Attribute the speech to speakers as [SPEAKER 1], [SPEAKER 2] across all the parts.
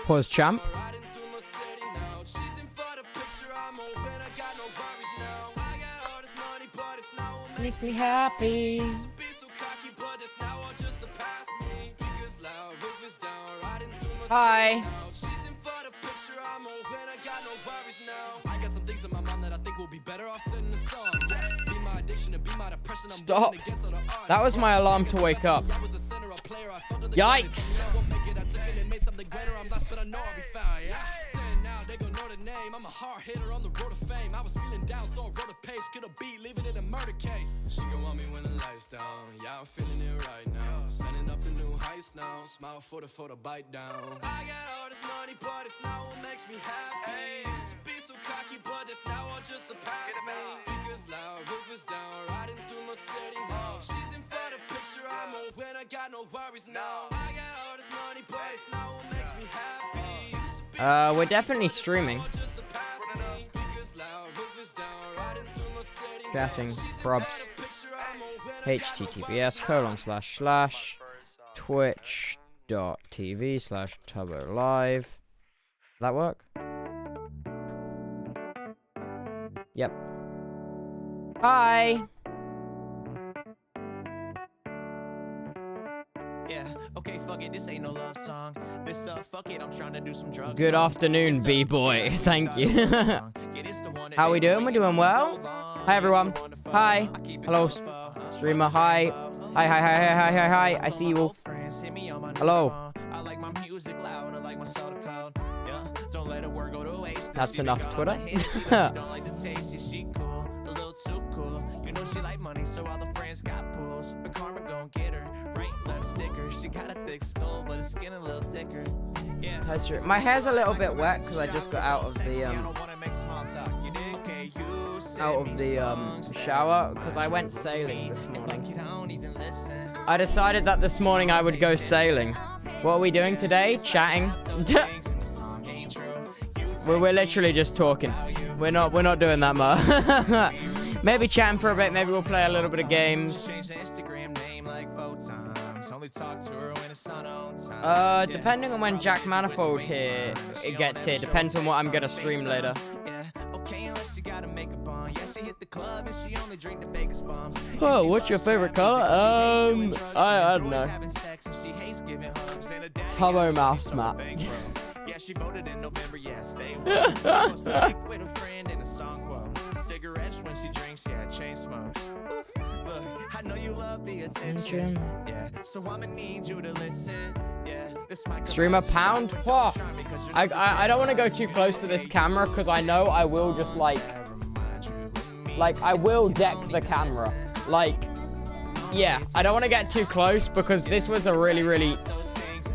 [SPEAKER 1] Pause champ. Makes me happy. Hi. Stop. That was my alarm to wake up. Yikes. I'm a hard hitter on the road of fame. I was feeling down, so I wrote a page. Get a beat, leave it in a murder case. She gon' want me when the lights down. Yeah, I'm feeling it right now. Setting up the new heist now. Smile for the bite down. I got all this money, but it's not what makes me happy. Used to be so cocky, but it's now all just the past. Speakers loud, roof is down. Riding through my city now. She's in for the picture. I'm old when I got no worries now. I got all this money, but it's not what makes me happy. We're definitely streaming. Chatting probs. https://twitch.tv/TubboLIve. Does that work? Yep. Hi. Yeah, okay, fuck it, this ain't no love song. This fuck it, I'm trying to do some drugs. Good afternoon, B-boy. Thank you. How we doing? We're doing well. Hi everyone. Hi. Hello streamer. Hi. Hi. I see you all. Hello. That's enough Twitter. Too cool. You know she like money, so all the friends got pools. But karma gon' get her. Right left sticker. She got a thick skull, but her skin a little thicker. Yeah. That's true. My hair's a little bit wet because I just got out of the shower because I went sailing this morning. I decided that this morning I would go sailing. What are we doing today? Chatting. We're literally just talking. We're not doing that much. Maybe chatting for a bit. Maybe we'll play a little bit of games. Depending on when Jack Manifold gets here, depends on what I'm gonna stream later. Oh, what's your favorite color? I don't know. Tubbo mouse map. Yeah, she voted in November, yeah, stay with a friend in a song quote. Cigarettes when she drinks, yeah, chain smokes. Look, I know you love the attention. Yeah, so I'ma need you to listen. Yeah, this streamer pound? Whoa. I don't want to go too close to this camera because I know I will just like I will deck the camera. Yeah, I don't want to get too close because this was a really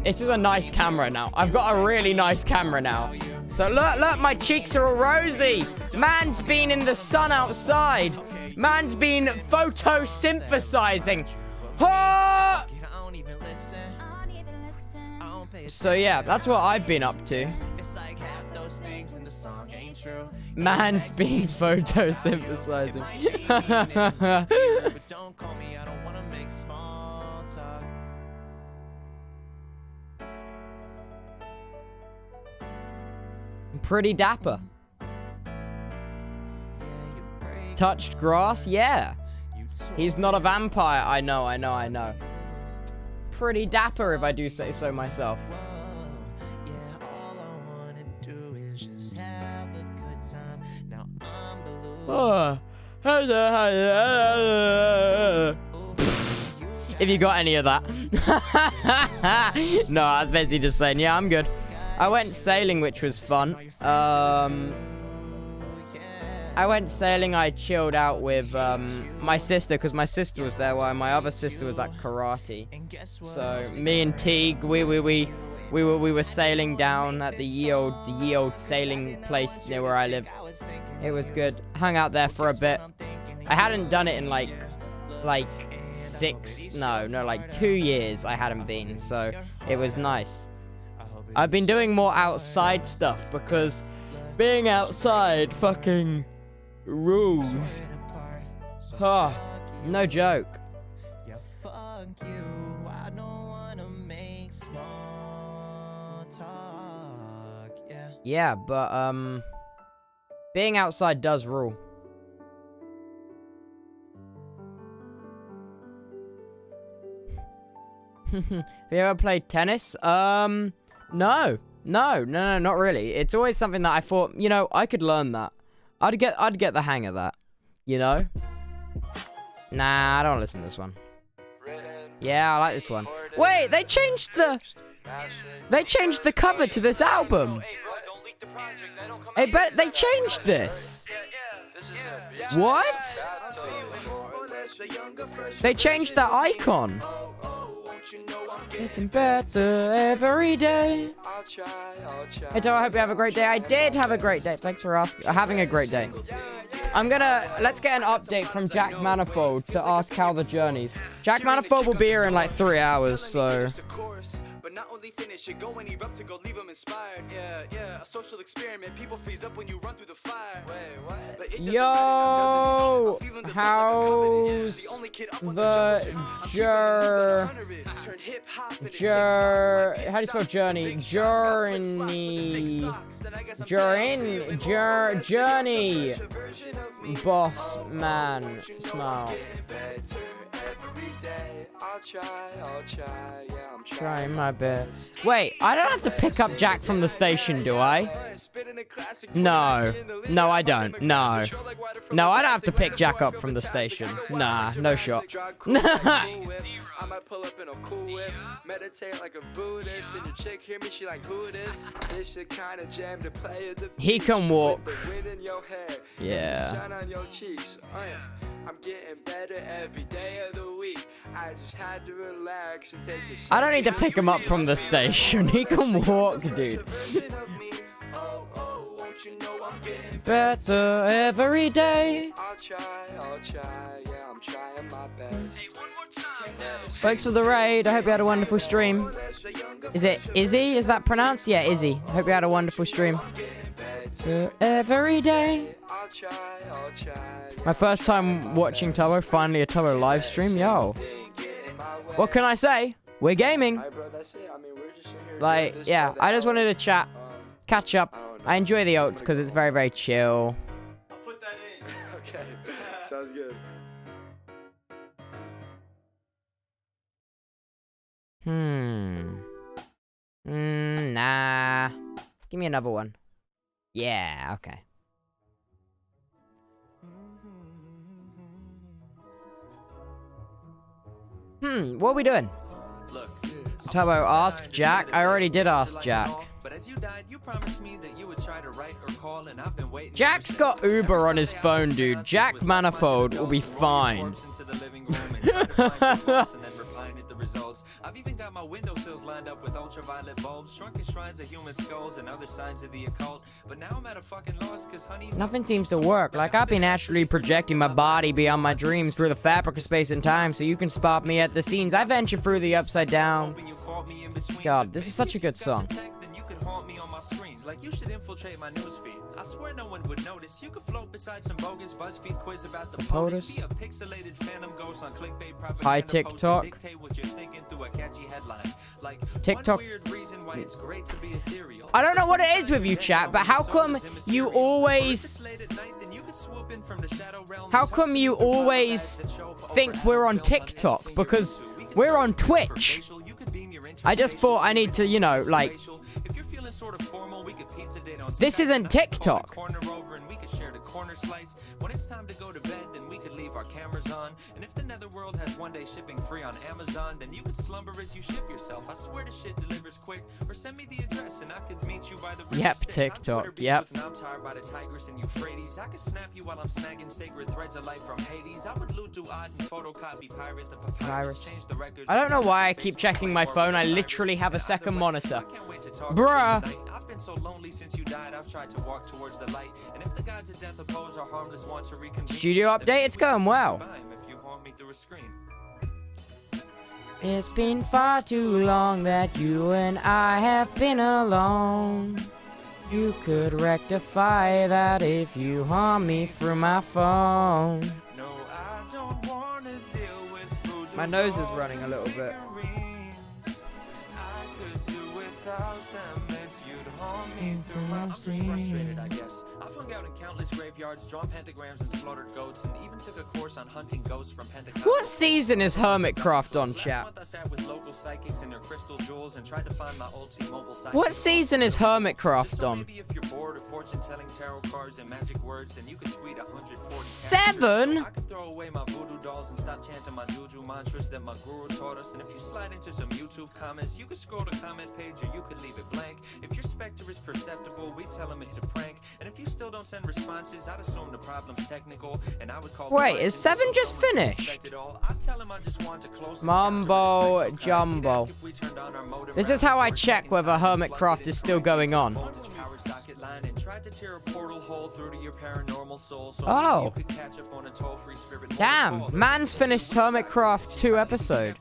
[SPEAKER 1] this is a nice camera now. I've got a really nice camera now. So look, my cheeks are all rosy. Man's been in the sun outside. Man's been photosynthesizing. Ah! So yeah, that's what I've been up to. Man's been photosynthesizing. Pretty dapper. Touched grass? Yeah. He's not a vampire. I know. Pretty dapper if I do say so myself. If you got any of that. No, I was basically just saying, yeah, I'm good. I went sailing, which was fun. I went sailing. I chilled out with my sister because my sister was there while my other sister was at karate. So me and Teague, we were sailing down at the ye old sailing place near where I live. It was good. Hung out there for a bit. I hadn't done it in like 2 years. I hadn't been, so it was nice. I've been doing more outside stuff because being outside fucking rules. Huh. No joke.
[SPEAKER 2] Yeah, but, being outside does rule. Have you ever played tennis? No. No, not really. It's always something that I thought, you know, I could learn that. I'd get the hang of that. You know? Nah, I don't listen to this one. Yeah, I like this one. Wait, they changed the cover to this album. Hey, but they changed this. What? They changed the icon. Getting better every day. Hey, Joe, I hope you have a great day. I did have a great day. Thanks for having a great day. Let's get an update from Jack Manifold to ask how the journey's. Jack Manifold will be here in like 3 hours, so. But not only finish it, go and erupt to go leave them inspired. Yeah, a social experiment. People freeze up when you run through the fire. Wait, what? Yo, how's the how do you spell journey? Journey. Boss man, smile. I'll try, yeah, I'm trying my best. Wait, I don't have to pick up Jack from the station, do I? No, I don't. No, I don't have to pick Jack up from the station. Nah, no shot. I might pull up in a cool whip, meditate like a Buddhist, and your chick hear me, she like, who it is? This the kind of jam to play at the he can walk. Yeah. Shine on your cheeks. I'm getting better every day of the week. I just had to relax and take a I don't need to pick him up from the station. He can walk, dude. Better every day. I'll try, yeah, I'm trying my best. Thanks for the raid. I hope you had a wonderful stream. Is it Izzy? Is that pronounced? Yeah, Izzy. I hope you had a wonderful stream. Every day. My first time watching Tubbo. Finally a Tubbo live stream. Yo. What can I say? We're gaming. Like, yeah. I just wanted to chat. Catch up. I enjoy the oats because it's very, very chill.
[SPEAKER 3] I'll put that in. Okay. Sounds good.
[SPEAKER 2] Nah. Give me another one. Yeah, okay. What are we doing? Tubbo, ask Jack. I already did ask Jack. But as you died, you promised me that you would try to write or call, and I've been waiting. Jack's got Uber on his phone, dude. Jack Manifold will be fine. I've even got my windowsills lined up with ultraviolet bulbs, shrunken shrines of human skulls, and other signs of the occult. But now I'm at a fucking loss, cause honey, nothing seems to work. Like I've been actually projecting my body beyond my dreams through the fabric of space and time, so you can spot me at the scenes. I venture through the upside down. God, this is such a good song. Like you should infiltrate my newsfeed. I swear no one would notice. You could float beside some bogus BuzzFeed quiz about the POTUS. Be a pixelated phantom ghost on clickbait propaganda. Hi TikTok. Dictate what you're thinking through a catchy headline. Like TikTok. One weird reason why it's great to be ethereal. I don't know what it is with you, chat, but how come you always think we're on TikTok? Because we're on Twitch. I just thought I need to, you know, like. This isn't TikTok. When it's time to go to bed, then we could leave our cameras on. And if the netherworld has one day shipping free on Amazon, then you could slumber as you ship yourself. I swear the shit delivers quick. Or send me the address and I could meet you by the yep, TikTok. Yep. I'm tired by the Tigris and Euphrates. I could snap you while I'm snagging sacred threads of life from Hades. I would loot, do odd and photocopy pirate the papyrus. Change the records. I don't know why I keep checking my phone. I literally have a second monitor. Bruh. I've been so lonely since you died. I've tried to walk towards the light. And if the gods of death oppose our harmless want to reconvene. Studio update, it's going well. It's been far too long that you and I have been alone. You could rectify that if you haunt me through my phone. No, I don't want to deal with my nose is running a little bit. haunt me through my I'm just frustrated, I guess. I've hung out in countless graveyards, drawn pentagrams and slaughtered goats, and even took a course on hunting ghosts from Pentecostal.
[SPEAKER 1] What season is Hermitcraft on, chat?
[SPEAKER 2] Last month I sat with local psychics and their crystal jewels and tried to find my old T-Mobile psychic.
[SPEAKER 1] What season is Hermitcraft
[SPEAKER 2] So
[SPEAKER 1] on?
[SPEAKER 2] maybe if you're bored of fortune-telling tarot cards and magic words, then you could tweet 140
[SPEAKER 1] 7?
[SPEAKER 2] So I could throw away my voodoo dolls and stop chanting my juju mantras that my guru taught us. And if you slide into some YouTube comments, you could scroll the comment page or you could leave it blank. If your specter is perceptible, we tell them it's a prank. And if you still don't send responses, I'd assume the problem's technical. And I would call.
[SPEAKER 1] Wait, is 7 just finished?
[SPEAKER 2] I'd tell him I just want to close
[SPEAKER 1] Mumbo jumbo. This is how I check whether Hermitcraft is still going on. Oh. Damn, man's finished Hermitcraft 2 episode.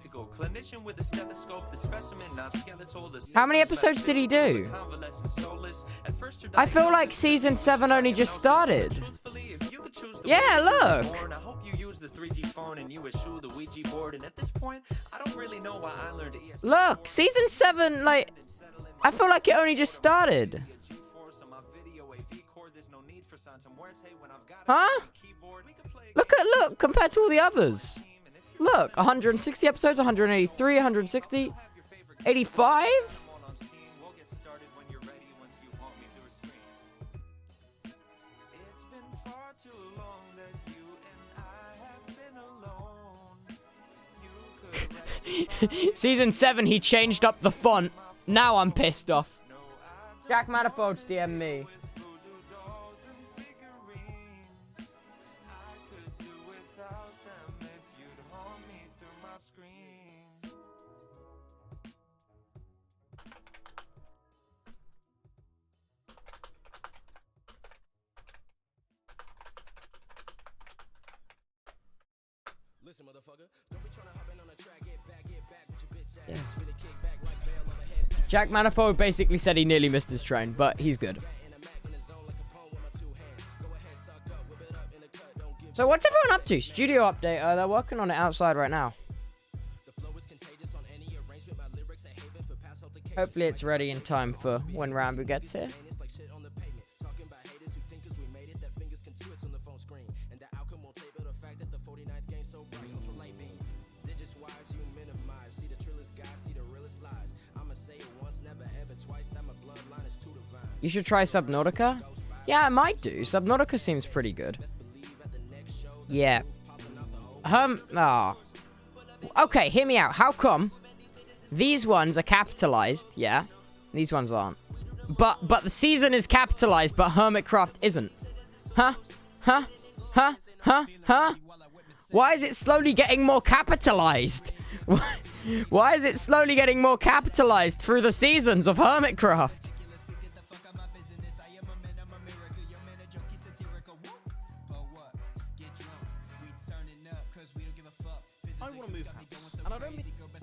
[SPEAKER 1] How many episodes did he do? I feel like season 7 only just started. Yeah, look. Look, season 7, like, I feel like it only just started. Huh? Look, compared to all the others. Look, 160 episodes, 183, 160, 85? Season 7, he changed up the font. Now I'm pissed off. Jack Manifold's DM me.
[SPEAKER 4] Listen, motherfucker, don't be trying to hop in on the track, get back with your bitch ass.
[SPEAKER 1] Yeah.
[SPEAKER 4] Really kick back like bail on the head.
[SPEAKER 1] Jack Manifold basically said he nearly missed his train, but he's good. So what's everyone up to? Studio update. They're working on it outside right now. Hopefully it's ready in time for when Rambo gets here. You should try Subnautica? Yeah, I might do. Subnautica seems pretty good. Yeah. Okay, hear me out. How come these ones are capitalized? Yeah. These ones aren't. But the season is capitalized, but Hermitcraft isn't. Huh? Huh? Huh? Huh? Huh? Why is it slowly getting more capitalized? Why is it slowly getting more capitalized through the seasons of Hermitcraft?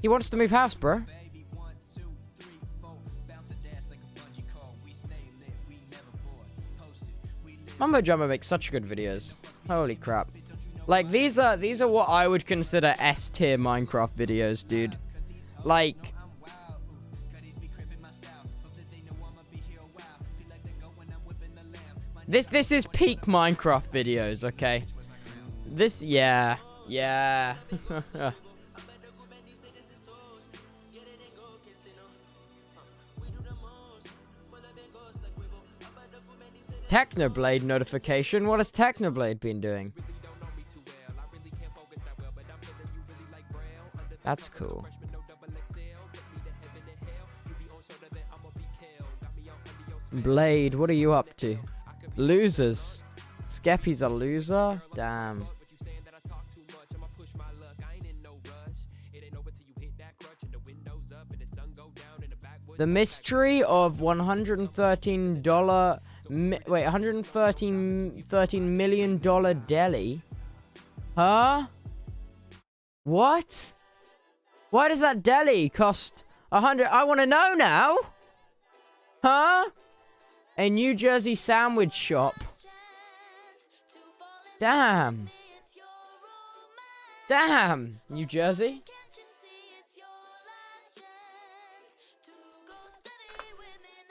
[SPEAKER 1] He wants to move house, bro. Mumbo Jumbo makes such good videos. Holy crap. Like, these are what I would consider S-tier Minecraft videos, dude. Like, this is peak Minecraft videos, okay? This, yeah. Technoblade notification? What has Technoblade been doing? That's cool. Blade, what are you up to? Losers. Skeppy's a loser? Damn. The mystery of $113 $113 million deli? Huh? What? Why does that deli cost 100? I want to know now. Huh? A New Jersey sandwich shop. Damn. Damn. New Jersey?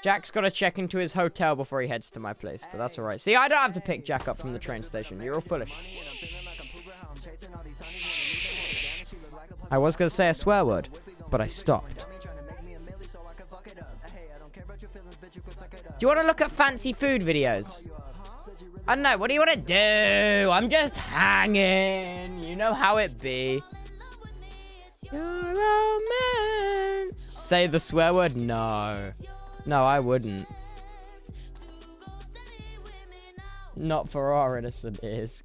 [SPEAKER 5] Jack's got to check into his hotel before he heads to my place, but that's all right. See, I don't have to pick Jack up from the train station. You're all full of I was going to say a swear word, but I stopped. Do you want to look at fancy food videos? I don't know. What do you want to do? I'm just hanging. You know how it be. You're a man. Say the swear word? No. No, I wouldn't. Not for our innocent ears.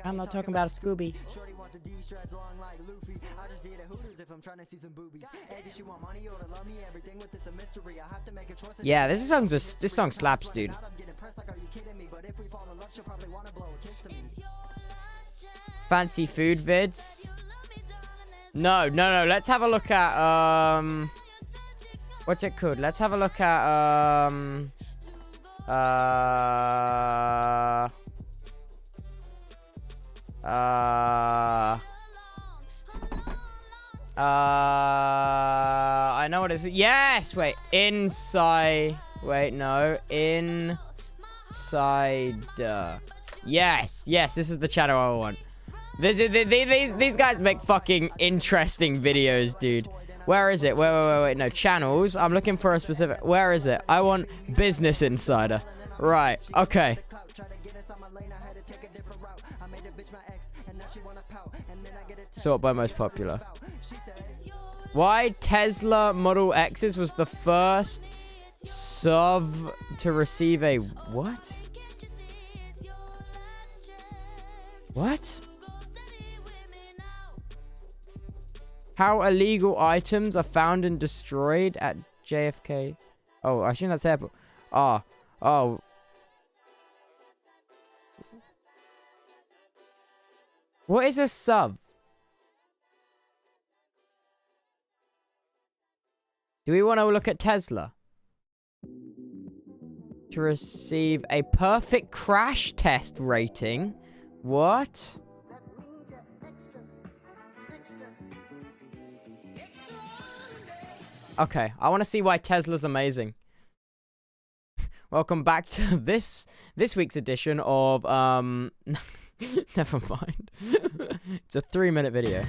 [SPEAKER 5] I'm not talking about a Scooby. Yeah, this song slaps, dude. Fancy food vids? No. Let's have a look at what's it called? Let's have a look at I know what it is. Yes, wait. Inside. Wait, no. Inside. Yes, this is the channel I want. These guys make fucking interesting videos, dude. Where is it? Wait. No, channels. I'm looking for a specific... Where is it? I want Business Insider. Right, okay. Sort by most popular. Why Tesla Model X's was the first SUV to receive a... What? What? How illegal items are found and destroyed at JFK. Oh, I shouldn't say airport. Oh. What is a SUV? Do we want to look at Tesla? To receive a perfect crash test rating. What? Okay, I want to see why Tesla's amazing. Welcome back to this week's edition of never mind. It's a 3-minute video.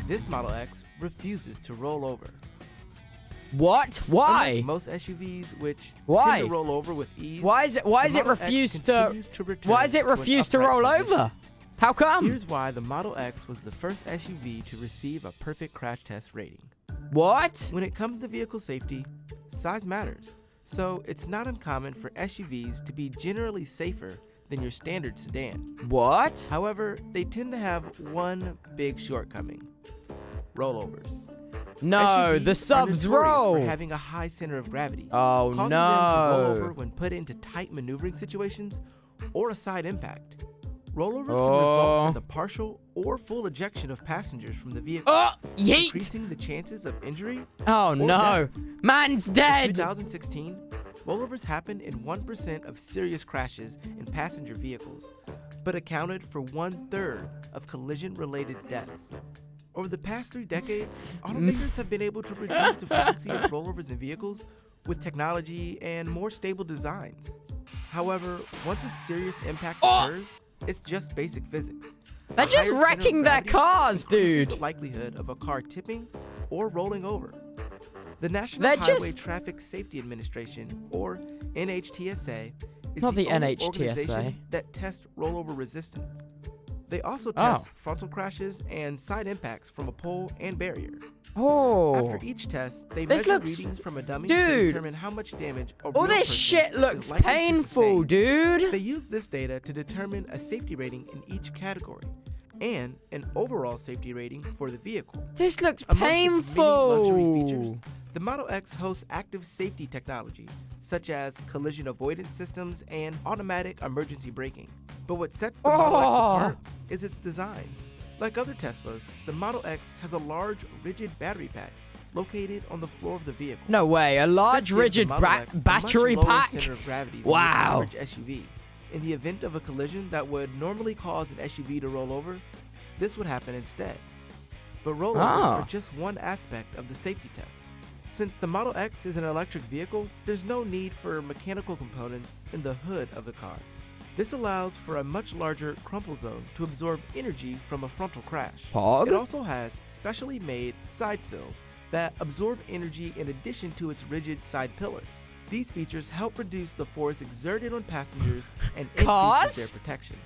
[SPEAKER 6] This Model X refuses to roll over.
[SPEAKER 5] What? Why?
[SPEAKER 6] Unlike most SUVs, which
[SPEAKER 5] Why?
[SPEAKER 6] tend to roll over with ease.
[SPEAKER 5] Why is it refused to roll over? How come?
[SPEAKER 6] Here's why the Model X was the first SUV to receive a perfect crash test rating.
[SPEAKER 5] What?
[SPEAKER 6] When it comes to vehicle safety, size matters. So it's not uncommon for SUVs to be generally safer than your standard sedan.
[SPEAKER 5] What?
[SPEAKER 6] However, they tend to have one big shortcoming: rollovers.
[SPEAKER 5] No,
[SPEAKER 6] SUVs
[SPEAKER 5] the
[SPEAKER 6] are
[SPEAKER 5] subs
[SPEAKER 6] notorious
[SPEAKER 5] roll.
[SPEAKER 6] for having a high center of gravity,
[SPEAKER 5] Oh,
[SPEAKER 6] causing them to roll
[SPEAKER 5] no.
[SPEAKER 6] over when put into tight maneuvering situations or a side impact. Rollovers can result in the partial or full ejection of passengers from the vehicle,
[SPEAKER 5] Yeet.
[SPEAKER 6] increasing the chances of injury.
[SPEAKER 5] Oh,
[SPEAKER 6] or
[SPEAKER 5] no.
[SPEAKER 6] death.
[SPEAKER 5] Man's
[SPEAKER 6] In
[SPEAKER 5] dead.
[SPEAKER 6] 2016, rollovers happened in 1% of serious crashes in passenger vehicles, but accounted for 1/3 of collision-related deaths. Over the past 3 decades, automakers have been able to reduce the frequency of rollovers in vehicles with technology and more stable designs. However, once a serious impact occurs, it's just basic physics.
[SPEAKER 5] They're
[SPEAKER 6] A
[SPEAKER 5] just
[SPEAKER 6] higher center of
[SPEAKER 5] wrecking their
[SPEAKER 6] gravity
[SPEAKER 5] cars,
[SPEAKER 6] increases
[SPEAKER 5] dude.
[SPEAKER 6] the likelihood of a car tipping or rolling over. The National
[SPEAKER 5] They're
[SPEAKER 6] Highway
[SPEAKER 5] just-
[SPEAKER 6] Traffic Safety Administration, or NHTSA, is
[SPEAKER 5] Not the
[SPEAKER 6] only
[SPEAKER 5] NHTSA.
[SPEAKER 6] organization that tests rollover resistance. They also test frontal crashes and side impacts from a pole and barrier.
[SPEAKER 5] Oh.
[SPEAKER 6] After each test, they
[SPEAKER 5] This
[SPEAKER 6] measure
[SPEAKER 5] looks-
[SPEAKER 6] readings from a dummy
[SPEAKER 5] Dude.
[SPEAKER 6] to determine how much damage a
[SPEAKER 5] All
[SPEAKER 6] real
[SPEAKER 5] this
[SPEAKER 6] person
[SPEAKER 5] shit
[SPEAKER 6] is
[SPEAKER 5] looks
[SPEAKER 6] likely to
[SPEAKER 5] painful,
[SPEAKER 6] sustain.
[SPEAKER 5] dude.
[SPEAKER 6] They use this data to determine a safety rating in each category and an overall safety rating for the vehicle.
[SPEAKER 5] This looks
[SPEAKER 6] Amongst its many luxury
[SPEAKER 5] painful.
[SPEAKER 6] features, the Model X hosts active safety technology, such as collision avoidance systems and automatic emergency braking. But what sets the Model X apart is its design. Like other Teslas, the Model X has a large, rigid battery pack located on the floor of the vehicle.
[SPEAKER 5] No way, a large
[SPEAKER 6] This gives the
[SPEAKER 5] rigid
[SPEAKER 6] Model X a much
[SPEAKER 5] battery
[SPEAKER 6] lower
[SPEAKER 5] pack?
[SPEAKER 6] center of gravity than
[SPEAKER 5] Wow.
[SPEAKER 6] your average SUV, In the event of a collision that would normally cause an SUV to roll over, this would happen instead. But rollovers are just one aspect of the safety test. Since the Model X is an electric vehicle, there's no need for mechanical components in the hood of the car. This allows for a much larger crumple zone to absorb energy from a frontal crash.
[SPEAKER 5] Pog?
[SPEAKER 6] It also has specially made side sills that absorb energy in addition to its rigid side pillars. These features help reduce the force exerted on passengers and increases their protection.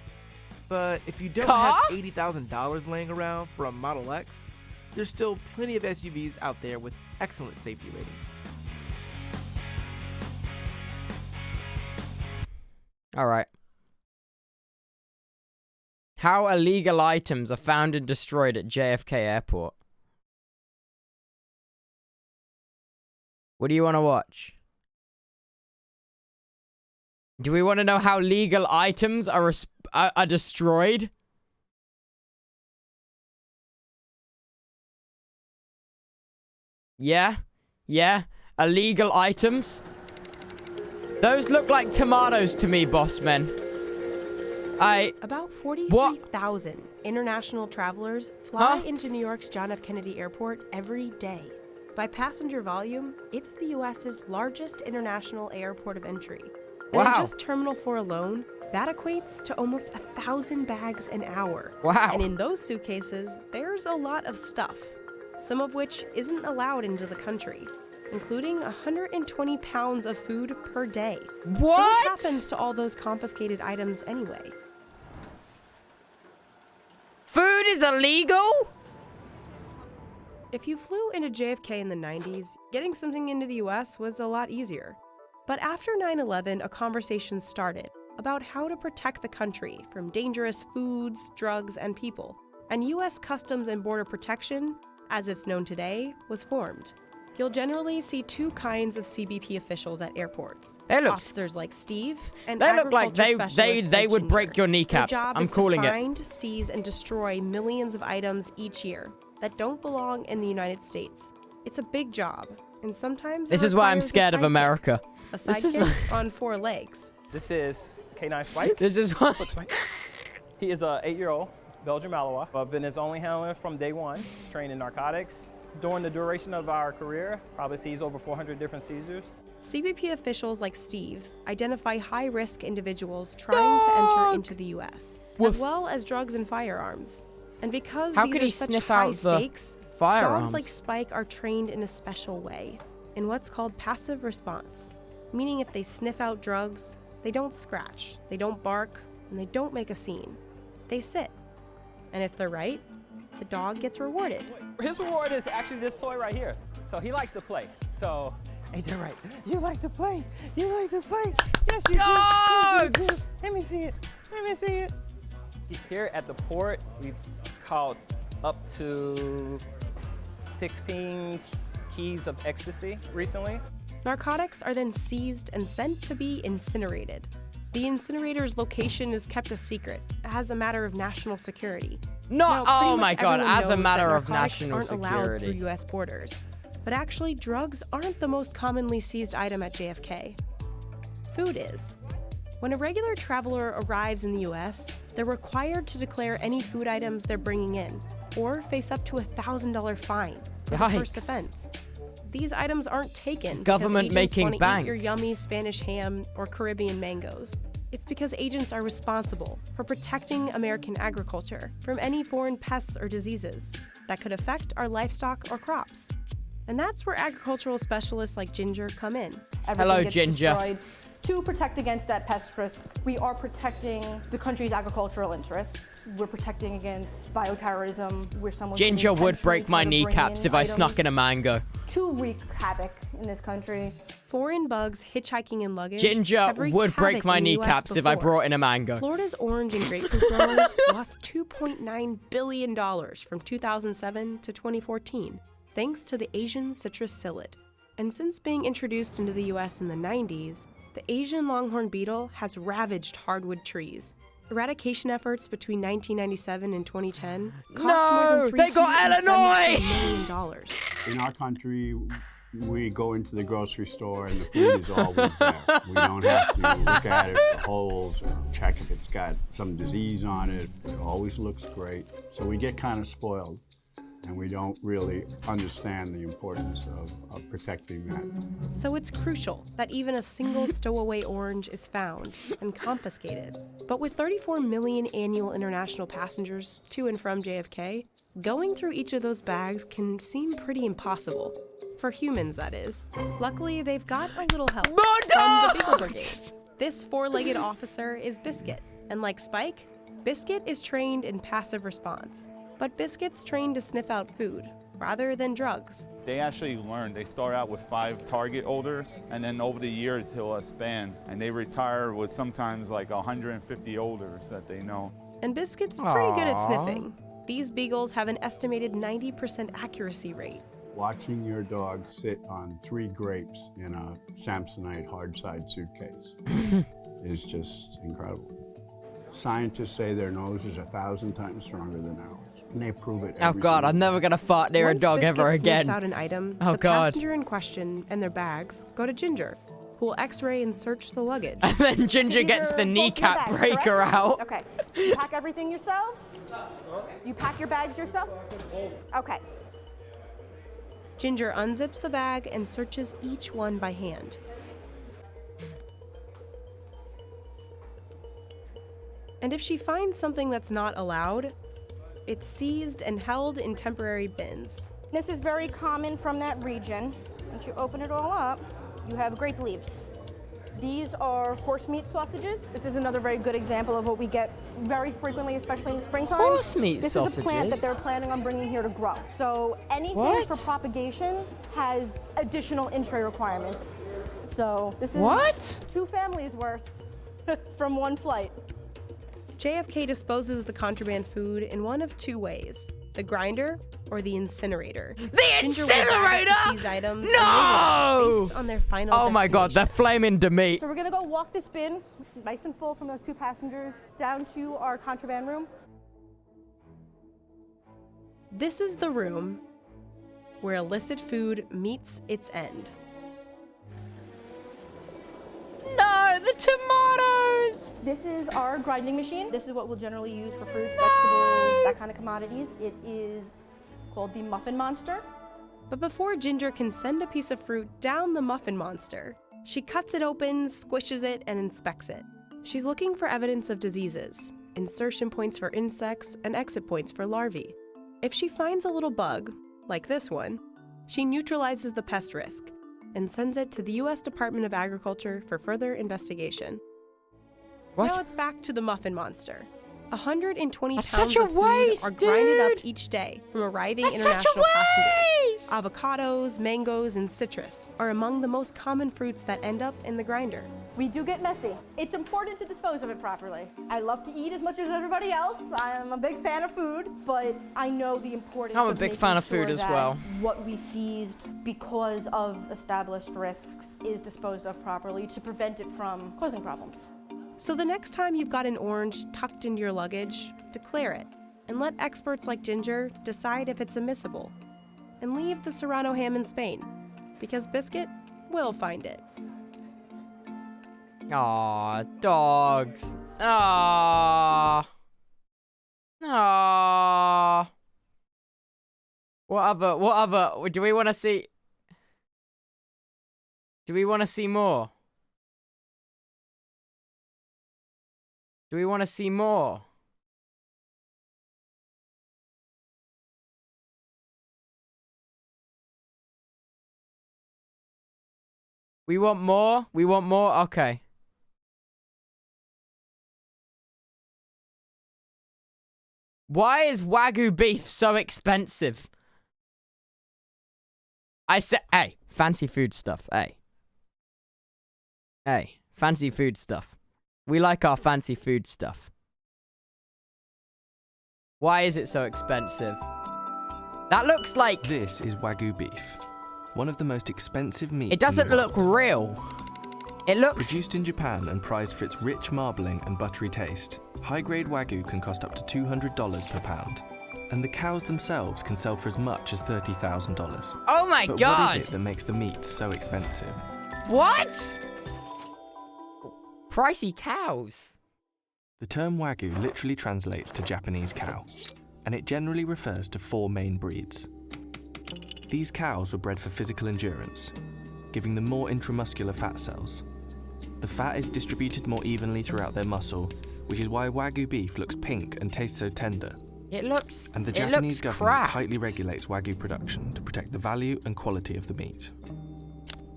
[SPEAKER 6] But if you don't have $80,000 laying around for a Model X, there's still plenty of SUVs out there with excellent safety ratings.
[SPEAKER 5] All right. How illegal items are found and destroyed at JFK Airport. What do you want to watch? Do we want to know how legal items are destroyed? Yeah? Yeah? Illegal items? Those look like tomatoes to me, boss men.
[SPEAKER 7] About 43,000 international travelers fly into New York's John F. Kennedy Airport every day. By passenger volume, it's the U.S.'s largest international airport of entry. And in just Terminal 4 alone, that equates to almost 1,000 bags an hour.
[SPEAKER 5] Wow.
[SPEAKER 7] And in those suitcases, there's a lot of stuff, some of which isn't allowed into the country, including 120 pounds of food per day.
[SPEAKER 5] What?
[SPEAKER 7] So what happens to all those confiscated items anyway?
[SPEAKER 5] Food is illegal?
[SPEAKER 7] If you flew into JFK in the 90s, getting something into the US was a lot easier. But after 9/11, a conversation started about how to protect the country from dangerous foods, drugs, and people. And US Customs and Border Protection, as it's known today, was formed. You'll generally see two kinds of CBP officials at airports. Officers like Steve and
[SPEAKER 5] they look like
[SPEAKER 7] agriculture specialists
[SPEAKER 5] they
[SPEAKER 7] like
[SPEAKER 5] would
[SPEAKER 7] Ginger.
[SPEAKER 5] break your kneecaps.
[SPEAKER 7] Their job
[SPEAKER 5] I'm
[SPEAKER 7] is
[SPEAKER 5] calling
[SPEAKER 7] to
[SPEAKER 5] it.
[SPEAKER 7] find, seize, and destroy millions of items each year that don't belong in the United States. It's a big job, and sometimes
[SPEAKER 5] This is why I'm scared of America.
[SPEAKER 7] A sidekick on 4 legs.
[SPEAKER 8] This is K9 Spike.
[SPEAKER 5] This is why.
[SPEAKER 8] He is a 8-year-old Belgian Malinois. I've been his only handler from day one. He's trained in narcotics. During the duration of our career, probably seized over 400 different seizures.
[SPEAKER 7] CBP officials like Steve identify high-risk individuals trying to enter into the U.S., as well as drugs and firearms. And because these are such high stakes, dogs like Spike are trained in a special way, in what's called passive response, meaning if they sniff out drugs, they don't scratch, they don't bark, and they don't make a scene. They sit. And if they're right, the dog gets rewarded.
[SPEAKER 8] His reward is actually this toy right here. So he likes to play. So, ain't that right? You like to play. You like to play. Yes, you do. Yes, you do. Let me see it. Let me see it. Here at the port, we've caught up to 16 keys of ecstasy recently.
[SPEAKER 7] Narcotics are then seized and sent to be incinerated. The incinerator's location is kept a secret as a matter of national security.
[SPEAKER 5] Oh my god, as a matter of national
[SPEAKER 7] aren't allowed
[SPEAKER 5] security.
[SPEAKER 7] through U.S. borders. But actually, drugs aren't the most commonly seized item at JFK. Food is. When a regular traveler arrives in the U.S., they're required to declare any food items they're bringing in, or face up to a $1,000 fine for the first offense. These items aren't taken
[SPEAKER 5] Government
[SPEAKER 7] because agents
[SPEAKER 5] making
[SPEAKER 7] want to
[SPEAKER 5] bank.
[SPEAKER 7] eat your yummy Spanish ham or Caribbean mangoes. It's because agents are responsible for protecting American agriculture from any foreign pests or diseases that could affect our livestock or crops. And that's where agricultural specialists like Ginger come in.
[SPEAKER 5] Hello, Ginger.
[SPEAKER 9] Destroyed. To protect against that pest risk, we are protecting the country's agricultural interests. We're protecting against bioterrorism, where someone
[SPEAKER 5] Ginger would break my kneecaps if I snuck in a mango.
[SPEAKER 9] To wreak havoc in this country.
[SPEAKER 7] Foreign bugs hitchhiking in luggage.
[SPEAKER 5] Ginger would break my kneecaps if I brought in a mango.
[SPEAKER 7] Florida's orange and grapefruit growers lost $2.9 billion from 2007 to 2014, thanks to the Asian citrus psyllid. And since being introduced into the U.S. in the 90s, the Asian longhorn beetle has ravaged hardwood trees. Eradication efforts between 1997 and 2010 cost more than $375 million.
[SPEAKER 10] In our country, we go into the grocery store and the food is always there. We don't have to look at it for holes or check if it's got some disease on it. It always looks great. So we get kind of spoiled, and we don't really understand the importance of protecting that.
[SPEAKER 7] So it's crucial that even a single stowaway orange is found and confiscated. But with 34 million annual international passengers to and from JFK, going through each of those bags can seem pretty impossible. For humans, that is. Luckily, they've got a little help from the Beagle Brigade. This four-legged officer is Biscuit, and like Spike, Biscuit is trained in passive response. But Biscuit's trained to sniff out food, rather than drugs.
[SPEAKER 11] They actually learn. They start out with 5 target odors, and then over the years he'll expand, and they retire with sometimes like 150 odors that they know.
[SPEAKER 7] And Biscuit's pretty good at sniffing. These beagles have an estimated 90% accuracy rate.
[SPEAKER 10] Watching your dog sit on 3 grapes in a Samsonite hard-side suitcase is just incredible. Scientists say their nose is 1,000 times stronger than ours, and they prove it.
[SPEAKER 5] Oh God, I'm never gonna fart near a dog ever again.
[SPEAKER 7] Once Biscuit sniffs out an item, the passenger in question and their bags go to Ginger, who will X-ray and search the luggage.
[SPEAKER 5] And then Ginger gets the kneecap breaker out.
[SPEAKER 9] Okay. You pack everything yourselves? You pack your bags yourself? Okay.
[SPEAKER 7] Ginger unzips the bag and searches each one by hand. And if she finds something that's not allowed, it's seized and held in temporary bins.
[SPEAKER 9] This is very common from that region. Once you open it all up, you have grape leaves. These are horse meat sausages. This is another very good example of what we get very frequently, especially in the springtime.
[SPEAKER 5] Horse meat sausages?
[SPEAKER 9] This is a plant that they're planning on bringing here to grow. So anything for propagation has additional in-tray requirements. So this is 2 families worth from one flight.
[SPEAKER 7] JFK disposes of the contraband food in one of 2 ways: the grinder or the incinerator.
[SPEAKER 5] The incinerator?
[SPEAKER 7] These items
[SPEAKER 5] no!
[SPEAKER 7] based on their final
[SPEAKER 5] Oh my God, they're flaming to meat.
[SPEAKER 9] So we're gonna go walk this bin, nice and full from those 2 passengers, down to our contraband room.
[SPEAKER 7] This is the room where illicit food meets its end.
[SPEAKER 5] No, the tomatoes!
[SPEAKER 9] This is our grinding machine. This is what we'll generally use for fruits, vegetables, that kind of commodities. It is called the Muffin Monster.
[SPEAKER 7] But before Ginger can send a piece of fruit down the Muffin Monster, she cuts it open, squishes it, and inspects it. She's looking for evidence of diseases, insertion points for insects, and exit points for larvae. If she finds a little bug, like this one, she neutralizes the pest risk and sends it to the U.S. Department of Agriculture for further investigation. Now it's back to the Muffin Monster. 120 pounds of food are grinded up each day from arriving international passengers. Avocados, mangoes, and citrus are among the most common fruits that end up in the grinder.
[SPEAKER 9] We do get messy. It's important to dispose of it properly. I love to eat as much as everybody else. I'm a big fan of food, but I know the importance of
[SPEAKER 5] I'm a big fan of food as well.
[SPEAKER 9] What we seized because of established risks is disposed of properly to prevent it from causing problems.
[SPEAKER 7] So the next time you've got an orange tucked into your luggage, declare it and let experts like Ginger decide if it's admissible. And leave the Serrano ham in Spain, because Biscuit will find it.
[SPEAKER 5] Aw, dogs. Aw. Aw. What other, do we want to see? Do we want to see more? Do we want to see more? We want more? We want more? Okay. Why is Wagyu beef so expensive? I said, hey, fancy food stuff, hey. Hey, fancy food stuff. We like our fancy food stuff. Why is it so expensive? That looks like...
[SPEAKER 12] This is Wagyu beef. One of the most expensive meats.
[SPEAKER 5] It doesn't look real. It looks...
[SPEAKER 12] Produced in Japan and prized for its rich marbling and buttery taste, high-grade Wagyu can cost up to $200 per pound. And the cows themselves can sell for as much as $30,000.
[SPEAKER 5] Oh my
[SPEAKER 12] but
[SPEAKER 5] god!
[SPEAKER 12] What is it that makes the meat so expensive?
[SPEAKER 5] What? Pricey cows.
[SPEAKER 12] The term Wagyu literally translates to Japanese cow, and it generally refers to 4 main breeds. These cows were bred for physical endurance, giving them more intramuscular fat cells. The fat is distributed more evenly throughout their muscle, which is why Wagyu beef looks pink and tastes so tender.
[SPEAKER 5] It looks
[SPEAKER 12] And the Japanese government tightly regulates Wagyu production to protect the value and quality of the meat.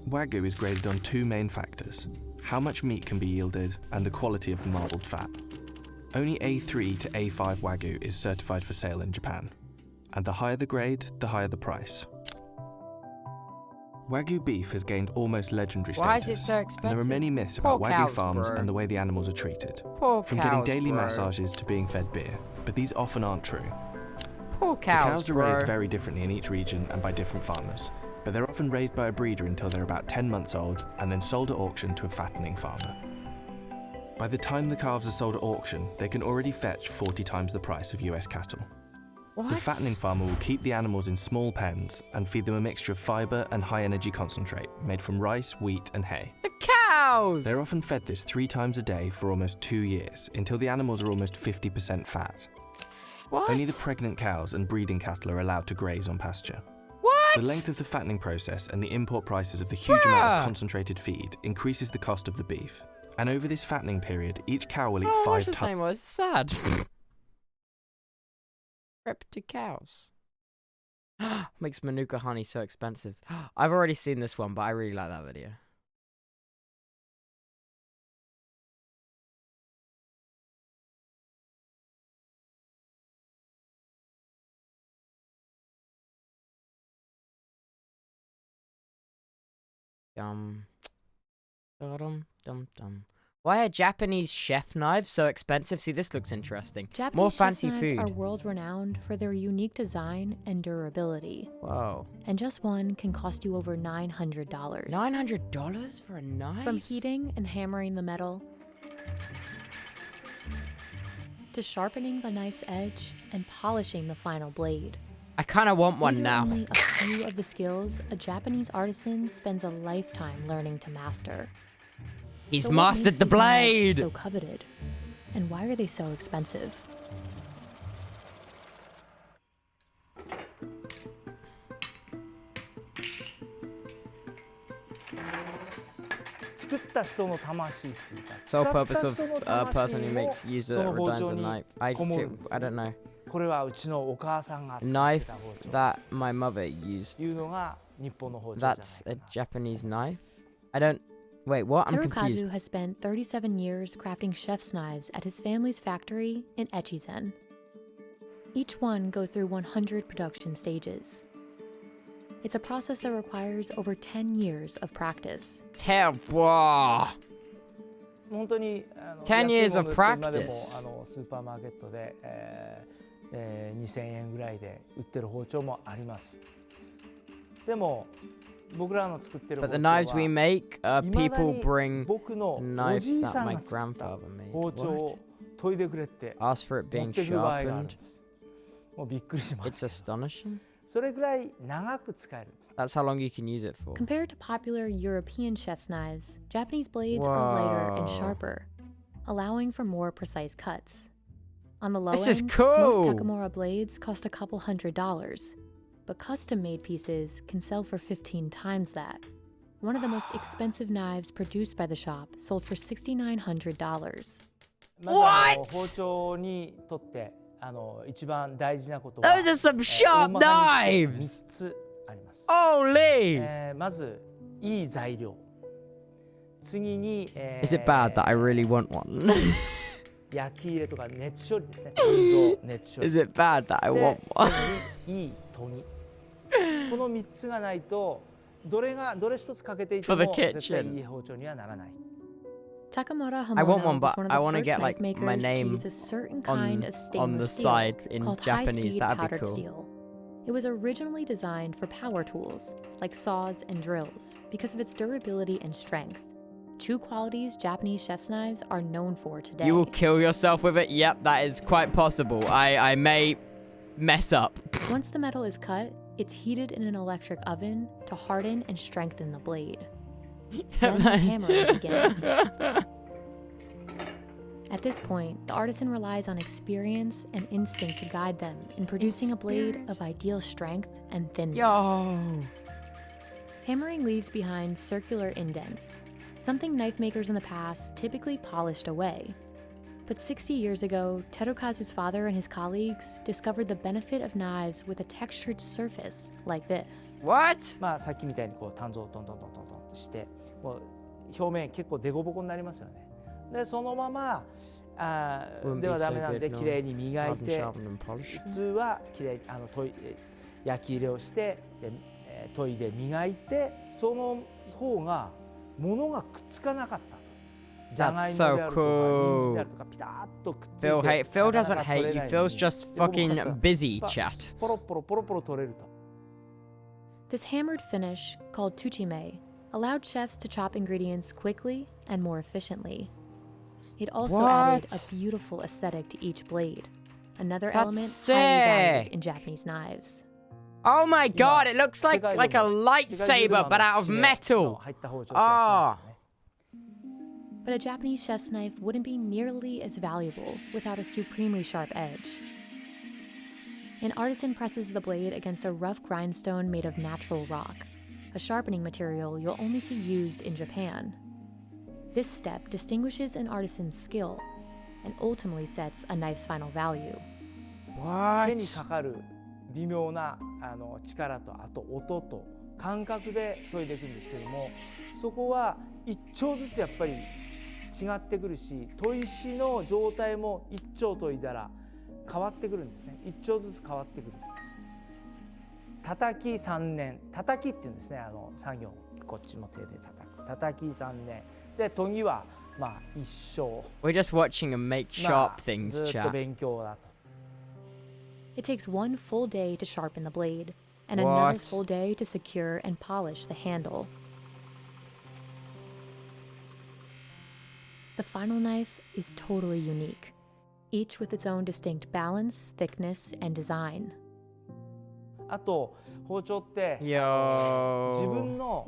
[SPEAKER 12] Wagyu is graded on 2 main factors: how much meat can be yielded and the quality of the marbled fat. Only A3 to A5 Wagyu is certified for sale in Japan, and the higher the grade, the higher the price. Wagyu beef has gained almost legendary status.
[SPEAKER 5] Why is it so expensive?
[SPEAKER 12] And there are many myths about Wagyu farms and the way the animals are treated. From getting daily massages to being fed beer, but these often aren't true.
[SPEAKER 5] Poor cows,
[SPEAKER 12] The cows are raised very differently in each region and by different farmers, but they're often raised by a breeder until they're about 10 months old and then sold at auction to a fattening farmer. By the time the calves are sold at auction, they can already fetch 40 times the price of US cattle.
[SPEAKER 5] What?
[SPEAKER 12] The fattening farmer will keep the animals in small pens and feed them a mixture of fibre and high-energy concentrate made from rice, wheat and hay.
[SPEAKER 5] The cows!
[SPEAKER 12] They're often fed this 3 times a day for almost 2 years, until the animals are almost 50% fat.
[SPEAKER 5] What?
[SPEAKER 12] Only the pregnant cows and breeding cattle are allowed to graze on pasture.
[SPEAKER 5] What?
[SPEAKER 12] The length of the fattening process and the import prices of the huge amount of concentrated feed increases the cost of the beef. And over this fattening period, each cow will eat 5 tons.
[SPEAKER 5] Name was sad. Rip to cows. Makes Manuka honey so expensive. I've already seen this one, but I really like that video. Dum dum dum. Why are Japanese chef knives so expensive? See, this looks interesting.
[SPEAKER 13] Japanese
[SPEAKER 5] More fancy
[SPEAKER 13] chef's knives
[SPEAKER 5] food.
[SPEAKER 13] are world-renowned for their unique design and durability.
[SPEAKER 5] Whoa.
[SPEAKER 13] And just one can cost you over $900.
[SPEAKER 5] $900 for a knife?
[SPEAKER 13] From heating and hammering the metal, to sharpening the knife's edge and polishing the final blade.
[SPEAKER 5] I kind of want one
[SPEAKER 13] These are
[SPEAKER 5] now.
[SPEAKER 13] only a few of the skills a Japanese artisan spends a lifetime learning to master.
[SPEAKER 5] He's
[SPEAKER 13] So what
[SPEAKER 5] mastered
[SPEAKER 13] makes
[SPEAKER 5] the
[SPEAKER 13] these knives
[SPEAKER 5] blade!
[SPEAKER 13] so coveted? And why are they so expensive?
[SPEAKER 5] Sole purpose of a person who makes user returns a knife. I don't know. Knife that my mother used. That's a Japanese knife? I don't... Wait, what? I'm confused.
[SPEAKER 13] Terukazu has spent 37 years crafting chef's knives at his family's factory in Echizen. Each one goes through 100 production stages. It's a process that requires over 10 years of practice.
[SPEAKER 5] 10 years of practice.
[SPEAKER 14] 2000円ぐらいで売ってる包丁もあります。でも僕らの作ってる包
[SPEAKER 5] But
[SPEAKER 14] 丁
[SPEAKER 5] the
[SPEAKER 14] は
[SPEAKER 5] knives we make, people bring
[SPEAKER 14] 僕のお
[SPEAKER 5] knives
[SPEAKER 14] じい
[SPEAKER 5] that
[SPEAKER 14] さん
[SPEAKER 5] my
[SPEAKER 14] が作った
[SPEAKER 5] grandfather made.
[SPEAKER 14] 包丁を研いでくれって
[SPEAKER 5] Ask for it
[SPEAKER 14] 持
[SPEAKER 5] being
[SPEAKER 14] ってくる場合があるん
[SPEAKER 5] sharpened.
[SPEAKER 14] です。もうびっくりしま
[SPEAKER 5] It's
[SPEAKER 14] す。
[SPEAKER 5] astonishing.
[SPEAKER 14] それぐらい長く使えるんです。
[SPEAKER 5] That's how long you can use it for.
[SPEAKER 13] Compared to popular European chef's knives, Japanese blades are lighter and
[SPEAKER 5] Whoa.
[SPEAKER 13] sharper, allowing for more precise cuts. On the low
[SPEAKER 5] This
[SPEAKER 13] end,
[SPEAKER 5] is cool.
[SPEAKER 13] most Takamura blades cost a couple $100s, but custom-made pieces can sell for 15 times that. One of the most expensive knives produced by the shop sold for $6,900.
[SPEAKER 14] まず包丁にとって一番大事なことは
[SPEAKER 5] Those are some sharp
[SPEAKER 14] 大まかに
[SPEAKER 5] knives!
[SPEAKER 14] 3つあります。
[SPEAKER 5] Holy!
[SPEAKER 14] まずいい材料。次に
[SPEAKER 5] Is it bad that I really want one?
[SPEAKER 14] 焼き入れとか熱処理ですね。構造熱処理。
[SPEAKER 5] Is it bad that I
[SPEAKER 14] で
[SPEAKER 5] want
[SPEAKER 14] 最
[SPEAKER 5] one?
[SPEAKER 14] 後にいい研ぎ。この3つがないとどれ一つ欠けていて
[SPEAKER 5] For the
[SPEAKER 14] も
[SPEAKER 5] kitchen.
[SPEAKER 14] 絶対いい包丁にはならない。
[SPEAKER 13] Takamura
[SPEAKER 5] I want one,
[SPEAKER 13] Homono
[SPEAKER 5] but
[SPEAKER 13] was one of
[SPEAKER 5] I
[SPEAKER 13] the
[SPEAKER 5] want to
[SPEAKER 13] first
[SPEAKER 5] get
[SPEAKER 13] knife
[SPEAKER 5] like my
[SPEAKER 13] makers to
[SPEAKER 5] name
[SPEAKER 13] use a certain kind of
[SPEAKER 5] on the
[SPEAKER 13] stainless steel
[SPEAKER 5] side in
[SPEAKER 13] called
[SPEAKER 5] Japanese.
[SPEAKER 13] high-speed
[SPEAKER 5] That'd be
[SPEAKER 13] powdered
[SPEAKER 5] cool.
[SPEAKER 13] steel. It was originally designed for power tools like saws and drills because of its durability and strength. Two qualities Japanese chef's knives are known for today.
[SPEAKER 5] You will kill yourself with it? Yep, that is quite possible. I may mess up.
[SPEAKER 13] Once the metal is cut, it's heated in an electric oven to harden and strengthen the blade. Then the hammering begins. At this point, the artisan relies on experience and instinct to guide them in producing a blade of ideal strength and thinness. Hammering leaves behind circular indents, something knife makers in the past typically polished away. But 60 years ago, Terukazu's father and his colleagues discovered the benefit of knives with a textured surface like this.
[SPEAKER 5] What?
[SPEAKER 14] まあさっきみたいにこう鍛造をトントントントントンとして、もう表面結構デコボコになりますよね。でそのままではダメなんで綺麗に磨いて、普通は綺麗に焼き入れをしてで研いで磨いて、その方が物がくっつかなかった。
[SPEAKER 5] That's so cool. Phil doesn't hate you. Phil's just fucking busy, chat.
[SPEAKER 13] This hammered finish, called tuchime, allowed chefs to chop ingredients quickly and more efficiently. It also added a beautiful aesthetic to each blade, another element highly valued in Japanese knives.
[SPEAKER 5] Oh my god, it looks like a lightsaber but out of metal. Oh.
[SPEAKER 13] But a Japanese chef's knife wouldn't be nearly as valuable without a supremely sharp edge. An artisan presses the blade against a rough grindstone made of natural rock, a sharpening material you'll only see used in Japan. This step distinguishes an artisan's skill and ultimately sets a knife's final value.
[SPEAKER 14] 手にかかる微妙な力とあと音と感覚で研いでいくんですけども、そこは一丁ずつやっぱり違ってくるし、砥石の状態も一丁研いだら変わってくるんですね。一丁ずつ変わってくる。叩き3年、叩きっていうんですね。作業こっちの手で叩く。叩き3年で研ぎはまあ一生。
[SPEAKER 5] We're just watching them make sharp things,
[SPEAKER 14] ずっと勉強だと。
[SPEAKER 13] It takes one full day to sharpen the blade, and another full day to secure and polish the handle. The final knife is totally unique, each with its own distinct balance, thickness, and design.
[SPEAKER 14] あと包丁って自分の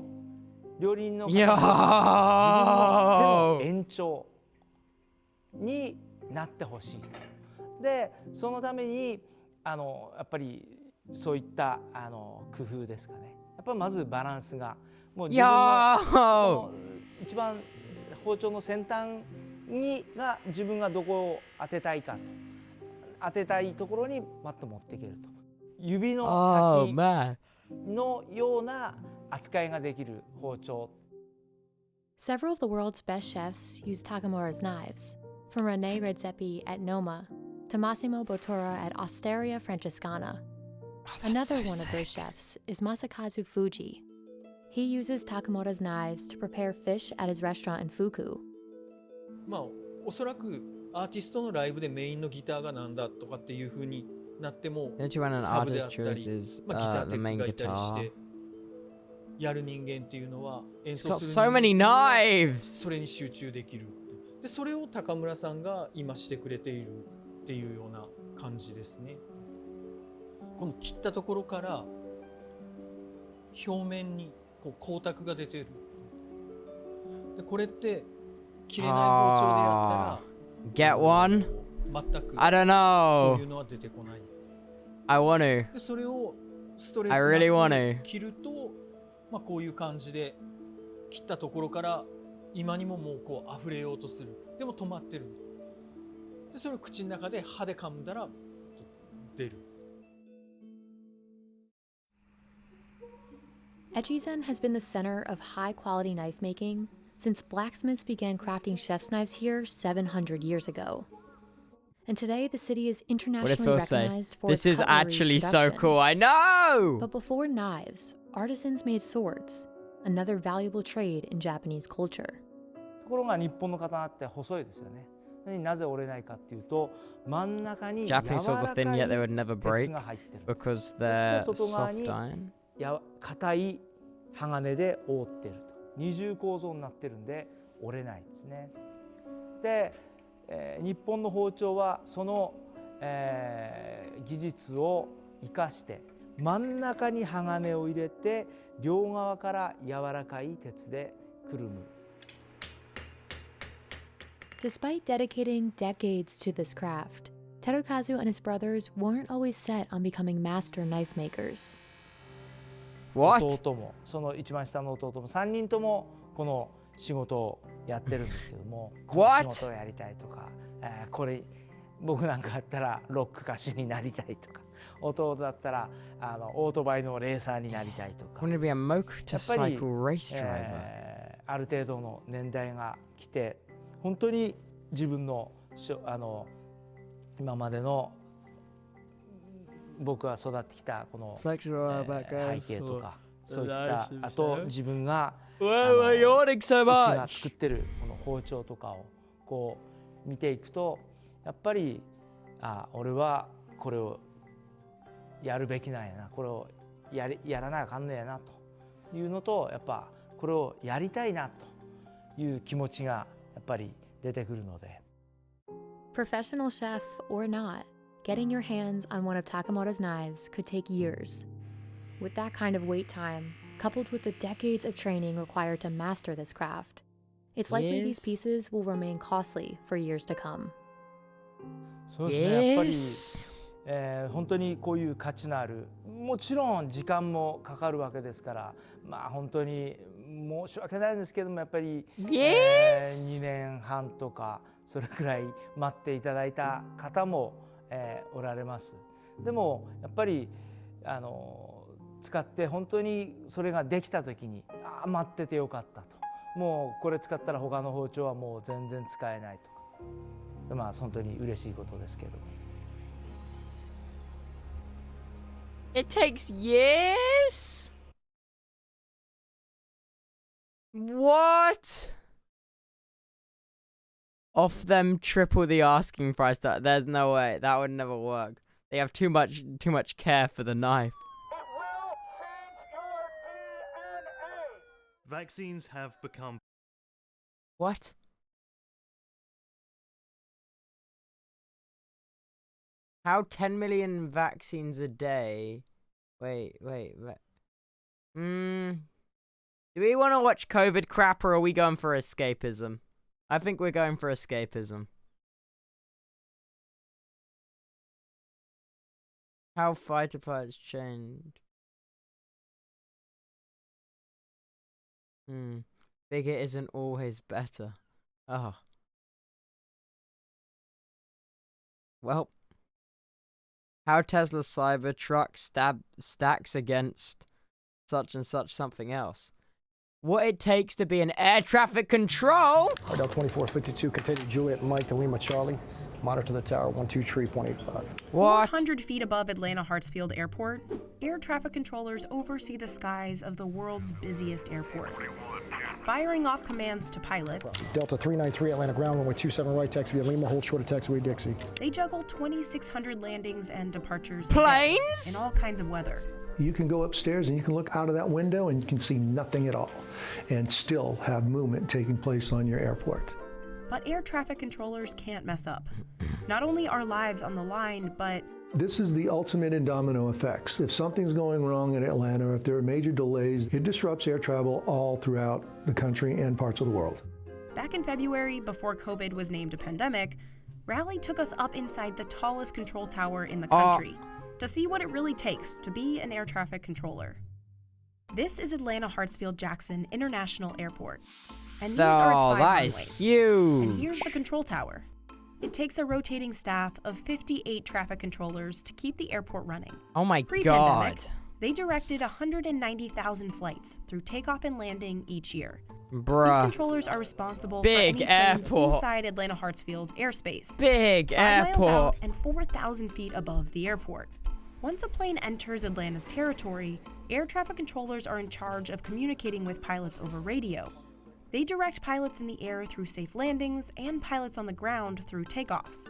[SPEAKER 14] 料理人の方
[SPEAKER 5] 自分
[SPEAKER 14] の手の延長になってほしい。で、そのためにやっぱりそういった工夫ですかね。やっぱりまずバランスがもう自分の一番包丁の先端が自分がどこを当てたいかと当てたいところにマット持っていけると指の先のような扱いができる包丁。
[SPEAKER 13] Several of the world's best chefs use Takamura's knives, from René Redzepi at Noma to Massimo Bottura at Osteria Francescana. Another one of those chefs is Masakazu Fuji. He uses Takamura's knives to prepare fish at his restaurant in Fuku.
[SPEAKER 15] まあおそらくアーティストのライブでメインのギターがなんだとかっていう風になってもサブであったり、ギターテックがいたりしてやる人間っていうのは演奏する人間はそれに集中できる。でそれを高村さんが今してくれているっていうような感じですね。この切ったところから表面にこう光沢が出てる。でこれって切れない包丁でやったら
[SPEAKER 5] Get one?
[SPEAKER 15] 全く
[SPEAKER 5] I don't know.
[SPEAKER 15] こういうのは出てこない。
[SPEAKER 5] I want to.
[SPEAKER 15] でそれをストレス
[SPEAKER 5] I really
[SPEAKER 15] な
[SPEAKER 5] want
[SPEAKER 15] く切ると、まあ、こういう感じで切ったところから今にももうこう溢れようとする。でも止まってる。でそれを口の中で歯で噛んだら出る。
[SPEAKER 13] Echizen has been the center of high-quality knife making since blacksmiths began crafting chef's knives here 700 years ago. And today, the city is internationally recognized for its
[SPEAKER 5] This is
[SPEAKER 13] cutlery
[SPEAKER 5] actually so
[SPEAKER 13] production.
[SPEAKER 5] cool. I know!
[SPEAKER 13] But before knives, artisans made swords, another valuable trade in Japanese culture.
[SPEAKER 14] ところが日本の刀って細いですよね。なぜ折れないかっていうと、真ん中に柔らかい鉄が入ってる。そして外側に硬い鋼で覆っていると。二重構造になってるんで折れないんですね。で、日本の包丁はその、技術を生かして真ん中に鋼を入れて両側から柔らかい鉄でくるむ。
[SPEAKER 13] Despite dedicating decades to this craft, Terukazu and his brothers weren't always set on becoming master knife makers.
[SPEAKER 14] What? 弟もその一番下の弟も3人ともこの仕事をやってるんですけども、この仕事をやりたいとか、これ僕なんかだったらロック歌手になりたいとか、弟だったらオートバイのレーサーになりたいとか。やっぱり、ある程度の年代が来て本当に自分の今までの僕が育ってきたこの背景とかそういったあと自分がうちが作ってるこの包丁とかをこう見ていくとやっぱり俺はこれをやるべきなんやな、これをやらなあかんねやなというのと、やっぱこれをやりたいなという気持ちがやっぱり出てくるので。
[SPEAKER 13] Professional chef or not, getting your hands on one of Takemoto's knives could take years. With that kind of wait time, coupled with the decades of training required to master this craft, it's likely these pieces will remain costly for years to come.
[SPEAKER 14] そうですね、やっぱり、本当にこういう価値のある、もちろん時間もかかるわけですから、まあ本当に申し訳ないんですけどもやっぱり、2年半とかそれくらい待っていただいた方も、おられます。でもやっぱり使って本当にそれができた時に待っててよかったと、もうこれ使ったら他の包丁はもう全然使えないとか、まあ本当に嬉しいことですけど。
[SPEAKER 5] It takes years? What? Off them triple the asking price. There's no way. That would never work. They have too much care for the knife.
[SPEAKER 16] Vaccines have become...
[SPEAKER 5] What? How 10 million vaccines a day? Wait. Do we want to watch COVID crap or are we going for escapism? I think we're going for escapism. How fighter pilots changed. Bigger isn't always better. Oh. Well. How Tesla Cybertruck stacks against such and such something else. What it takes to be an air traffic control.
[SPEAKER 17] Ardell 2452, continue Juliet Mike to Lima Charlie. Monitor the tower 123.85.
[SPEAKER 7] What? 400 feet above Atlanta Hartsfield Airport, air traffic controllers oversee the skies of the world's busiest airport. Firing off commands to pilots.
[SPEAKER 17] Delta 393 Atlanta ground runway 27 right taxi via Lima, hold short of taxiway Dixie.
[SPEAKER 7] They juggle 2,600 landings and departures
[SPEAKER 5] planes
[SPEAKER 7] in all kinds of weather.
[SPEAKER 18] You can go upstairs and you can look out of that window and you can see nothing at all and still have movement taking place on your airport.
[SPEAKER 7] But air traffic controllers can't mess up. Not only are lives on the line, but
[SPEAKER 18] this is the ultimate in domino effects. If something's going wrong in Atlanta, or if there are major delays, it disrupts air travel all throughout the country and parts of the world.
[SPEAKER 7] Back in February, before COVID was named a pandemic, Raleigh took us up inside the tallest control tower in the country to see what it really takes to be an air traffic controller. This is Atlanta Hartsfield-Jackson International Airport, and these are its 5 runways.
[SPEAKER 5] Huge.
[SPEAKER 7] And here's the control tower. It takes a rotating staff of 58 traffic controllers to keep the airport running.
[SPEAKER 5] Oh my
[SPEAKER 7] Pre-pandemic,
[SPEAKER 5] god.
[SPEAKER 7] They directed 190,000 flights through takeoff and landing each year.
[SPEAKER 5] Bruh.
[SPEAKER 7] These controllers are responsible
[SPEAKER 5] Big
[SPEAKER 7] for any planes
[SPEAKER 5] airport.
[SPEAKER 7] inside Atlanta Hartsfield airspace.
[SPEAKER 5] Big
[SPEAKER 7] 5 miles
[SPEAKER 5] airport.
[SPEAKER 7] out and 4,000 feet above the airport. Once a plane enters Atlanta's territory, air traffic controllers are in charge of communicating with pilots over radio. They direct pilots in the air through safe landings and pilots on the ground through takeoffs.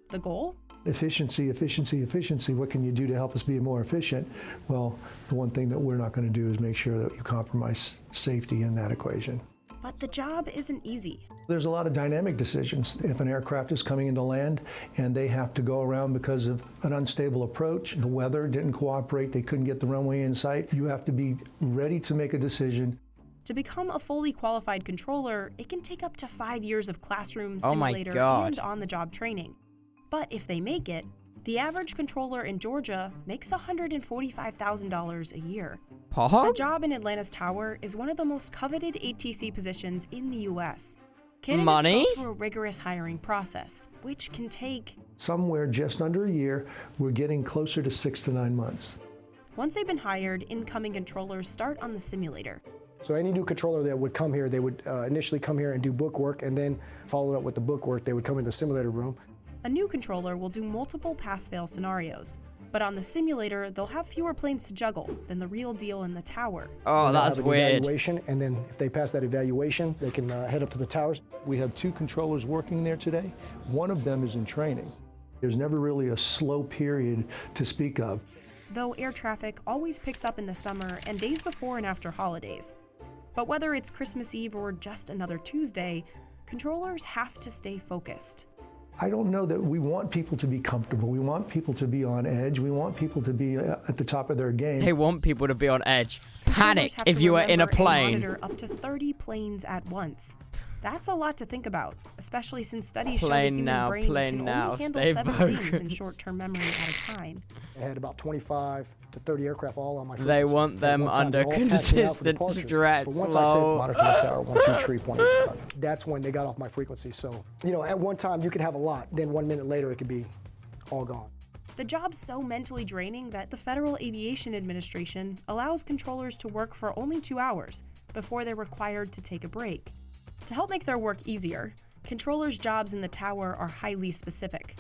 [SPEAKER 7] The goal?
[SPEAKER 18] Efficiency, efficiency, efficiency. What can you do to help us be more efficient? Well, the one thing that we're not going to do is make sure that you compromise safety in that equation.
[SPEAKER 7] But the job isn't easy.
[SPEAKER 18] There's a lot of dynamic decisions. If an aircraft is coming into land and they have to go around because of an unstable approach, the weather didn't cooperate, they couldn't get the runway in sight, you have to be ready to make a decision.
[SPEAKER 7] To become a fully qualified controller, it can take up to 5 years of classroom,
[SPEAKER 5] Oh my
[SPEAKER 7] simulator,
[SPEAKER 5] God.
[SPEAKER 7] and on-the-job training. But if they make it, the average controller in Georgia makes $145,000 a year. A job in Atlanta's tower is one of the most coveted ATC positions in the U.S. Candidates
[SPEAKER 5] Money?
[SPEAKER 7] go through a rigorous hiring process, which can take...
[SPEAKER 18] Somewhere just under a year, we're getting closer to 6 to 9 months.
[SPEAKER 7] Once they've been hired, incoming controllers start on the simulator.
[SPEAKER 17] So any new controller that would come here, they would initially come here and do book work, and then follow it up with the book work, they would come in the simulator room.
[SPEAKER 7] A new controller will do multiple pass-fail scenarios, but on the simulator, they'll have fewer planes to juggle than the real deal in the tower.
[SPEAKER 5] Oh, that's
[SPEAKER 17] Have an
[SPEAKER 5] weird.
[SPEAKER 17] Evaluation, and then if they pass that evaluation, they can head up to the towers.
[SPEAKER 18] We have 2 controllers working there today. One of them is in training. There's never really a slow period to speak of.
[SPEAKER 7] Though air traffic always picks up in the summer and days before and after holidays. But whether it's Christmas Eve or just another Tuesday, controllers have to stay focused.
[SPEAKER 18] I don't know that we want people to be comfortable. We want people to be on edge. We want people to be at the top of their game.
[SPEAKER 5] They want people to be on edge. Panic
[SPEAKER 7] Controllers have
[SPEAKER 5] if
[SPEAKER 7] to
[SPEAKER 5] you are in a
[SPEAKER 7] remember and
[SPEAKER 5] plane.
[SPEAKER 7] monitor up to 30 planes at once. That's a lot to think about, especially since studies show the
[SPEAKER 5] Plane
[SPEAKER 7] human
[SPEAKER 5] now,
[SPEAKER 7] brain
[SPEAKER 5] plane
[SPEAKER 7] can
[SPEAKER 5] now,
[SPEAKER 7] only handle
[SPEAKER 5] stay
[SPEAKER 7] 7
[SPEAKER 5] focused.
[SPEAKER 7] things in short-term memory at a time.
[SPEAKER 17] I had about 25 to 30 aircraft all on my
[SPEAKER 5] They
[SPEAKER 17] frequency.
[SPEAKER 5] want them
[SPEAKER 17] At one time,
[SPEAKER 5] under
[SPEAKER 17] they're all taxiing out for
[SPEAKER 5] consistent
[SPEAKER 17] departure.
[SPEAKER 5] stress,
[SPEAKER 17] But once
[SPEAKER 5] lol.
[SPEAKER 17] I said monitor the tower 123.85, that's when they got off my frequency. So, you know, at one time you could have a lot, then 1 minute later it could be all gone.
[SPEAKER 7] The job's so mentally draining that the Federal Aviation Administration allows controllers to work for only 2 hours before they're required to take a break. To help make their work easier, controllers' jobs in the tower are highly specific.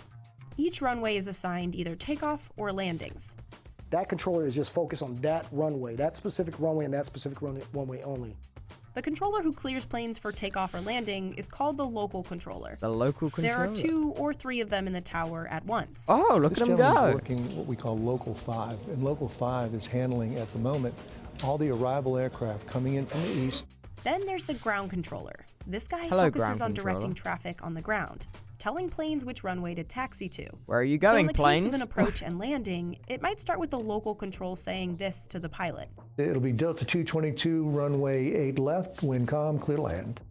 [SPEAKER 7] Each runway is assigned either takeoff or landings.
[SPEAKER 17] That controller is just focused on that runway, that specific runway and that specific runway only.
[SPEAKER 7] The controller who clears planes for takeoff or landing is called the local controller.
[SPEAKER 5] The local controller.
[SPEAKER 7] There are 2 or 3 of them in the tower at once.
[SPEAKER 5] Oh, look
[SPEAKER 18] This
[SPEAKER 5] at them
[SPEAKER 18] gentleman's
[SPEAKER 5] go.
[SPEAKER 18] working what we call Local 5, and Local 5 is handling at the moment all the arrival aircraft coming in from the east.
[SPEAKER 7] Then there's the ground controller. This guy
[SPEAKER 5] Hello,
[SPEAKER 7] focuses
[SPEAKER 5] ground
[SPEAKER 7] on directing
[SPEAKER 5] controller.
[SPEAKER 7] traffic on the ground, telling planes which runway to taxi to.
[SPEAKER 5] Where are you
[SPEAKER 7] So in
[SPEAKER 5] going,
[SPEAKER 7] the
[SPEAKER 5] planes?
[SPEAKER 7] case of an approach and landing, it might start with the local control saying this to the pilot.
[SPEAKER 18] It'll be Delta 222, runway 8 left, wind calm, clear land.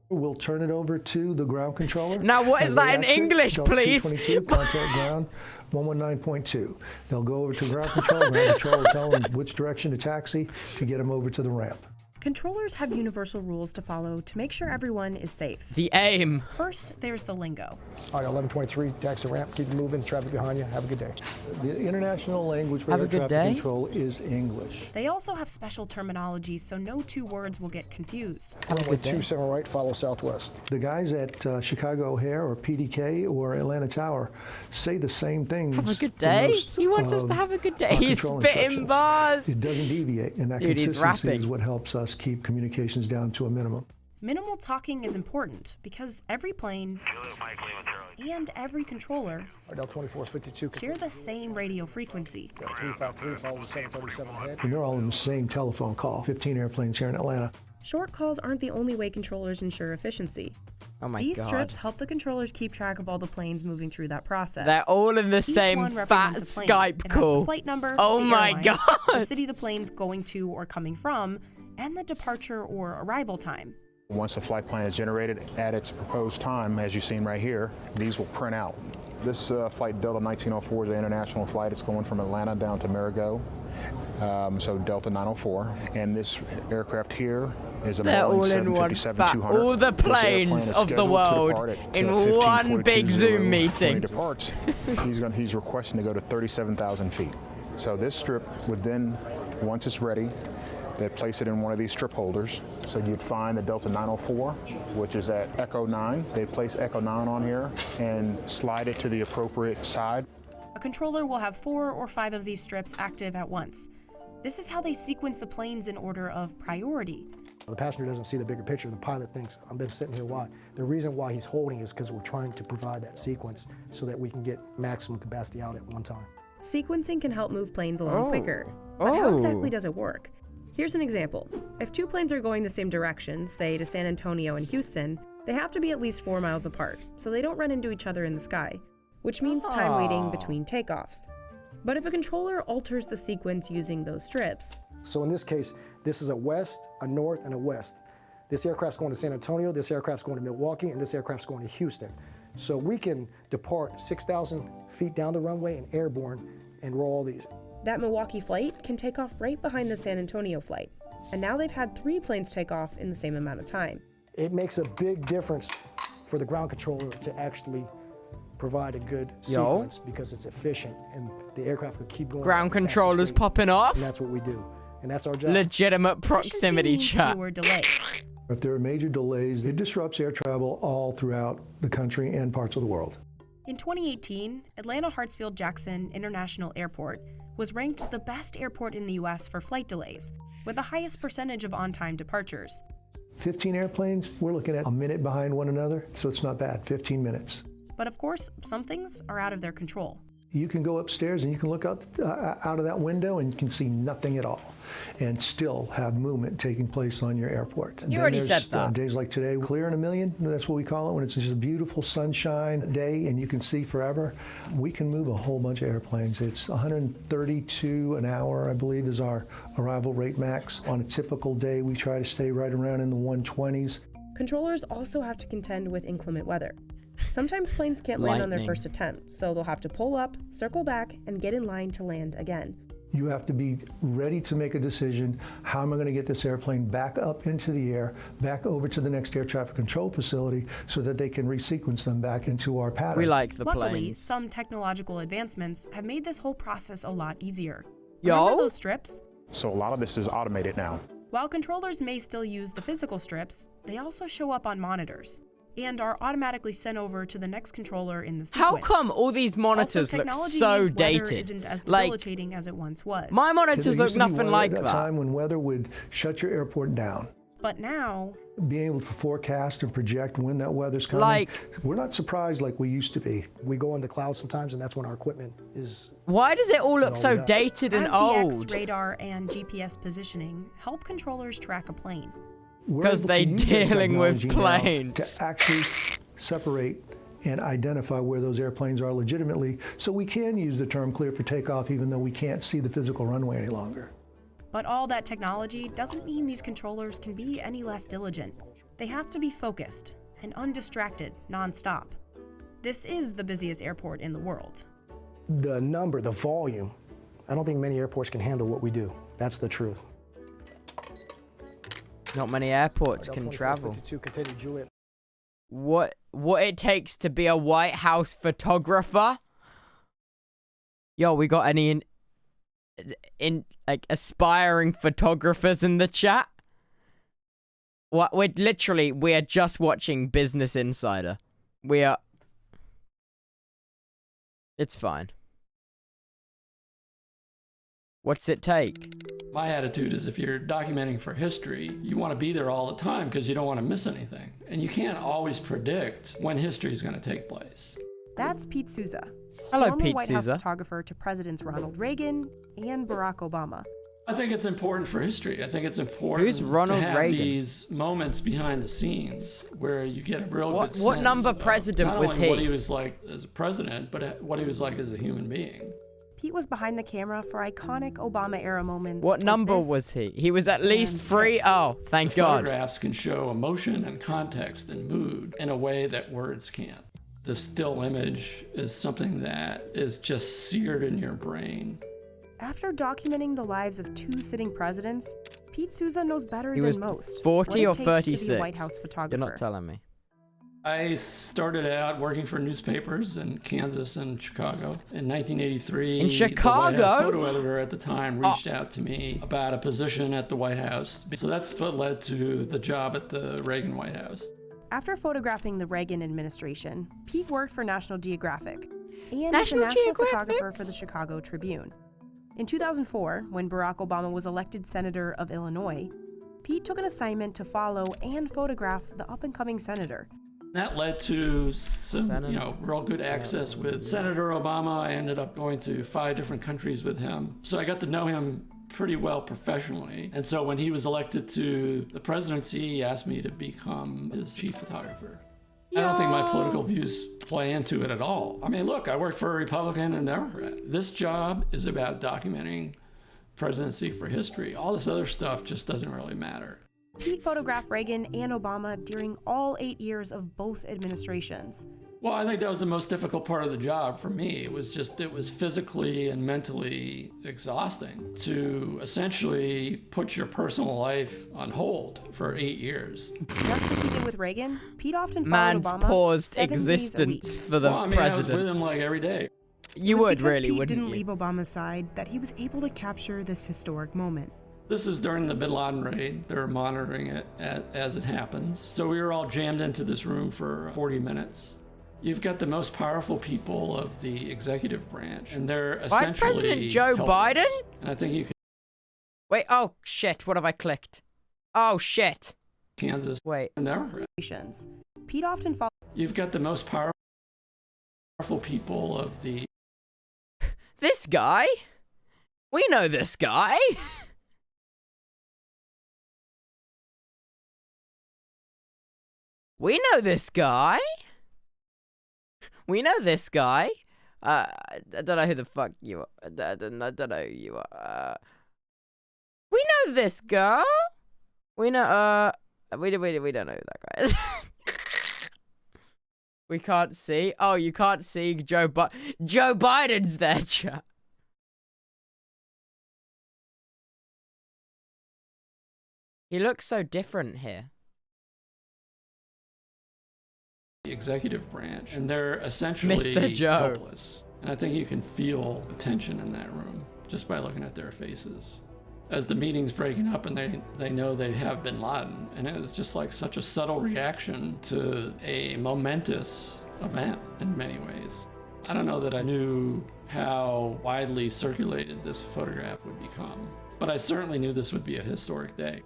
[SPEAKER 18] We'll turn it over to the ground controller.
[SPEAKER 5] Now, what is
[SPEAKER 18] As
[SPEAKER 5] that
[SPEAKER 18] they
[SPEAKER 5] in
[SPEAKER 18] exit,
[SPEAKER 5] English,
[SPEAKER 18] Delta
[SPEAKER 5] please?
[SPEAKER 18] 222, contact ground 119.2. They'll go over to ground control. Ground control will tell them which direction to taxi to get them over to the ramp.
[SPEAKER 7] Controllers have universal rules to follow to make sure everyone is safe.
[SPEAKER 5] The aim.
[SPEAKER 7] First, there's the lingo.
[SPEAKER 17] All right, 1123, taxi ramp, keep moving, traffic behind you, have a good day.
[SPEAKER 18] The international language for
[SPEAKER 5] Have a
[SPEAKER 18] air
[SPEAKER 5] good
[SPEAKER 18] traffic
[SPEAKER 5] day.
[SPEAKER 18] control is English.
[SPEAKER 7] They also have special terminology so no 2 words will get confused.
[SPEAKER 17] Runway 27 right, follow southwest.
[SPEAKER 18] The guys at Chicago O'Hare or PDK or Atlanta Tower say the same things.
[SPEAKER 5] Have a good
[SPEAKER 18] for
[SPEAKER 5] day.
[SPEAKER 18] most
[SPEAKER 5] He wants us
[SPEAKER 18] of
[SPEAKER 5] to have a good day.
[SPEAKER 18] our
[SPEAKER 5] He's
[SPEAKER 18] control
[SPEAKER 5] spitting
[SPEAKER 18] instructions.
[SPEAKER 5] bars.
[SPEAKER 18] It doesn't deviate, and that
[SPEAKER 5] Dude, he's
[SPEAKER 18] consistency
[SPEAKER 5] rapping.
[SPEAKER 18] is what helps us keep communications down to a minimum.
[SPEAKER 7] Minimal talking is important because every plane and every controller
[SPEAKER 17] Delta 2452,
[SPEAKER 7] share the same radio frequency.
[SPEAKER 17] 353, follow the 737 ahead.
[SPEAKER 18] And they're all in the same telephone call. 15 airplanes here in Atlanta.
[SPEAKER 7] Short calls aren't the only way controllers ensure efficiency.
[SPEAKER 5] Oh my
[SPEAKER 7] These
[SPEAKER 5] God.
[SPEAKER 7] strips help the controllers keep track of all the planes moving through that process.
[SPEAKER 5] They're all in the
[SPEAKER 7] Each
[SPEAKER 5] same
[SPEAKER 7] one
[SPEAKER 5] fat
[SPEAKER 7] represents a plane.
[SPEAKER 5] Skype
[SPEAKER 7] It has
[SPEAKER 5] call.
[SPEAKER 7] the flight number,
[SPEAKER 5] Oh
[SPEAKER 7] the
[SPEAKER 5] my
[SPEAKER 7] airline,
[SPEAKER 5] God.
[SPEAKER 7] the city the plane's going to or coming from, and the departure or arrival time.
[SPEAKER 19] Once the flight plan is generated at its proposed time, as you've seen right here, these will print out. This flight Delta 1904 is an international flight. It's going from Atlanta down to Marigot, so Delta 904. And this aircraft here is a
[SPEAKER 5] They're
[SPEAKER 19] Boeing
[SPEAKER 5] all in one
[SPEAKER 19] 757-200.
[SPEAKER 5] fat. All the
[SPEAKER 19] This airplane
[SPEAKER 5] planes
[SPEAKER 19] is
[SPEAKER 5] of the
[SPEAKER 19] scheduled to
[SPEAKER 5] world
[SPEAKER 19] depart at,
[SPEAKER 5] in
[SPEAKER 19] 15:42
[SPEAKER 5] one big Zoom
[SPEAKER 19] When
[SPEAKER 5] meeting.
[SPEAKER 19] he departs, he's requesting to go to 37,000 feet. So this strip would then, once it's ready, they'd place it in one of these strip holders. So you'd find the Delta 904, which is at Echo 9. They'd place Echo 9 on here and slide it to the appropriate side.
[SPEAKER 7] A controller will have 4 or 5 of these strips active at once. This is how they sequence the planes in order of priority.
[SPEAKER 17] The passenger doesn't see the bigger picture. The pilot thinks, I've been sitting here, why? The reason why he's holding is because we're trying to provide that sequence so that we can get maximum capacity out at one time.
[SPEAKER 7] Sequencing can help move planes along
[SPEAKER 5] Oh.
[SPEAKER 7] quicker. But how
[SPEAKER 5] Oh.
[SPEAKER 7] exactly does it work? Here's an example. If 2 planes are going the same direction, say to San Antonio and Houston, They have to be at least 4 miles apart, so they don't run into each other in the sky, which means time waiting between takeoffs. But if a controller alters the sequence using those strips...
[SPEAKER 17] So in this case, this is a west, a north, and a west. This aircraft's going to San Antonio, this aircraft's going to Milwaukee, and this aircraft's going to Houston. So we can depart 6,000 feet down the runway and airborne and roll all these.
[SPEAKER 7] That Milwaukee flight can take off right behind the San Antonio flight. And now they've had 3 planes take off in the same amount of time.
[SPEAKER 17] It makes a big difference for the ground controller to actually provide a good sequence because it's efficient and the aircraft could keep going.
[SPEAKER 5] Ground controllers popping off.
[SPEAKER 17] And that's what we do. And that's our job.
[SPEAKER 5] Legitimate proximity chat.
[SPEAKER 18] If there are major delays, it disrupts air travel all throughout the country and parts of the world.
[SPEAKER 7] In 2018, Atlanta Hartsfield-Jackson International Airport was ranked the best airport in the U.S. for flight delays, with the highest percentage of on-time departures.
[SPEAKER 18] 15 airplanes, we're looking at a minute behind one another, so it's not bad, 15 minutes.
[SPEAKER 7] But of course, some things are out of their control.
[SPEAKER 18] You can go upstairs and you can look out of that window and you can see nothing at all and still have movement taking place on your airport.
[SPEAKER 5] You already said that.
[SPEAKER 18] Days like today, clear in a million, that's what we call it, when it's just a beautiful sunshine day and you can see forever. We can move a whole bunch of airplanes. It's 132 an hour, I believe, is our arrival rate max. On a typical day, we try to stay right around in the 120s.
[SPEAKER 7] Controllers also have to contend with inclement weather. Sometimes planes can't land on their first attempt, so they'll have to pull up, circle back, and get in line to land again.
[SPEAKER 18] You have to be ready to make a decision. How am I going to get this airplane back up into the air, back over to the next air traffic control facility so that they can resequence them back into our pattern?
[SPEAKER 5] We like the
[SPEAKER 7] Luckily,
[SPEAKER 5] planes.
[SPEAKER 7] some technological advancements have made this whole process a lot easier.
[SPEAKER 5] Yo?
[SPEAKER 7] Remember those strips?
[SPEAKER 19] So a lot of this is automated now.
[SPEAKER 7] While controllers may still use the physical strips, they also show up on monitors and are automatically sent over to the next controller in the sequence.
[SPEAKER 5] How come all these monitors look so dated?
[SPEAKER 7] Isn't as debilitating as it once was.
[SPEAKER 5] My monitors look nothing like that.
[SPEAKER 18] A time when weather would shut your airport down.
[SPEAKER 7] But now,
[SPEAKER 18] being able to forecast and project when that weather's coming, we're not surprised like we used to be.
[SPEAKER 17] We go in the cloud sometimes, and that's when our equipment is...
[SPEAKER 5] Why does it all look so dated and old?
[SPEAKER 7] SDX, radar, and GPS positioning help controllers track a plane.
[SPEAKER 5] Because they're dealing with planes.
[SPEAKER 18] To actually separate and identify where those airplanes are legitimately, so we can use the term clear for takeoff even though we can't see the physical runway any longer.
[SPEAKER 7] But all that technology doesn't mean these controllers can be any less diligent. They have to be focused and undistracted nonstop. This is the busiest airport in the world.
[SPEAKER 17] The number, the volume, I don't think many airports can handle what we do. That's the truth.
[SPEAKER 5] Not many airports can travel. What it takes to be a White House photographer? Yo, we got any in like aspiring photographers in the chat? What we're just watching Business Insider. It's fine. What's it take?
[SPEAKER 20] My attitude is if you're documenting for history, you want to be there all the time because you don't want to miss anything. And you can't always predict when history is going to take place.
[SPEAKER 7] That's Pete Souza.
[SPEAKER 5] Hello,
[SPEAKER 7] former
[SPEAKER 5] Pete
[SPEAKER 7] White House
[SPEAKER 5] Souza.
[SPEAKER 7] photographer to Presidents Ronald Reagan and Barack Obama.
[SPEAKER 20] I think it's important for history. I think it's important
[SPEAKER 5] Who's Ronald
[SPEAKER 20] to have
[SPEAKER 5] Reagan?
[SPEAKER 20] these moments behind the scenes where you get a real good sense
[SPEAKER 5] What number
[SPEAKER 20] of
[SPEAKER 5] president
[SPEAKER 20] not
[SPEAKER 5] was
[SPEAKER 20] only
[SPEAKER 5] he?
[SPEAKER 20] what he was like as a president, but what he was like as a human being.
[SPEAKER 7] Pete was behind the camera for iconic Obama-era moments.
[SPEAKER 5] What
[SPEAKER 7] like
[SPEAKER 5] number
[SPEAKER 7] this.
[SPEAKER 5] was he? He was at least 3? Oh, thank
[SPEAKER 20] The
[SPEAKER 5] God.
[SPEAKER 20] Photographs can show emotion and context and mood in a way that words can't. The still image is something that is just seared in your brain.
[SPEAKER 7] After documenting the lives of 2 sitting presidents, Pete Souza knows better
[SPEAKER 5] He
[SPEAKER 7] than
[SPEAKER 5] was
[SPEAKER 7] most
[SPEAKER 5] 40 or
[SPEAKER 7] what it takes to be
[SPEAKER 5] 36.
[SPEAKER 7] a White House
[SPEAKER 5] You're
[SPEAKER 7] photographer.
[SPEAKER 5] not telling me.
[SPEAKER 20] I started out working for newspapers in Kansas and Chicago. In 1983,
[SPEAKER 5] In
[SPEAKER 20] the White
[SPEAKER 5] Chicago?
[SPEAKER 20] House photo editor at the time reached out to me about a position at the White House. So that's what led to the job at the Reagan White House.
[SPEAKER 7] After photographing the Reagan administration, Pete worked for National Geographic and
[SPEAKER 5] National
[SPEAKER 7] as a national
[SPEAKER 5] Geographic?
[SPEAKER 7] photographer for the Chicago Tribune. In 2004, when Barack Obama was elected senator of Illinois, Pete took an assignment to follow and photograph the up-and-coming senator.
[SPEAKER 20] That led to some, real good access with Senator Obama. I ended up going to 5 different countries with him. So I got to know him pretty well professionally. And so when he was elected to the presidency, he asked me to become his chief photographer. I don't think my political views play into it at all. I mean, look, I worked for a Republican and Democrat. This job is about documenting presidency for history. All this other stuff just doesn't really matter.
[SPEAKER 7] Pete photographed Reagan and Obama during all 8 years of both administrations.
[SPEAKER 20] Well, I think that was the most difficult part of the job for me. It was physically and mentally exhausting to essentially put your personal life on hold for 8 years.
[SPEAKER 7] Just as he did with Reagan, Pete often followed
[SPEAKER 5] Man's
[SPEAKER 7] Obama
[SPEAKER 5] paused
[SPEAKER 7] 7 days a
[SPEAKER 5] existence
[SPEAKER 7] week.
[SPEAKER 5] for the
[SPEAKER 20] Well, I mean,
[SPEAKER 5] president.
[SPEAKER 20] I was with him like every day.
[SPEAKER 5] You
[SPEAKER 7] It was
[SPEAKER 5] would
[SPEAKER 7] because
[SPEAKER 5] really,
[SPEAKER 7] Pete
[SPEAKER 5] wouldn't
[SPEAKER 7] didn't
[SPEAKER 5] you?
[SPEAKER 7] leave Obama's side that he was able to capture this historic moment.
[SPEAKER 20] This is during the Bin Laden raid. They're monitoring it as it happens. So we were all jammed into this room for 40 minutes. You've got the most powerful people of the executive branch, and they're essentially
[SPEAKER 5] Vice President Joe
[SPEAKER 20] helpless.
[SPEAKER 5] Biden?
[SPEAKER 20] And I think you can.
[SPEAKER 5] Wait, oh shit, what have I clicked? Oh shit.
[SPEAKER 20] Kansas.
[SPEAKER 5] Wait.
[SPEAKER 20] Democrat.
[SPEAKER 7] Pete often followed.
[SPEAKER 20] You've got the most powerful people of the.
[SPEAKER 5] This guy? We know this guy. We know this guy. We know this guy. I don't know who the fuck you are. I don't know who you are. We know this girl. We know, we don't know who that guy is. We can't see. Oh, you can't see Joe Biden's there, chat. He looks so different here.
[SPEAKER 20] The executive branch, and they're essentially
[SPEAKER 5] Mr. Joe.
[SPEAKER 20] helpless. And I think you can feel the tension in that room just by looking at their faces. As the meeting's breaking up and they know they have Bin Laden, and it was just like such a subtle reaction to a momentous event in many ways. I don't know that I knew how widely circulated this photograph would become, but I certainly knew this would be a historic day.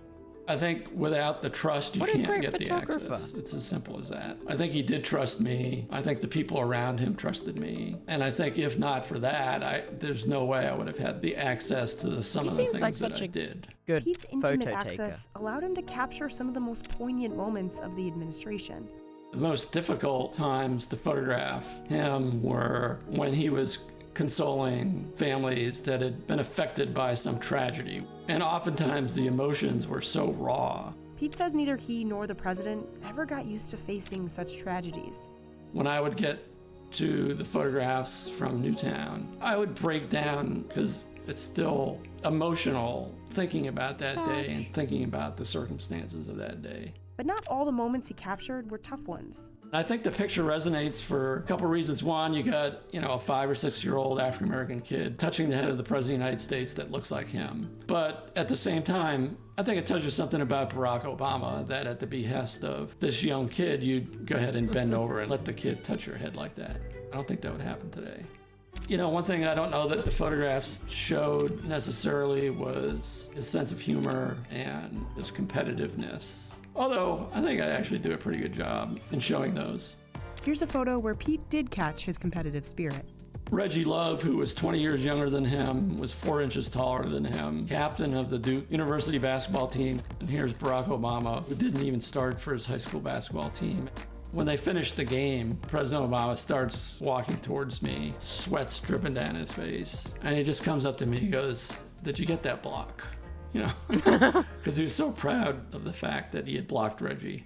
[SPEAKER 20] I think without the trust, you can't get the access. It's as simple as that. I think he did trust me. I think the people around him trusted me. And I think if not for that, there's no way I would have had the access to some of the things that I did.
[SPEAKER 5] Good
[SPEAKER 7] Pete's intimate access allowed him to capture some of the most poignant moments of the administration.
[SPEAKER 20] The most difficult times to photograph him were when he was consoling families that had been affected by some tragedy. And oftentimes the emotions were so raw.
[SPEAKER 7] Pete says neither he nor the president ever got used to facing such tragedies.
[SPEAKER 20] When I would get to the photographs from Newtown, I would break down because it's still emotional thinking about that day and thinking about the circumstances of that day.
[SPEAKER 7] But not all the moments he captured were tough ones.
[SPEAKER 20] I think the picture resonates for a couple reasons. One, you got, a 5 or 6 year old African-American kid touching the head of the President of the United States that looks like him. But at the same time, I think it touches something about Barack Obama that at the behest of this young kid, you'd go ahead and bend over and let the kid touch your head like that. I don't think that would happen today. One thing I don't know that the photographs showed necessarily was his sense of humor and his competitiveness. Although, I think I actually do a pretty good job in showing those.
[SPEAKER 7] Here's a photo where Pete did catch his competitive spirit.
[SPEAKER 20] Reggie Love, who was 20 years younger than him, was 4 inches taller than him, captain of the Duke University basketball team. And here's Barack Obama, who didn't even start for his high school basketball team. When they finished the game, President Obama starts walking towards me, sweat's dripping down his face. And he just comes up to me and goes, "Did you get that block?" Because he was so proud of the fact that he had blocked Reggie.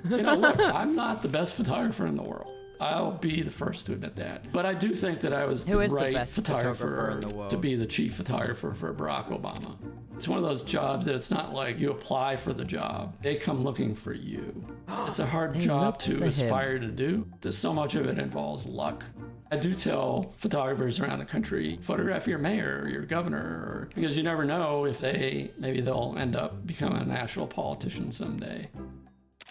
[SPEAKER 20] Look, I'm not the best photographer in the world. I'll be the first to admit that. But I do think that I was the right photographer to be the chief photographer for Barack Obama. It's one of those jobs that it's not like you apply for the job. They come looking for you. It's a hard job to aspire to do. There's so much of it involves luck. I do tell photographers around the country, photograph your mayor or your governor, because you never know if maybe they'll end up becoming a national politician someday.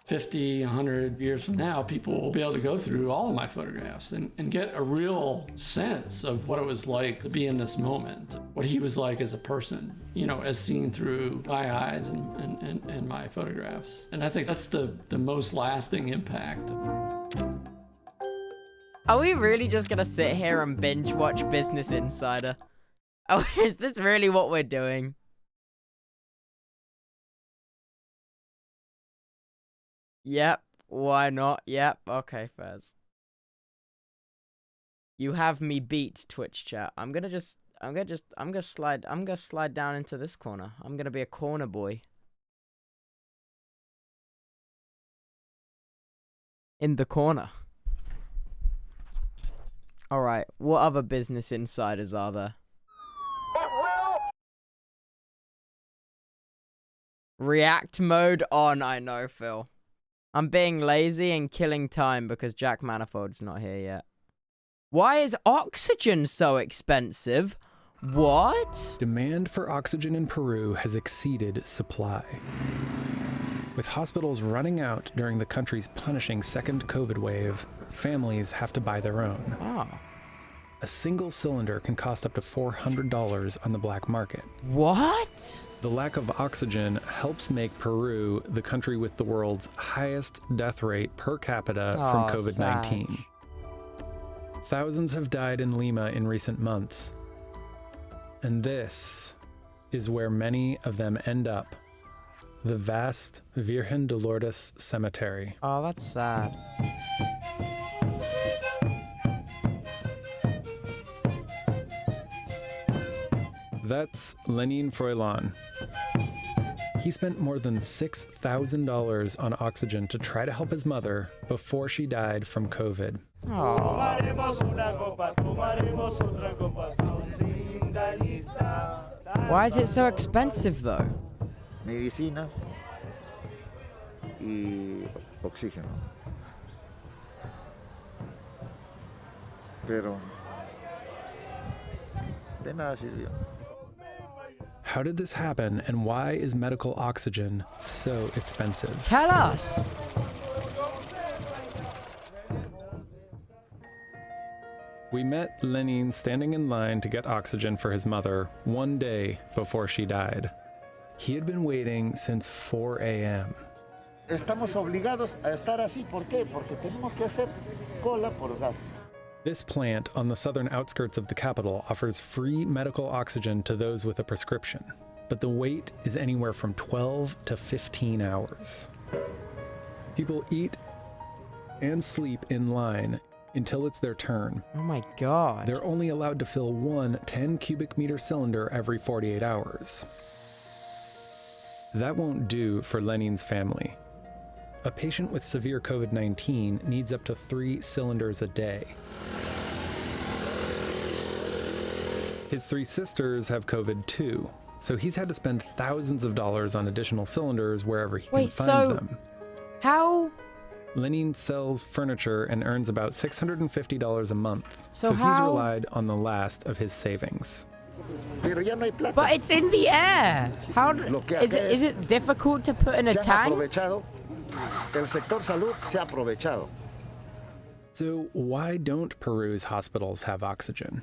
[SPEAKER 20] 50, 100 years from now, people will be able to go through all of my photographs and get a real sense of what it was like to be in this moment, what he was like as a person, as seen through my eyes and my photographs. And I think that's the most lasting impact.
[SPEAKER 5] Are we really just gonna sit here and binge watch Business Insider? Oh, is this really what we're doing? Yep. Why not? Yep. Okay, Fez. You have me beat, Twitch chat. I'm gonna slide down into this corner. I'm gonna be a corner boy. In the corner. Alright, what other business insiders are there? React mode on, I know, Phil. I'm being lazy and killing time because Jack Manifold's not here yet. Why is oxygen so expensive? What?
[SPEAKER 21] Demand for oxygen in Peru has exceeded supply. With hospitals running out during the country's punishing second COVID wave, families have to buy their own.
[SPEAKER 5] Oh.
[SPEAKER 21] A single cylinder can cost up to $400 on the black market.
[SPEAKER 5] What?
[SPEAKER 21] The lack of oxygen helps make Peru the country with the world's highest death rate per capita from COVID-19. Thousands have died in Lima in recent months. And this is where many of them end up. The vast Virgen de Lourdes Cemetery.
[SPEAKER 5] Oh, that's sad.
[SPEAKER 21] That's Lenin Froilan. He spent more than $6,000 on oxygen to try to help his mother before she died from COVID.
[SPEAKER 5] Why is it so expensive though?
[SPEAKER 22] Medicinas y oxígeno. Pero de nada sirvió.
[SPEAKER 21] How did this happen, and why is medical oxygen so expensive?
[SPEAKER 5] Tell us!
[SPEAKER 21] We met Lenin standing in line to get oxygen for his mother one day before she died. He had been waiting since 4 a.m.
[SPEAKER 22] Estamos obligados a estar así. ¿Por qué? Porque tenemos que hacer cola por gas.
[SPEAKER 21] This plant on the southern outskirts of the capital offers free medical oxygen to those with a prescription, but the wait is anywhere from 12 to 15 hours. People eat and sleep in line until it's their turn.
[SPEAKER 5] Oh my God.
[SPEAKER 21] They're only allowed to fill one 10 cubic meter cylinder every 48 hours. That won't do for Lenin's family. A patient with severe COVID-19 needs up to 3 cylinders a day. His 3 sisters have COVID too, so he's had to spend thousands of dollars on additional cylinders wherever he can find them.
[SPEAKER 5] How?
[SPEAKER 21] Lenin sells furniture and earns about $650 a month,
[SPEAKER 5] So
[SPEAKER 21] he's
[SPEAKER 5] how-
[SPEAKER 21] relied on the last of his savings.
[SPEAKER 5] But it's in the air. How is it difficult to put in a tank?
[SPEAKER 22] El sector salud se ha aprovechado.
[SPEAKER 21] So why don't Peru's hospitals have oxygen?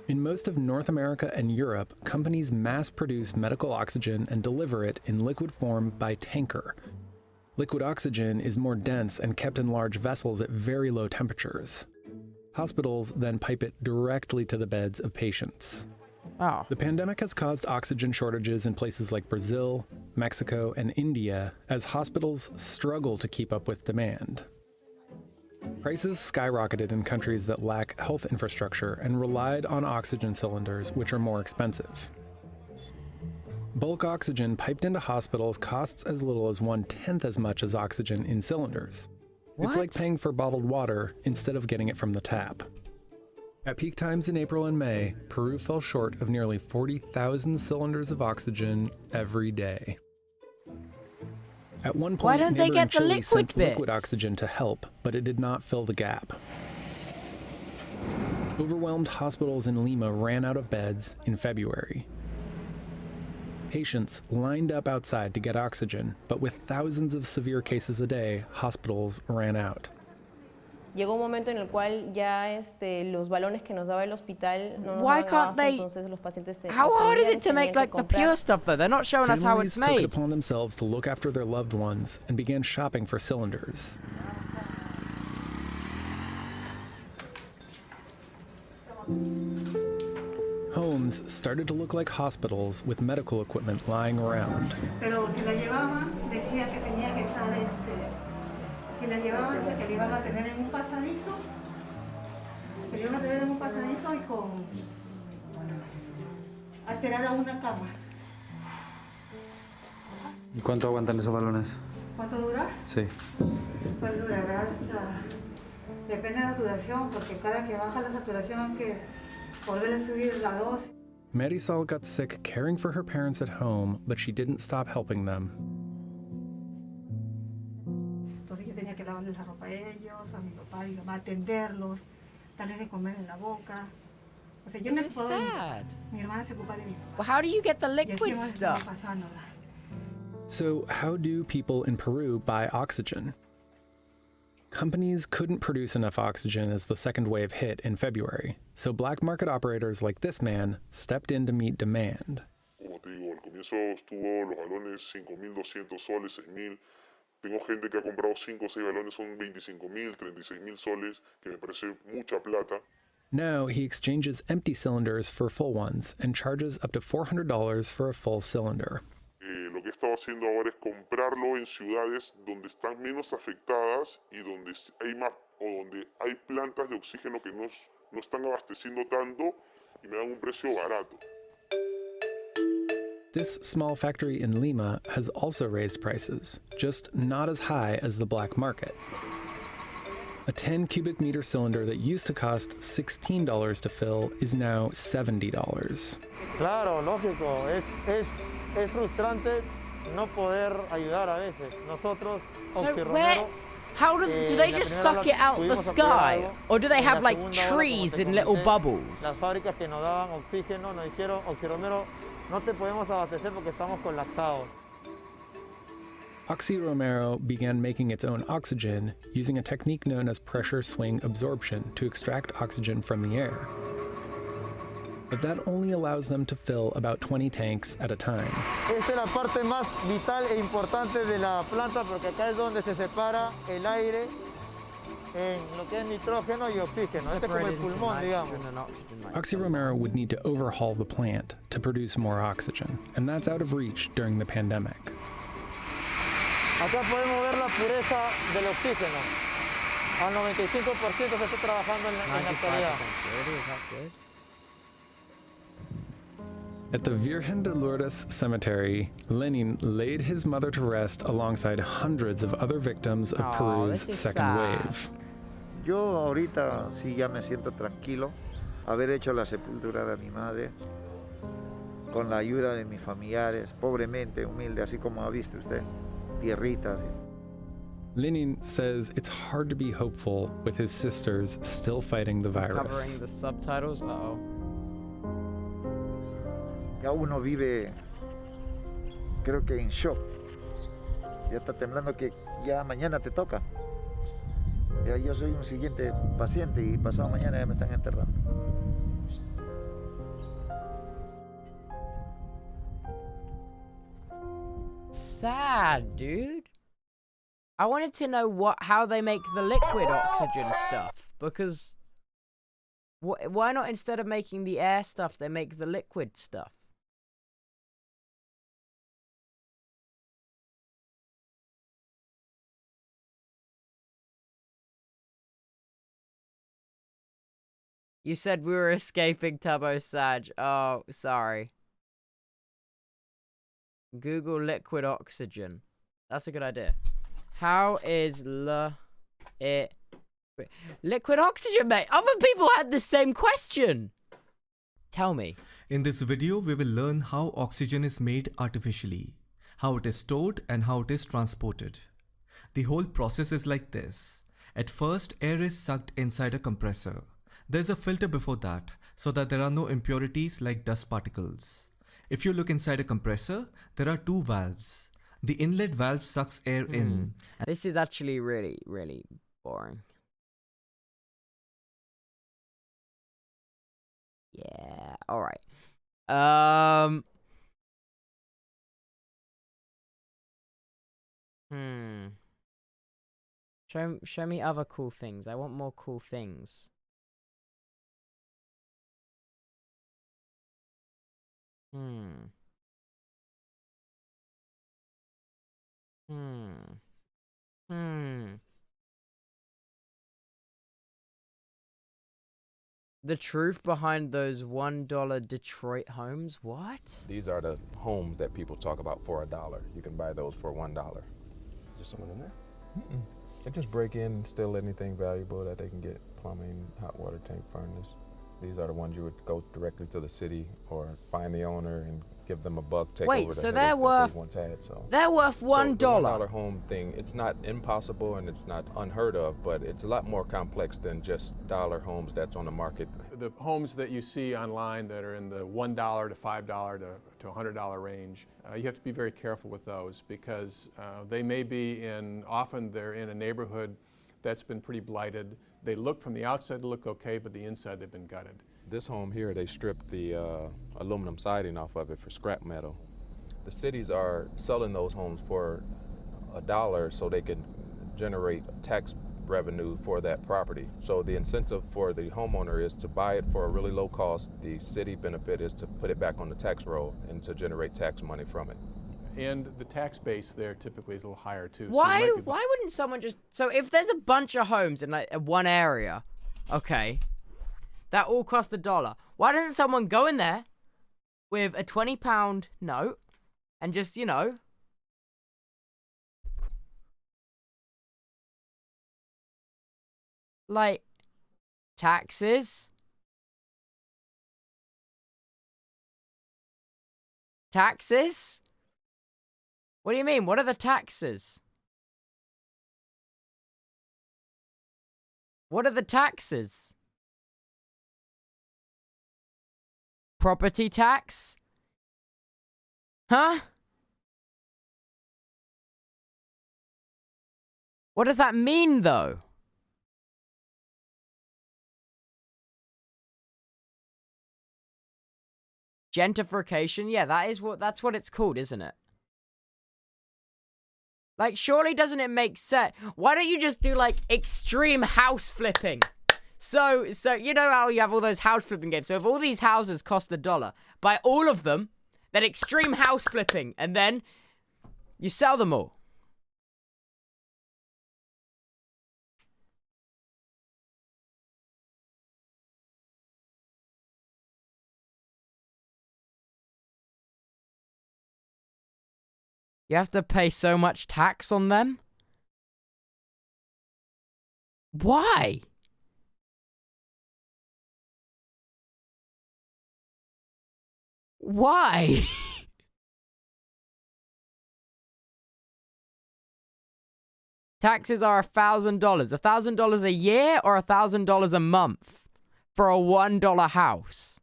[SPEAKER 21] In most of North America and Europe, companies mass-produce medical oxygen and deliver it in liquid form by tanker. Liquid oxygen is more dense and kept in large vessels at very low temperatures. Hospitals then pipe it directly to the beds of patients.
[SPEAKER 5] Oh.
[SPEAKER 21] The pandemic has caused oxygen shortages in places like Brazil, Mexico, and India as hospitals struggle to keep up with demand. Prices skyrocketed in countries that lack health infrastructure and relied on oxygen cylinders, which are more expensive. Bulk oxygen piped into hospitals costs as little as 1/10 as much as oxygen in cylinders. It's like paying for bottled water instead of getting it from the tap. At peak times in April and May, Peru fell short of nearly 40,000 cylinders of oxygen every day. At one point,
[SPEAKER 5] Why don't they
[SPEAKER 21] neighboring
[SPEAKER 5] get the
[SPEAKER 21] Chile
[SPEAKER 5] liquid
[SPEAKER 21] sent liquid
[SPEAKER 5] bits?
[SPEAKER 21] oxygen to help, but it did not fill the gap. Overwhelmed hospitals in Lima ran out of beds in February. Patients lined up outside to get oxygen, but with thousands of severe cases a day, hospitals ran out.
[SPEAKER 23] Llegó un momento en el cual ya los balones que nos daba el hospital no nos
[SPEAKER 5] Why
[SPEAKER 23] daban
[SPEAKER 5] can't
[SPEAKER 23] abasto,
[SPEAKER 5] they?
[SPEAKER 23] entonces los pacientes
[SPEAKER 5] How hard is it to make
[SPEAKER 23] tenían
[SPEAKER 5] like
[SPEAKER 23] que
[SPEAKER 5] the
[SPEAKER 23] comprar.
[SPEAKER 5] pure stuff though? They're not showing us how it's
[SPEAKER 21] Families took it
[SPEAKER 5] made.
[SPEAKER 21] upon themselves to look after their loved ones and began shopping for cylinders. Homes started to look like hospitals with medical equipment lying around.
[SPEAKER 24] Pero si la llevaban
[SPEAKER 2] decía que tenía que estar, si la llevaban, que le iban a tener en un pasadizo, que le iban a tener en un pasadizo y a esperar a una cama.
[SPEAKER 3] ¿Y cuánto aguantan esos balones?
[SPEAKER 2] ¿Cuánto dura?
[SPEAKER 3] Sí.
[SPEAKER 2] Pues durará hasta, depende de la saturación, porque cada que baja la saturación hay que volver a subir la dosis.
[SPEAKER 21] Marisol got sick caring for her parents at home, but she didn't stop helping them.
[SPEAKER 2] Entonces yo tenía que lavarles la ropa a ellos, a mi papá y mi mamá, atenderlos, darles de comer en la boca. O sea, yo me
[SPEAKER 5] This is sad.
[SPEAKER 2] Mi hermana se ocupa de mí.
[SPEAKER 5] Well, how do you get the liquid stuff?
[SPEAKER 21] So, how do people in Peru buy oxygen? Companies couldn't produce enough oxygen as the second wave hit in February, so black market operators like this man stepped in to meet demand.
[SPEAKER 4] Como te digo, al comienzo estuvo los balones 5.200 soles, 6.000. Tengo gente que ha comprado 5 o 6 balones, son 25.000, 36.000 soles, que me parece mucha plata.
[SPEAKER 21] Now he exchanges empty cylinders for full ones and charges up to $400 for a full cylinder.
[SPEAKER 4] Lo que he estado haciendo ahora es comprarlo en ciudades donde están menos afectadas y donde hay más o donde hay plantas de oxígeno que no están abasteciendo tanto y me dan un precio barato.
[SPEAKER 21] This small factory in Lima has also raised prices, just not as high as the black market. A 10 cubic meter cylinder that used to cost $16 to fill is now $70.
[SPEAKER 22] Claro, lógico, es frustrante no poder ayudar a veces. Nosotros,
[SPEAKER 5] How do they just suck it out the sky? Or do they have like trees in little bubbles?
[SPEAKER 22] Las fábricas que nos daban oxígeno nos dijeron, Oxiromero, no te podemos abastecer porque estamos colapsados.
[SPEAKER 21] Oxy Romero began making its own oxygen using a technique known as pressure swing absorption to extract oxygen from the air. But that only allows them to fill about 20 tanks at a time.
[SPEAKER 22] Esta es la parte más vital e importante de la planta porque acá es donde se separa el aire en lo que es nitrógeno y oxígeno. Este es como el pulmón, digamos.
[SPEAKER 21] Oxy Romero would need to overhaul the plant to produce more oxygen, and that's out of reach during the pandemic.
[SPEAKER 22] Acá podemos ver la pureza del oxígeno. Al 95% se está trabajando en la actualidad.
[SPEAKER 21] At the Virgen de Lourdes Cemetery, Lenin laid his mother to rest alongside hundreds of other victims of Peru's second wave.
[SPEAKER 22] Yo ahorita sí ya me siento tranquilo haber hecho la sepultura de mi madre con la ayuda de mis familiares, pobremente, humilde, así como ha visto usted, tierritas.
[SPEAKER 21] Lenin says it's hard to be hopeful with his sisters still fighting the virus.
[SPEAKER 5] Covering the subtitles? Uh-oh.
[SPEAKER 22] Ya uno vive, creo que en shock. Ya está temblando que ya mañana te toca. Ya yo soy un siguiente paciente y pasado mañana ya me están enterrando.
[SPEAKER 5] Sad, dude. I wanted to know how they make the liquid oxygen stuff, because why not, instead of making the air stuff, they make the liquid stuff? You said we were escaping Tubbo Sag. Oh, sorry. Google liquid oxygen. That's a good idea. How is liquid oxygen made? Other people had the same question. Tell me.
[SPEAKER 24] In this video, we will learn how oxygen is made artificially, how it is stored and how it is transported. The whole process is like this. At first, air is sucked inside a compressor. There's a filter before that, so that there are no impurities like dust particles. If you look inside a compressor, there are two valves. The inlet valve sucks air in.
[SPEAKER 5] This is actually really, really boring. Yeah, alright. Show me other cool things. I want more cool things. The truth behind those $1 Detroit homes? What?
[SPEAKER 1] These are the homes that people talk about for $1. You can buy those for $1. Is there someone in there? They just break in and steal anything valuable that they can get. Plumbing, hot water tank, furnace. These are the ones you would go directly to the city or find the owner and give them a buck, take
[SPEAKER 5] Wait,
[SPEAKER 1] over the
[SPEAKER 5] so
[SPEAKER 1] headache
[SPEAKER 5] they're
[SPEAKER 1] that
[SPEAKER 5] worth
[SPEAKER 1] they once had. So
[SPEAKER 5] they're worth $1.
[SPEAKER 1] So the $1 home thing, it's not impossible and it's not unheard of, but it's a lot more complex than just dollar homes that's on the market.
[SPEAKER 6] The homes that you see online that are in the $1 to $5 to $100 range, you have to be very careful with those because they may be often they're in a neighborhood that's been pretty blighted. They look from the outside to look okay, but the inside they've been gutted.
[SPEAKER 1] This home here, they stripped the aluminum siding off of it for scrap metal. The cities are selling those homes for $1 so they can generate tax revenue for that property. So the incentive for the homeowner is to buy it for a really low cost. The city benefit is to put it back on the tax roll and to generate tax money from it.
[SPEAKER 6] And the tax base there typically is a little higher too.
[SPEAKER 5] Why wouldn't someone just, so if there's a bunch of homes in like one area, okay, that all cost $1, why doesn't someone go in there with a £20 note and just, you know, like, taxes? Taxes? What do you mean? What are the taxes? What are the taxes? Property tax? Huh? What does that mean, though? Gentrification? Yeah, that's what it's called, isn't it? Like, surely doesn't it make sense? Why don't you just do, like, extreme house flipping? So you know how you have all those house flipping games? So if all these houses cost $1, buy all of them, then extreme house flipping, and then you sell them all. You have to pay so much tax on them? Why? Why? Taxes are $1,000. $1,000 a year or $1,000 a month for a $1 house?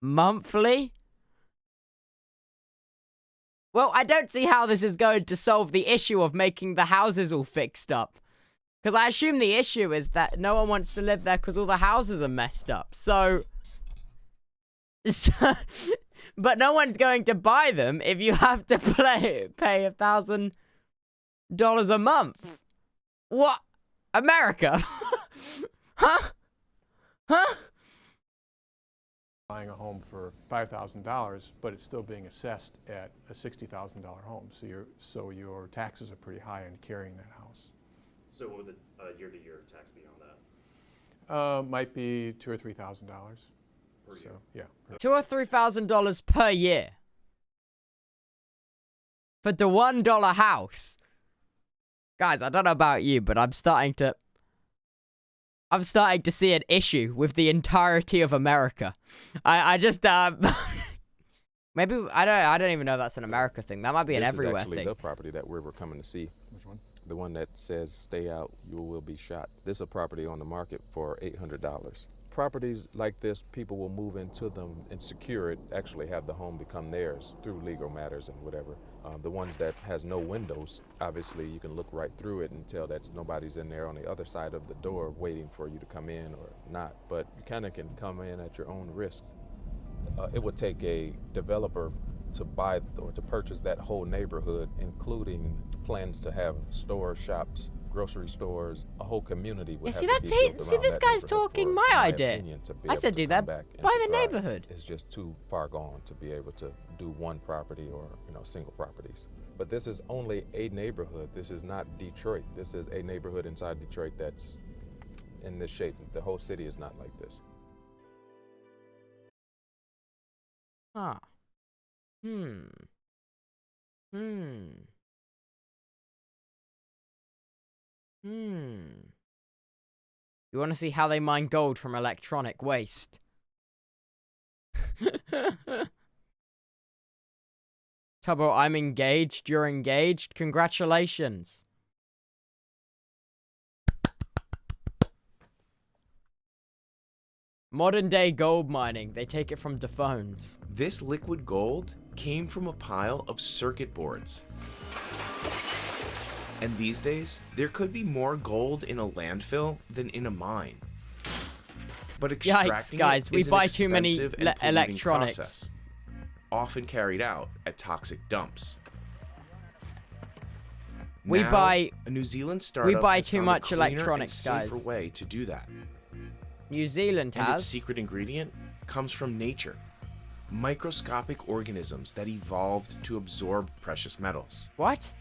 [SPEAKER 5] Monthly? Well, I don't see how this is going to solve the issue of making the houses all fixed up. Because I assume the issue is that no one wants to live there because all the houses are messed up. So but no one's going to buy them if you have to pay $1,000 a month. What? America? Huh? Huh?
[SPEAKER 6] Buying a home for $5,000, but it's still being assessed at a $60,000 home. So your taxes are pretty high in carrying that house.
[SPEAKER 8] So what would the year-to-year tax be on that?
[SPEAKER 6] Might be $2,000 or $3,000
[SPEAKER 8] per year.
[SPEAKER 6] Yeah.
[SPEAKER 5] $2,000 or $3,000 per year for the $1 house. Guys, I don't know about you, but I'm starting to see an issue with the entirety of America. I just maybe I don't even know if that's an America thing. That might be an everywhere
[SPEAKER 1] thing. This is actually
[SPEAKER 5] thing.
[SPEAKER 1] the property that we were coming to see.
[SPEAKER 6] Which one?
[SPEAKER 1] The one that says "Stay out, you will be shot." This is a property on the market for $800. Properties like this, people will move into them and secure it, actually have the home become theirs through legal matters and whatever. The ones that has no windows, obviously you can look right through it and tell that nobody's in there on the other side of the door waiting for you to come in or not. But you kind of can come in at your own risk. It would take a developer to buy or to purchase that whole neighborhood, including plans to have stores, shops, grocery stores, a whole community would
[SPEAKER 5] Yeah,
[SPEAKER 1] have
[SPEAKER 5] see,
[SPEAKER 1] to
[SPEAKER 5] that's
[SPEAKER 1] be built
[SPEAKER 5] it. See,
[SPEAKER 1] around
[SPEAKER 5] this
[SPEAKER 1] that
[SPEAKER 5] guy's
[SPEAKER 1] neighborhood
[SPEAKER 5] talking
[SPEAKER 1] for
[SPEAKER 5] my idea.
[SPEAKER 1] opinion, to be
[SPEAKER 5] I
[SPEAKER 1] able
[SPEAKER 5] said
[SPEAKER 1] to
[SPEAKER 5] do
[SPEAKER 1] come
[SPEAKER 5] that.
[SPEAKER 1] back and
[SPEAKER 5] Buy the
[SPEAKER 1] thrive.
[SPEAKER 5] neighborhood.
[SPEAKER 1] It's just too far gone to be able to do one property or, you know, single properties. But this is only a neighborhood. This is not Detroit. This is a neighborhood inside Detroit that's in this shape. The whole city is not like this.
[SPEAKER 5] Huh. Hmm. You want to see how they mine gold from electronic waste? Tubbo, I'm engaged. You're engaged. Congratulations. Modern day gold mining. They take it from the phones.
[SPEAKER 9] This liquid gold came from a pile of circuit boards. And these days, there could be more gold in a landfill than in a mine. But extracting
[SPEAKER 5] Yikes, guys,
[SPEAKER 9] it
[SPEAKER 5] we
[SPEAKER 9] is an
[SPEAKER 5] buy too many
[SPEAKER 9] expensive and polluting
[SPEAKER 5] electronics.
[SPEAKER 9] process, often carried out at toxic dumps.
[SPEAKER 5] We
[SPEAKER 9] Now,
[SPEAKER 5] buy-
[SPEAKER 9] a New Zealand startup
[SPEAKER 5] buy
[SPEAKER 9] has
[SPEAKER 5] too
[SPEAKER 9] found
[SPEAKER 5] much
[SPEAKER 9] a cleaner
[SPEAKER 5] electronics,
[SPEAKER 9] and safer
[SPEAKER 5] guys.
[SPEAKER 9] way to do that.
[SPEAKER 5] New Zealand
[SPEAKER 9] And
[SPEAKER 5] has.
[SPEAKER 9] its secret ingredient comes from nature. Microscopic organisms that evolved to absorb precious metals.
[SPEAKER 5] What?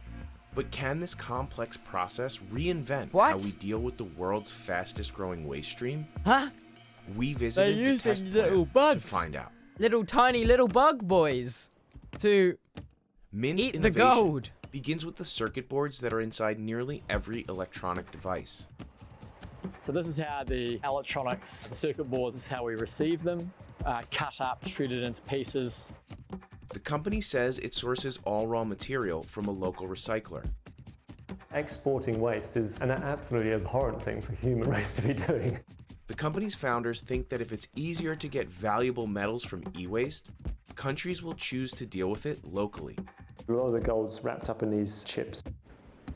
[SPEAKER 9] But can this complex process reinvent
[SPEAKER 5] What?
[SPEAKER 9] how we deal with the world's fastest growing waste stream?
[SPEAKER 5] Huh?
[SPEAKER 9] We
[SPEAKER 5] They're
[SPEAKER 9] visited the
[SPEAKER 5] using
[SPEAKER 9] test
[SPEAKER 5] little
[SPEAKER 9] plant
[SPEAKER 5] bugs.
[SPEAKER 9] to find out.
[SPEAKER 5] Little tiny little bug boys to
[SPEAKER 9] Mint
[SPEAKER 5] eat the
[SPEAKER 9] innovation
[SPEAKER 5] gold.
[SPEAKER 9] begins with the circuit boards that are inside nearly every electronic device.
[SPEAKER 10] So this is how the electronics, the circuit boards, this is how we receive them, cut up, shredded into pieces.
[SPEAKER 9] The company says it sources all raw material from a local recycler.
[SPEAKER 11] Exporting waste is an absolutely abhorrent thing for human race to be doing.
[SPEAKER 9] The company's founders think that if it's easier to get valuable metals from e-waste, countries will choose to deal with it locally.
[SPEAKER 11] A lot of the gold's wrapped up in these chips.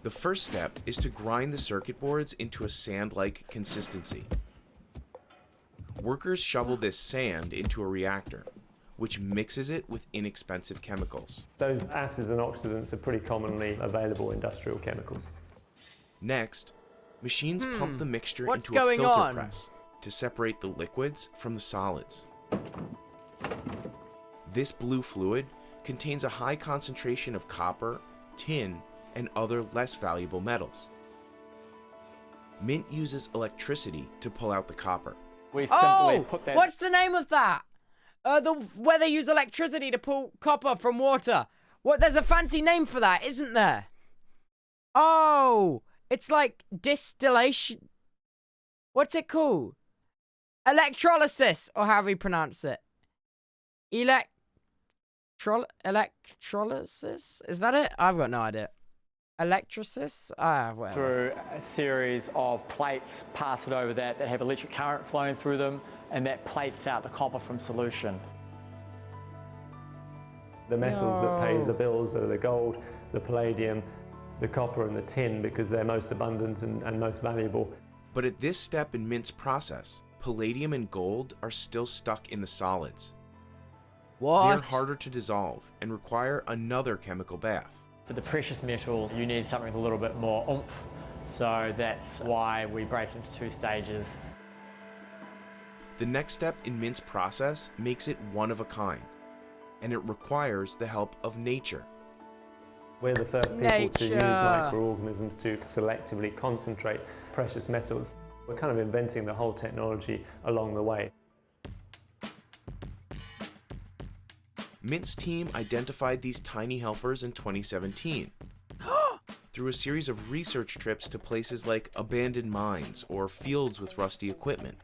[SPEAKER 9] The first step is to grind the circuit boards into a sand-like consistency. Workers shovel this sand into a reactor, which mixes it with inexpensive chemicals.
[SPEAKER 11] Those acids and oxidants are pretty commonly available industrial chemicals.
[SPEAKER 9] Next, machines pump the mixture
[SPEAKER 5] what's
[SPEAKER 9] into a
[SPEAKER 5] going
[SPEAKER 9] filter
[SPEAKER 5] on?
[SPEAKER 9] press to separate the liquids from the solids. This blue fluid contains a high concentration of copper, tin, and other less valuable metals. Mint uses electricity to pull out the copper.
[SPEAKER 10] We simply put that.
[SPEAKER 5] What's the name of that? Where they use electricity to pull copper from water. What? There's a fancy name for that, isn't there? Oh, it's like distillation. What's it called? Electrolysis, or however you pronounce it. Electrolysis? Is that it? I've got no idea. Electrolysis? Whatever.
[SPEAKER 10] Through a series of plates, pass it over that have electric current flowing through them, and that plates out the copper from solution.
[SPEAKER 11] The metals that pay the bills are the gold, the palladium, the copper and the tin because they're most abundant and most valuable.
[SPEAKER 9] But at this step in Mint's process, palladium and gold are still stuck in the solids.
[SPEAKER 5] What?
[SPEAKER 9] They're harder to dissolve and require another chemical bath.
[SPEAKER 10] For the precious metals, you need something with a little bit more oomph, so that's why we break it into two stages.
[SPEAKER 9] The next step in Mint's process makes it one of a kind, and it requires the help of nature.
[SPEAKER 11] We're the first people to use
[SPEAKER 5] Nature.
[SPEAKER 11] microorganisms to selectively concentrate precious metals. We're kind of inventing the whole technology along the way.
[SPEAKER 9] Mint's team identified these tiny helpers in 2017 through a series of research trips to places like abandoned mines or fields with rusty equipment.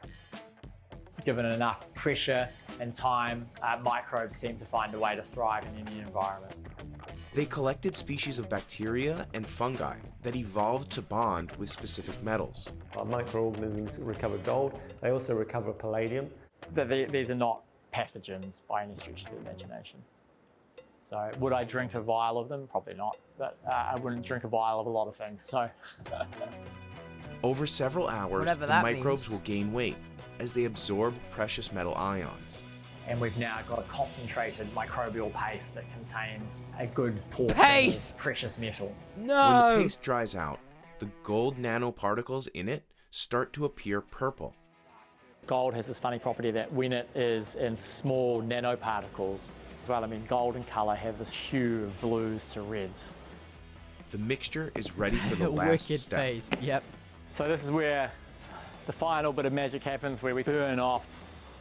[SPEAKER 10] Given enough pressure and time, microbes seem to find a way to thrive in any environment.
[SPEAKER 9] They collected species of bacteria and fungi that evolved to bond with specific metals.
[SPEAKER 11] Our microorganisms recover gold. They also recover palladium.
[SPEAKER 10] These are not pathogens by any stretch of the imagination. So would I drink a vial of them? Probably not, but I wouldn't drink a vial of a lot of things, so.
[SPEAKER 9] Over several hours,
[SPEAKER 5] Whatever
[SPEAKER 9] the
[SPEAKER 5] that
[SPEAKER 9] microbes
[SPEAKER 5] means.
[SPEAKER 9] will gain weight as they absorb precious metal ions.
[SPEAKER 10] And we've now got a concentrated microbial paste that contains a good portion of precious metal.
[SPEAKER 5] No!
[SPEAKER 9] When the paste dries out, the gold nanoparticles in it start to appear purple.
[SPEAKER 10] Gold has this funny property that when it is in small nanoparticles as well, I mean, gold and colour have this hue of blues to reds.
[SPEAKER 9] The mixture is ready for the last
[SPEAKER 5] Wicked
[SPEAKER 9] step.
[SPEAKER 5] paste, yep.
[SPEAKER 10] So this is where the final bit of magic happens, where we burn off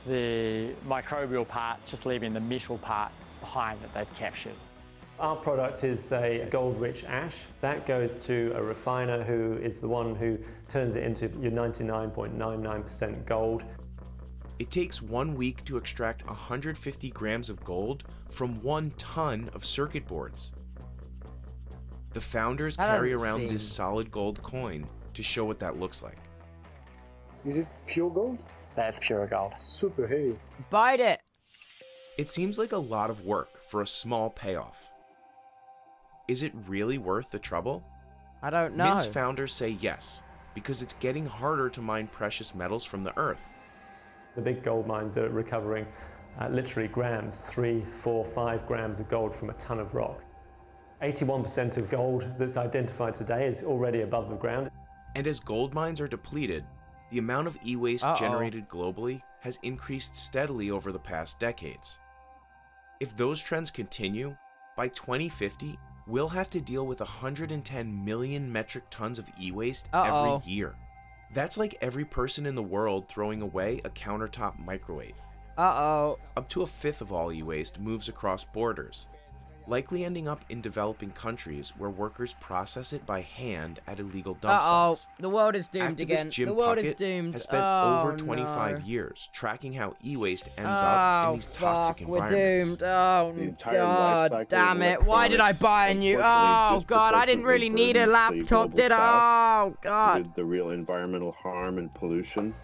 [SPEAKER 10] the microbial part, just leaving the metal part behind that they've captured.
[SPEAKER 11] Our product is a gold-rich ash. That goes to a refiner who is the one who turns it into your 99.99% gold.
[SPEAKER 9] It takes 1 week to extract 150 grams of gold from 1 ton of circuit boards. The founders carry around this solid gold coin to show what that looks like.
[SPEAKER 17] Is it pure gold?
[SPEAKER 10] That's pure gold.
[SPEAKER 17] Super heavy.
[SPEAKER 5] Bite it.
[SPEAKER 9] It seems like a lot of work for a small payoff. Is it really worth the trouble?
[SPEAKER 5] I don't know.
[SPEAKER 9] Mint's founders say yes, because it's getting harder to mine precious metals from the earth.
[SPEAKER 11] The big gold mines are recovering literally grams, 3, 4, 5 grams of gold from a ton of rock. 81% of gold that's identified today is already above the ground.
[SPEAKER 9] And as gold mines are depleted, the amount of e-waste generated globally has increased steadily over the past decades. If those trends continue, by 2050, we'll have to deal with 110 million metric tons of e-waste every year. That's like every person in the world throwing away a countertop microwave. Up to 1/5 of all e-waste moves across borders, likely ending up in developing countries where workers process it by hand at illegal dump sites.
[SPEAKER 5] The world is doomed
[SPEAKER 9] Activist
[SPEAKER 5] again.
[SPEAKER 9] Jim
[SPEAKER 5] The world is
[SPEAKER 9] Puckett
[SPEAKER 5] doomed.
[SPEAKER 9] has spent over 25 years tracking how e-waste ends up in these toxic environments.
[SPEAKER 5] We're doomed. Oh, God damn it. Why did I buy a new... Oh, God, I didn't really need a laptop, did I? Oh, God.
[SPEAKER 12] The real environmental harm and pollution.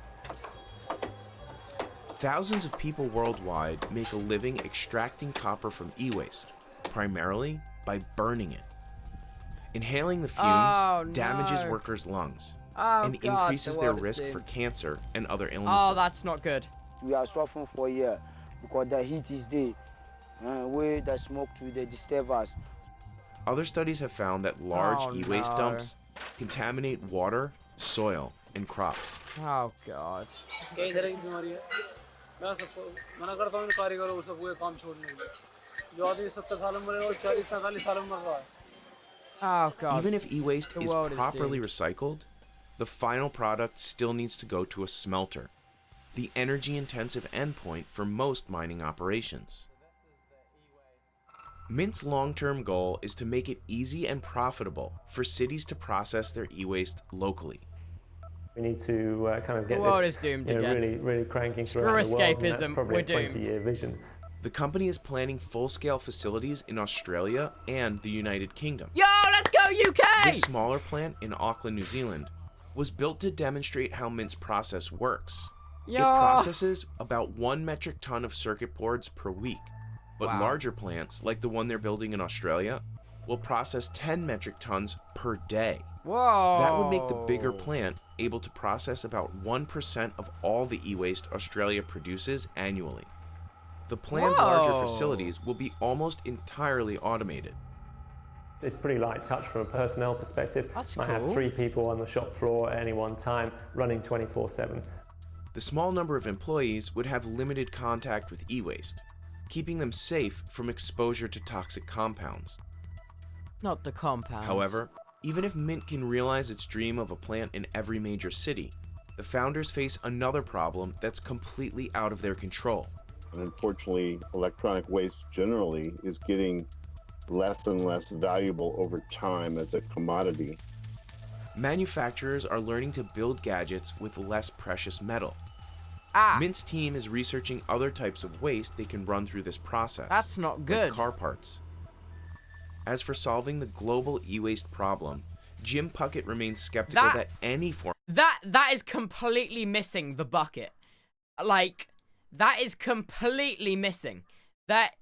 [SPEAKER 9] Thousands of people worldwide make a living extracting copper from e-waste, primarily by burning it. Inhaling the fumes damages workers' lungs and increases their risk for cancer and other illnesses.
[SPEAKER 5] Oh, that's not good.
[SPEAKER 13] We are suffering for a year because the heat is there, where the smoke to disturb us.
[SPEAKER 9] Other studies have found that large e-waste dumps contaminate water, soil, and crops.
[SPEAKER 5] Oh, God. Oh, God.
[SPEAKER 9] Even if e-waste is properly recycled, the final product still needs to go to a smelter, the energy-intensive endpoint for most mining operations. Mint's long-term goal is to make it easy and profitable for cities to process their e-waste locally.
[SPEAKER 11] We need to kind of get
[SPEAKER 5] this
[SPEAKER 11] really cranking
[SPEAKER 5] Screw
[SPEAKER 11] throughout the world, and that's
[SPEAKER 5] escapism,
[SPEAKER 11] probably
[SPEAKER 5] we're
[SPEAKER 11] a 20-year vision.
[SPEAKER 9] The company is planning full-scale facilities in Australia and the United Kingdom.
[SPEAKER 5] Yo, let's go UK!
[SPEAKER 9] This smaller plant in Auckland, New Zealand, was built to demonstrate how Mint's process works.
[SPEAKER 5] Yo.
[SPEAKER 9] It processes about 1 metric ton of circuit boards per week, but larger plants, like the one they're building in Australia, will process 10 metric tons per day.
[SPEAKER 5] Whoa!
[SPEAKER 9] That would make the bigger plant able to process about 1% of all the e-waste Australia produces annually. The planned larger facilities will be almost entirely automated.
[SPEAKER 11] It's pretty light touch from a personnel perspective.
[SPEAKER 5] That's
[SPEAKER 11] Might have
[SPEAKER 5] cool.
[SPEAKER 11] 3 people on the shop floor at any one time, running 24/7.
[SPEAKER 9] The small number of employees would have limited contact with e-waste, keeping them safe from exposure to toxic compounds.
[SPEAKER 5] Not the compounds.
[SPEAKER 9] However, even if Mint can realize its dream of a plant in every major city, the founders face another problem that's completely out of their control.
[SPEAKER 12] And unfortunately, electronic waste generally is getting less and less valuable over time as a commodity.
[SPEAKER 9] Manufacturers are learning to build gadgets with less precious metal. Mint's team is researching other types of waste they can run through this process.
[SPEAKER 5] That's not good.
[SPEAKER 9] Like car parts. As for solving the global e-waste problem, Jim Puckett remains skeptical that any form...
[SPEAKER 5] That is completely missing the bucket. Like, that is completely missing. That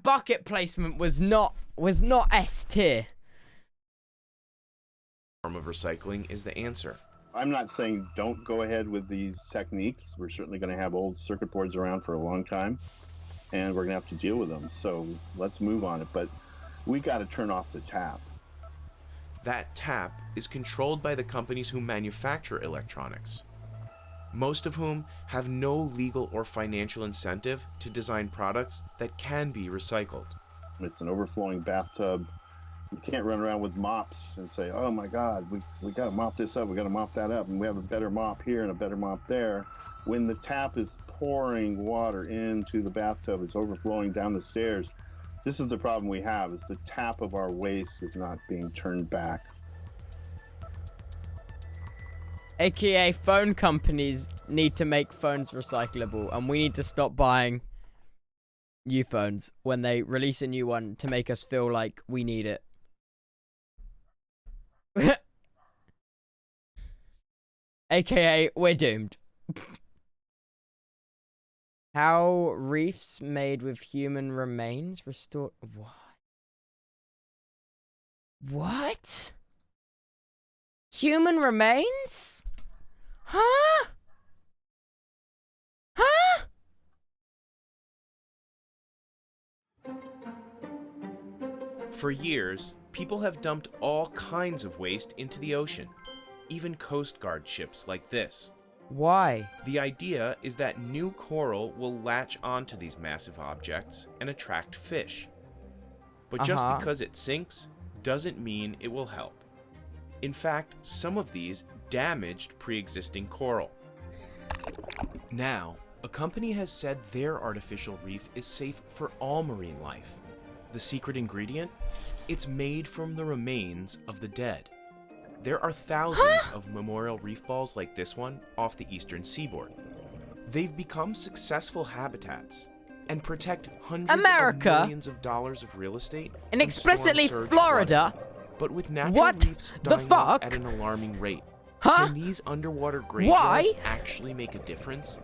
[SPEAKER 5] bucket placement was not S tier.
[SPEAKER 9] Form of recycling is the answer.
[SPEAKER 12] I'm not saying don't go ahead with these techniques. We're certainly going to have old circuit boards around for a long time, and we're going to have to deal with them. So let's move on it. But we got to turn off the tap.
[SPEAKER 9] That tap is controlled by the companies who manufacture electronics, most of whom have no legal or financial incentive to design products that can be recycled.
[SPEAKER 12] It's an overflowing bathtub. You can't run around with mops and say, oh my God, we got to mop this up, we got to mop that up, and we have a better mop here and a better mop there. When the tap is pouring water into the bathtub, it's overflowing down the stairs. This is the problem we have, is the tap of our waste is not being turned back.
[SPEAKER 5] AKA phone companies need to make phones recyclable, and we need to stop buying new phones when they release a new one to make us feel like we need it. AKA, we're doomed. How reefs made with human remains restored... What? What? Human remains? Huh? Huh?
[SPEAKER 9] For years, people have dumped all kinds of waste into the ocean, even Coast Guard ships like this.
[SPEAKER 5] Why?
[SPEAKER 9] The idea is that new coral will latch onto these massive objects and attract fish. But just because it sinks doesn't mean it will help. In fact, some of these damaged pre-existing coral. Now, a company has said their artificial reef is safe for all marine life. The secret ingredient? It's made from the remains of the dead. There are thousands of memorial reef balls like this one off the eastern seaboard. They've become successful habitats and protect hundreds of millions of dollars of real estate.
[SPEAKER 5] And explicitly Florida.
[SPEAKER 9] But with natural reefs dying off at an alarming rate, can these underwater graveyards actually make a difference?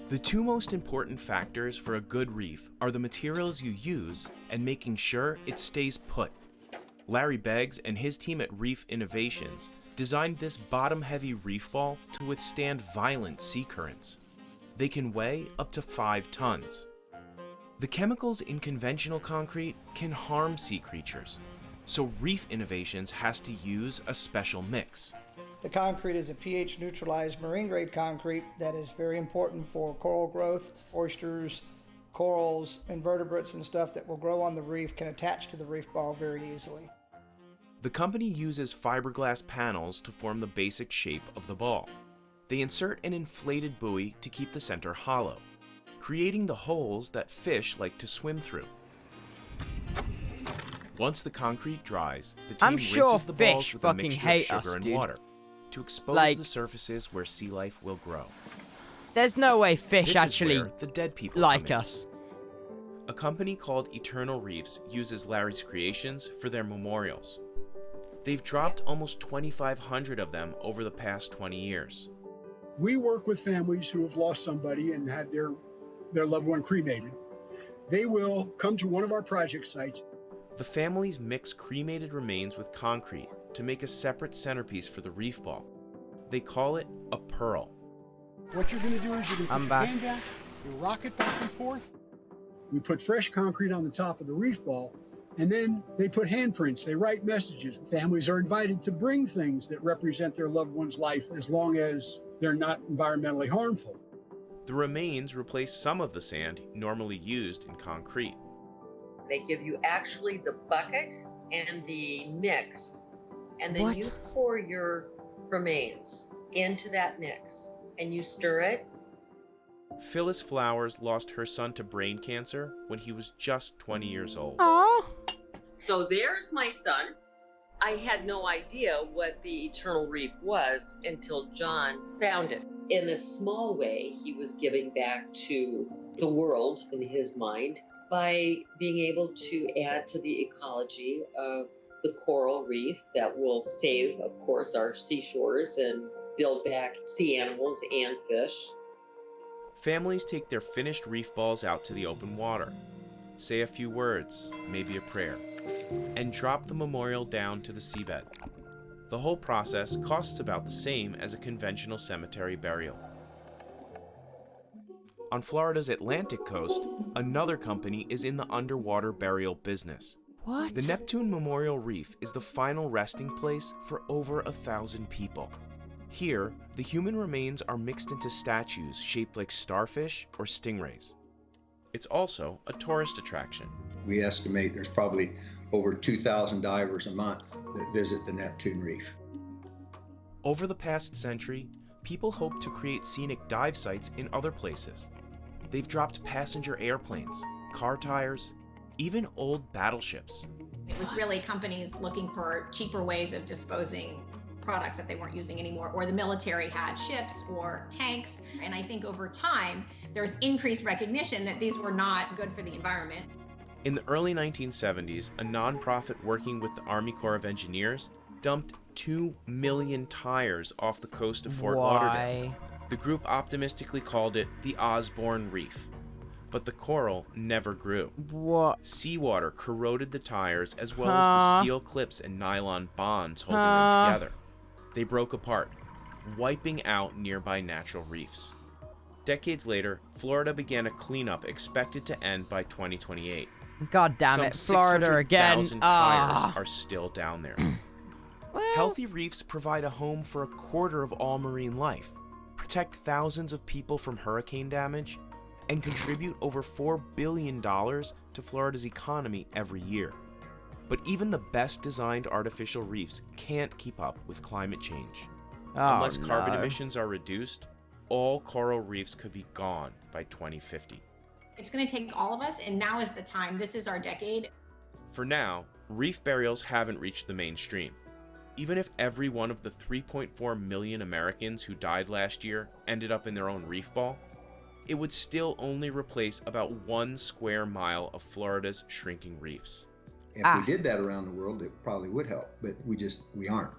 [SPEAKER 9] The two most important factors for a good reef are the materials you use and making sure it stays put. Larry Beggs and his team at Reef Innovations designed this bottom-heavy reef ball to withstand violent sea currents. They can weigh up to 5 tons. The chemicals in conventional concrete can harm sea creatures, so Reef Innovations has to use a special mix.
[SPEAKER 14] The concrete is a pH neutralized marine grade concrete that is very important for coral growth. Oysters, corals, invertebrates and stuff that will grow on the reef can attach to the reef ball very easily.
[SPEAKER 9] The company uses fiberglass panels to form the basic shape of the ball. They insert an inflated buoy to keep the center hollow, creating the holes that fish like to swim through. Once the concrete dries, the team rinses the balls with a mixture of sugar and water to expose the surfaces where sea life will grow.
[SPEAKER 5] There's no way fish actually
[SPEAKER 9] the dead people
[SPEAKER 5] like us.
[SPEAKER 9] A company called Eternal Reefs uses Larry's creations for their memorials. They've dropped almost 2,500 of them over the past 20 years.
[SPEAKER 15] We work with families who have lost somebody and had their loved one cremated. They will come to one of our project sites.
[SPEAKER 9] The families mix cremated remains with concrete to make a separate centerpiece for the reef ball. They call it a pearl.
[SPEAKER 15] What you're going to do is you're going to put your hand down, you rock it back and forth. We put fresh concrete on the top of the reef ball, and then they put handprints, they write messages. Families are invited to bring things that represent their loved one's life as long as they're not environmentally harmful.
[SPEAKER 9] The remains replace some of the sand normally used in concrete.
[SPEAKER 16] They give you actually the bucket and the mix, and then you pour your remains into that mix and you stir it.
[SPEAKER 9] Phyllis Flowers lost her son to brain cancer when he was just 20 years old.
[SPEAKER 16] Aww. So there's my son. I had no idea what the Eternal Reef was until John found it. In a small way, he was giving back to the world in his mind by being able to add to the ecology of the coral reef that will save, of course, our seashores and build back sea animals and fish.
[SPEAKER 9] Families take their finished reef balls out to the open water, say a few words, maybe a prayer, and drop the memorial down to the seabed. The whole process costs about the same as a conventional cemetery burial. On Florida's Atlantic coast, another company is in the underwater burial business.
[SPEAKER 5] What?
[SPEAKER 9] The Neptune Memorial Reef is the final resting place for over 1,000 people. Here, the human remains are mixed into statues shaped like starfish or stingrays. It's also a tourist attraction.
[SPEAKER 7] We estimate there's probably over 2,000 divers a month that visit the Neptune Reef.
[SPEAKER 9] Over the past century, people hope to create scenic dive sites in other places. They've dropped passenger airplanes, car tires, even old battleships.
[SPEAKER 18] It was really companies looking for cheaper ways of disposing products that they weren't using anymore, or the military had ships or tanks. And I think over time, there's increased recognition that these were not good for the environment.
[SPEAKER 9] In the early 1970s, a nonprofit working with the Army Corps of Engineers dumped 2 million tires off the coast of Fort Lauderdale. The group optimistically called it the Osborne Reef. But the coral never grew.
[SPEAKER 5] What?
[SPEAKER 9] Seawater corroded the tires as well as the steel clips and nylon bonds holding them together. They broke apart, wiping out nearby natural reefs. Decades later, Florida began a cleanup expected to end by 2028.
[SPEAKER 5] God damn it, Florida again.
[SPEAKER 9] 600,000 tires are still down there. Healthy reefs provide a home for a quarter of all marine life, protect thousands of people from hurricane damage, and contribute over $4 billion to Florida's economy every year. But even the best designed artificial reefs can't keep up with climate change. Unless carbon emissions are reduced, all coral reefs could be gone by 2050.
[SPEAKER 18] It's going to take all of us, and now is the time. This is our decade.
[SPEAKER 9] For now, reef burials haven't reached the mainstream. Even if every one of the 3.4 million Americans who died last year ended up in their own reef ball, it would still only replace about 1 square mile of Florida's shrinking reefs.
[SPEAKER 7] If we did that around the world, it probably would help, but we aren't,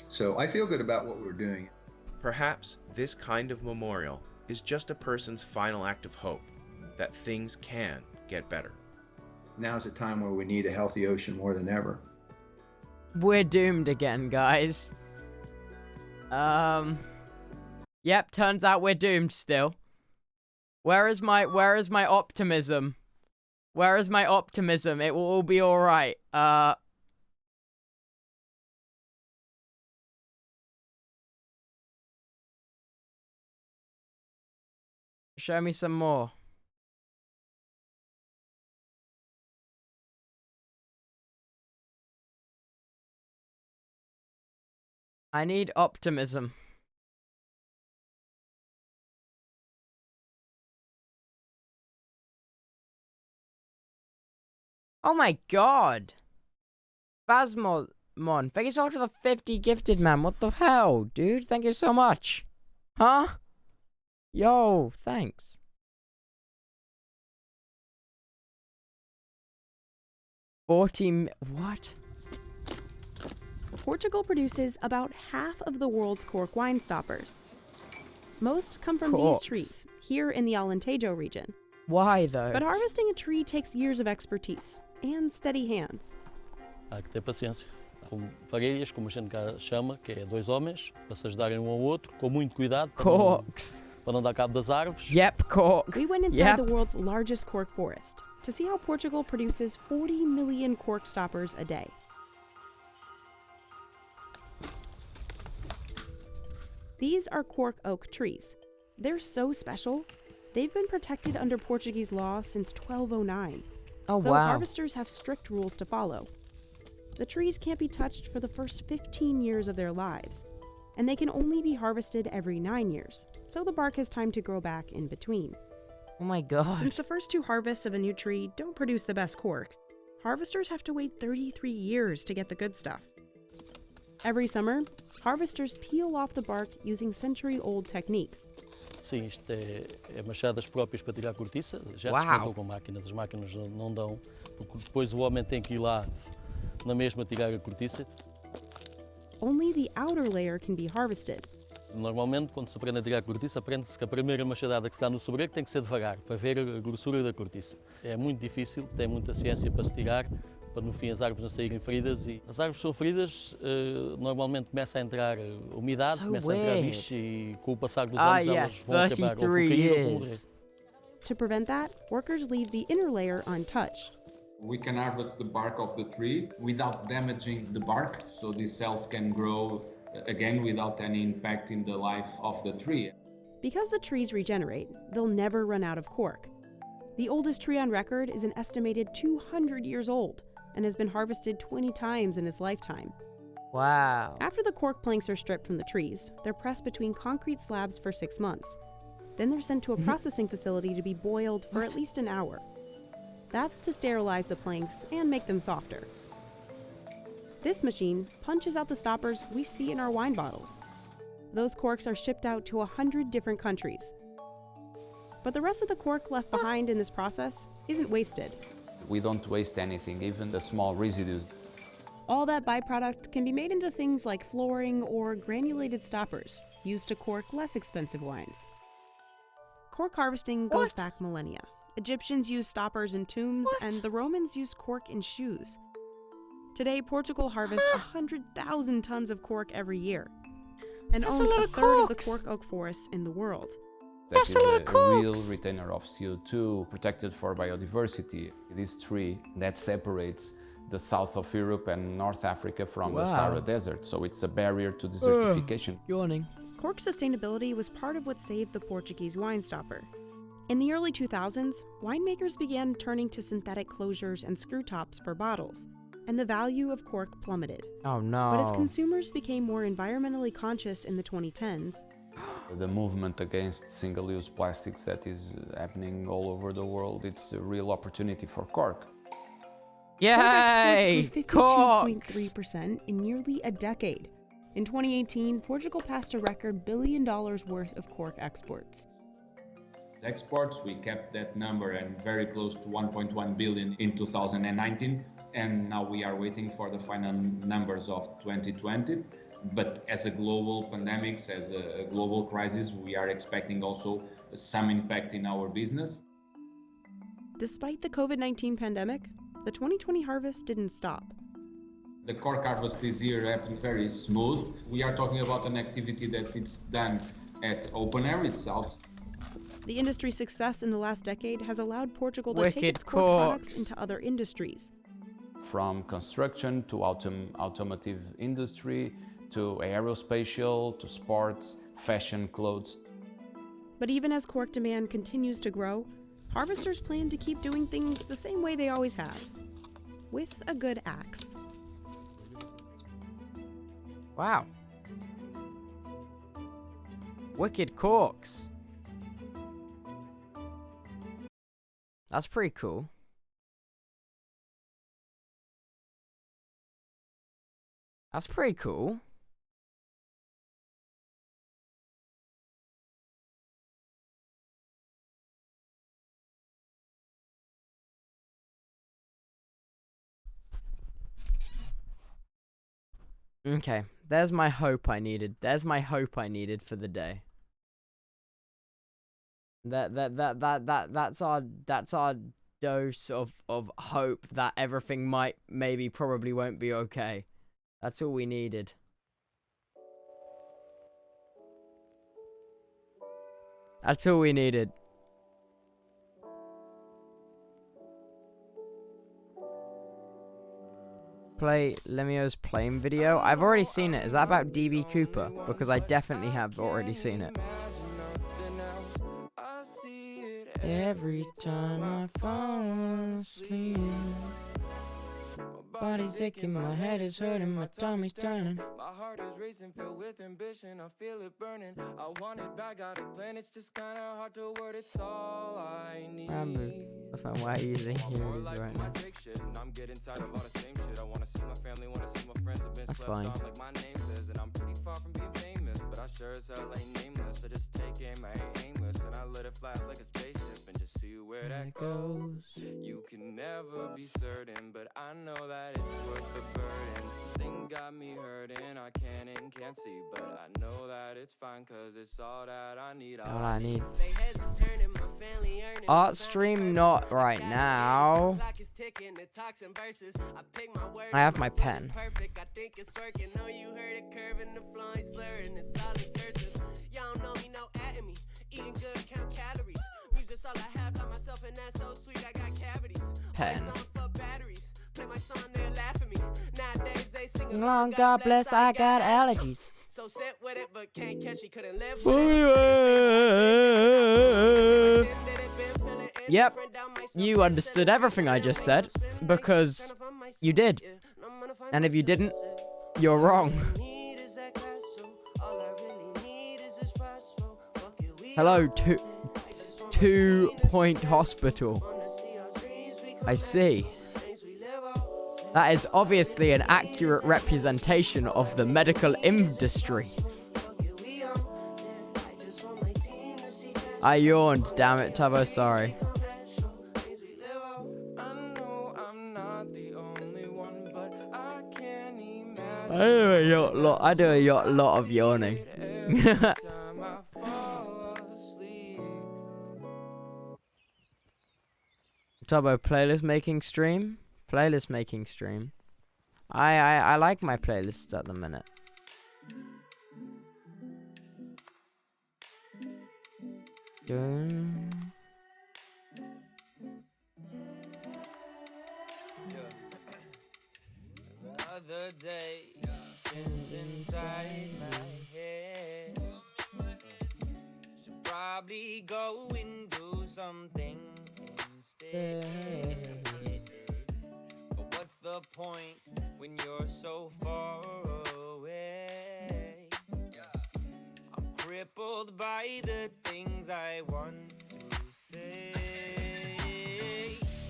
[SPEAKER 7] So I feel good about what we're doing.
[SPEAKER 9] Perhaps this kind of memorial is just a person's final act of hope that things can get better.
[SPEAKER 7] Now's a time where we need a healthy ocean more than ever.
[SPEAKER 5] We're doomed again, guys. Yep, turns out we're doomed still. Where is my optimism? Where is my optimism? It will all be alright. Show me some more. I need optimism. Oh my god! Phasmon, thank you so much for the 50 gifted, man. What the hell, dude? Thank you so much. Huh? Yo, thanks. What?
[SPEAKER 19] Portugal produces about half of the world's cork wine stoppers. Most come from these trees, here in the Alentejo region.
[SPEAKER 5] Why, though?
[SPEAKER 19] But harvesting a tree takes years of expertise and steady hands.
[SPEAKER 20] Há que ter paciência. Com vagueiras, como a gente cá chama, que é 2 homens, para se ajudarem um ao outro, com muito cuidado, para não dar cabo das árvores.
[SPEAKER 5] Yep, cork.
[SPEAKER 19] We went inside the world's largest cork forest to see how Portugal produces 40 million cork stoppers a day. These are cork oak trees. They're so special. They've been protected under Portuguese law since 1209.
[SPEAKER 5] Oh,
[SPEAKER 19] so
[SPEAKER 5] wow.
[SPEAKER 19] harvesters have strict rules to follow. The trees can't be touched for the first 15 years of their lives, and they can only be harvested every 9 years, so the bark has time to grow back in between.
[SPEAKER 5] Oh my god.
[SPEAKER 19] Since the first 2 harvests of a new tree don't produce the best cork, harvesters have to wait 33 years to get the good stuff. Every summer, harvesters peel off the bark using century-old techniques.
[SPEAKER 20] Sim, isto é machadas próprias para tirar a cortiça. Já se experimentou com máquinas, as máquinas não dão, porque depois o homem tem que ir lá na mesma tirar a cortiça.
[SPEAKER 19] Only the outer layer can be harvested.
[SPEAKER 20] Normalmente, quando se aprende a tirar a cortiça, aprende-se que a primeira machadada que está no sobreiro tem que ser devagar, para ver a grossura da cortiça. É muito difícil, tem muita ciência para se tirar, para no fim as árvores não saírem feridas. E as árvores são feridas, normalmente começa a entrar umidade, começa a entrar bicho e com o passar dos anos elas vão acabar ou por cair ou por morrer.
[SPEAKER 19] To prevent that, workers leave the inner layer untouched.
[SPEAKER 2] We can harvest the bark of the tree without damaging the bark, so these cells can grow again without any impact in the life of the tree.
[SPEAKER 19] Because the trees regenerate, they'll never run out of cork. The oldest tree on record is an estimated 200 years old and has been harvested 20 times in its lifetime.
[SPEAKER 5] Wow.
[SPEAKER 19] After the cork planks are stripped from the trees, they're pressed between concrete slabs for 6 months. Then they're sent to a processing facility to be boiled for at least an hour. That's to sterilize the planks and make them softer. This machine punches out the stoppers we see in our wine bottles. Those corks are shipped out to 100 different countries. But the rest of the cork left behind in this process isn't wasted.
[SPEAKER 3] We don't waste anything, even the small residues.
[SPEAKER 19] All that byproduct can be made into things like flooring or granulated stoppers, used to cork less expensive wines. Cork harvesting goes back millennia. Egyptians used stoppers in tombs, and the Romans used cork in shoes. Today, Portugal harvests 100,000 tons of cork every year, and owns a third of the cork oak forests in the world.
[SPEAKER 3] That's a real retainer of CO2, protected for biodiversity. This tree that separates the south of Europe and North Africa from the Sahara Desert, so it's a barrier to desertification.
[SPEAKER 5] Yawning.
[SPEAKER 19] Cork sustainability was part of what saved the Portuguese wine stopper. In the early 2000s, winemakers began turning to synthetic closures and screw tops for bottles, and the value of cork plummeted.
[SPEAKER 5] Oh no.
[SPEAKER 19] But as consumers became more environmentally conscious in the 2010s,
[SPEAKER 3] The movement against single-use plastics that is happening all over the world, it's a real opportunity for cork.
[SPEAKER 19] Yay! Cork exports grew 52.3% in nearly a decade. In 2018, Portugal passed a record $1 billion worth of cork exports.
[SPEAKER 2] Exports, we kept that number and very close to 1.1 billion in 2019, and now we are waiting for the final numbers of 2020. But as a global pandemic, as a global crisis, we are expecting also some impact in our business.
[SPEAKER 19] Despite the COVID-19 pandemic, the 2020 harvest didn't stop.
[SPEAKER 2] The cork harvest this year happened very smooth. We are talking about an activity that it's done at open air, it's out.
[SPEAKER 19] The industry's success in the last decade has allowed Portugal to
[SPEAKER 5] Wicked
[SPEAKER 19] take its cork products into other industries.
[SPEAKER 3] From construction to automotive industry, to aerospatial, to sports, fashion, clothes.
[SPEAKER 19] But even as cork demand continues to grow, harvesters plan to keep doing things the same way they always have, with a good axe.
[SPEAKER 5] Wow. Wicked corks. That's pretty cool. That's pretty cool. Okay, there's my hope I needed. There's my hope I needed for the day. That's our dose of hope that everything might, maybe, probably won't be okay. That's all we needed. That's all we needed. Play Lemio's playing video. I've already seen it. Is that about DB Cooper? Because I definitely have already seen it. Every time I fall asleep, my body's aching, my head is hurting, my tummy's turning.
[SPEAKER 4] My heart is racing, filled with ambition, I feel it burning. I want it back, got a plan, it's just kinda hard to word, it's all I need.
[SPEAKER 5] That's not why you're using heroes right now.
[SPEAKER 4] I'm getting tired of all the same shit. I wanna see my family, wanna see my friends. I've been
[SPEAKER 5] That's
[SPEAKER 4] slept
[SPEAKER 5] fine.
[SPEAKER 4] on like my name says, and I'm pretty far from being famous, but I sure as hell ain't nameless. I just take aim, I ain't aimless, and I let it fly like a spaceship and just see you where that goes. You can never be certain, but I know that it's worth the burden. Some things got me hurting, I can't see, but I know that it's fine, cause it's all that I need.
[SPEAKER 5] All I need. Art stream not right now. I have my pen. Pen. Long God bless, I got allergies. Yep, you understood everything I just said, because you did. And if you didn't, you're wrong. Hello, 2 Point Hospital. I see. That is obviously an accurate representation of the medical industry. I yawned, damn it, Tubbo, sorry. I do a lot of yawning. Tubbo, playlist making stream? Playlist making stream. I like my playlists at the minute.
[SPEAKER 4] Another day inside my head. Should probably go and do something instead. But what's the point when you're so far away? I'm crippled by the things I want to say.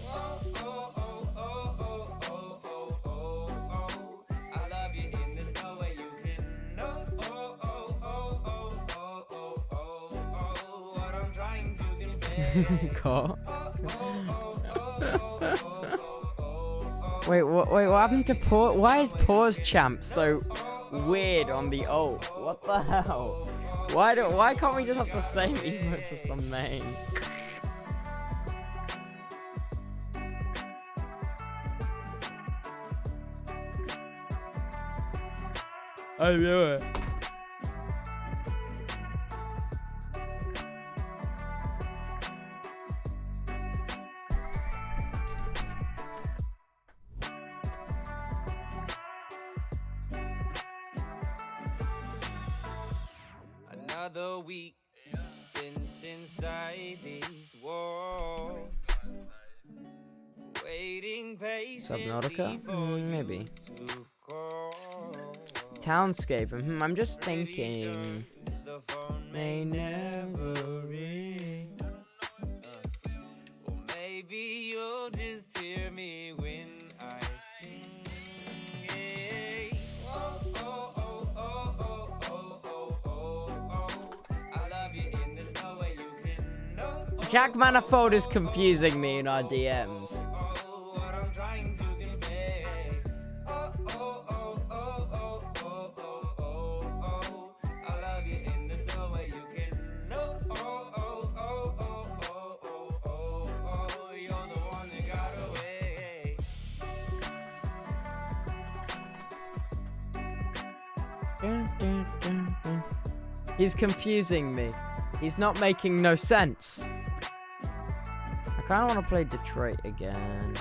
[SPEAKER 4] Oh, oh, oh, oh, oh, oh, oh, oh, oh. I love you and there's no way you can know. Oh, oh, oh, oh, oh, oh, oh, oh. What I'm trying to convey.
[SPEAKER 5] Wait, what happened to pause? Why is pause champ so weird on the ult? What the hell? Why can't we just have the same emotes as the main? I knew it.
[SPEAKER 4] Another week spent inside these walls, waiting patiently
[SPEAKER 5] Subnautica?
[SPEAKER 4] for
[SPEAKER 5] Maybe.
[SPEAKER 4] you to call.
[SPEAKER 5] Townscape. I'm just thinking.
[SPEAKER 4] The phone may never ring. Or maybe you'll just hear me when I sing. Hey. Oh, oh, oh, oh, oh, oh, oh, oh, oh. I love you and there's no way you can know.
[SPEAKER 5] Jack Manifold is confusing me in our DMs.
[SPEAKER 4] What I'm trying to convey. Oh, oh, oh, oh, oh, oh, oh, oh, oh. I love you and there's no way you can know. Oh, oh, oh, oh, oh, oh, oh, oh. You're the one that got away.
[SPEAKER 5] He's confusing me. He's not making no sense. I kind of want to play Detroit again.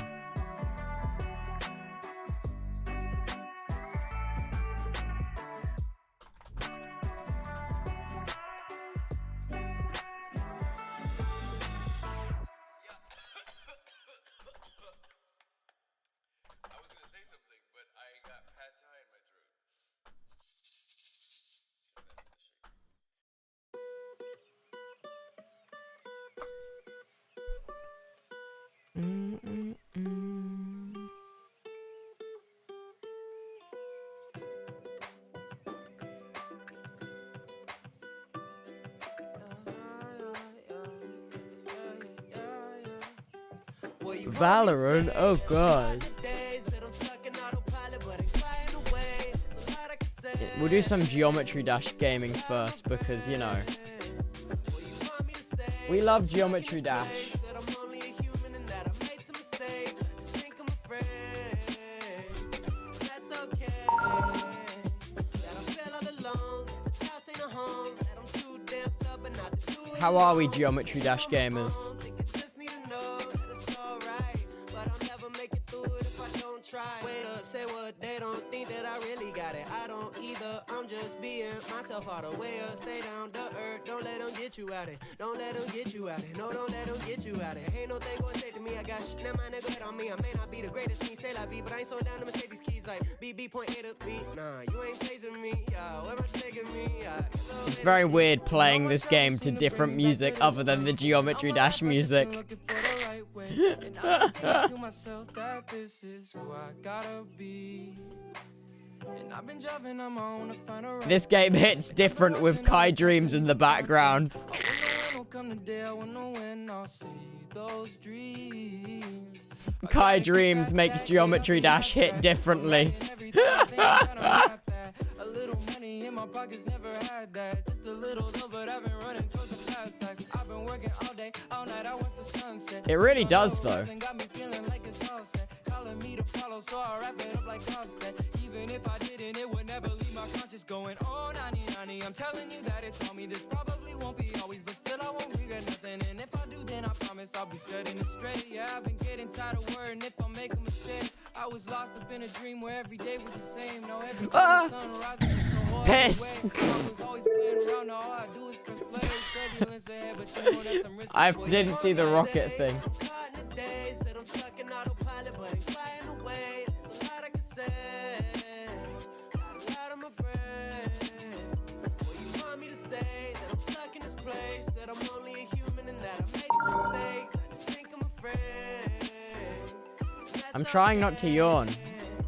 [SPEAKER 5] Valorant? Oh god. We'll do some Geometry Dash gaming first because, you know, we love Geometry Dash. How are we, Geometry Dash gamers? Say what they don't think that I really got it. I don't either. I'm just being myself all the way up. Stay down to earth. Don't let them get you out it. Don't let them get you out it. No, don't let them get you out it. Ain't no thing gonna take to me. I got shit that my nigga hit on me. I may not be the greatest me, say la vie, but I ain't so down to mistake these keys like BB point A to B. Nah, you ain't chasing me. Yeah, where am I taking me? It's very weird playing this game to different music other than the Geometry Dash music. To myself that this is who I gotta be. And I've been driving on my own to find a right. This game hits different with Kai Dreams in the background. Kai Dreams makes Geometry Dash hit differently. A little money in my pockets, never had that. Just a little though, but I've been running towards the fast tax. I've been working all day, all night. I watch the sunset. It really does, though. Got me feeling like it's all set. Calling me to follow, so I wrap it up like offset. Even if I didn't, it would never leave my conscience going, oh, 90. I'm telling you that it taught me this probably won't be always, but still I won't regret nothing. And if I do, then I promise I'll be setting it straight. Yeah, I've been getting tired of worrying if I make a mistake. I was lost up in a dream where every day was the same. No, every time the sun rises, it's so hard. Piss. I was always playing around, all I do is press play. Turbulence ahead, but you know that's some risk. I didn't see the rocket thing. I'm trying not to yawn.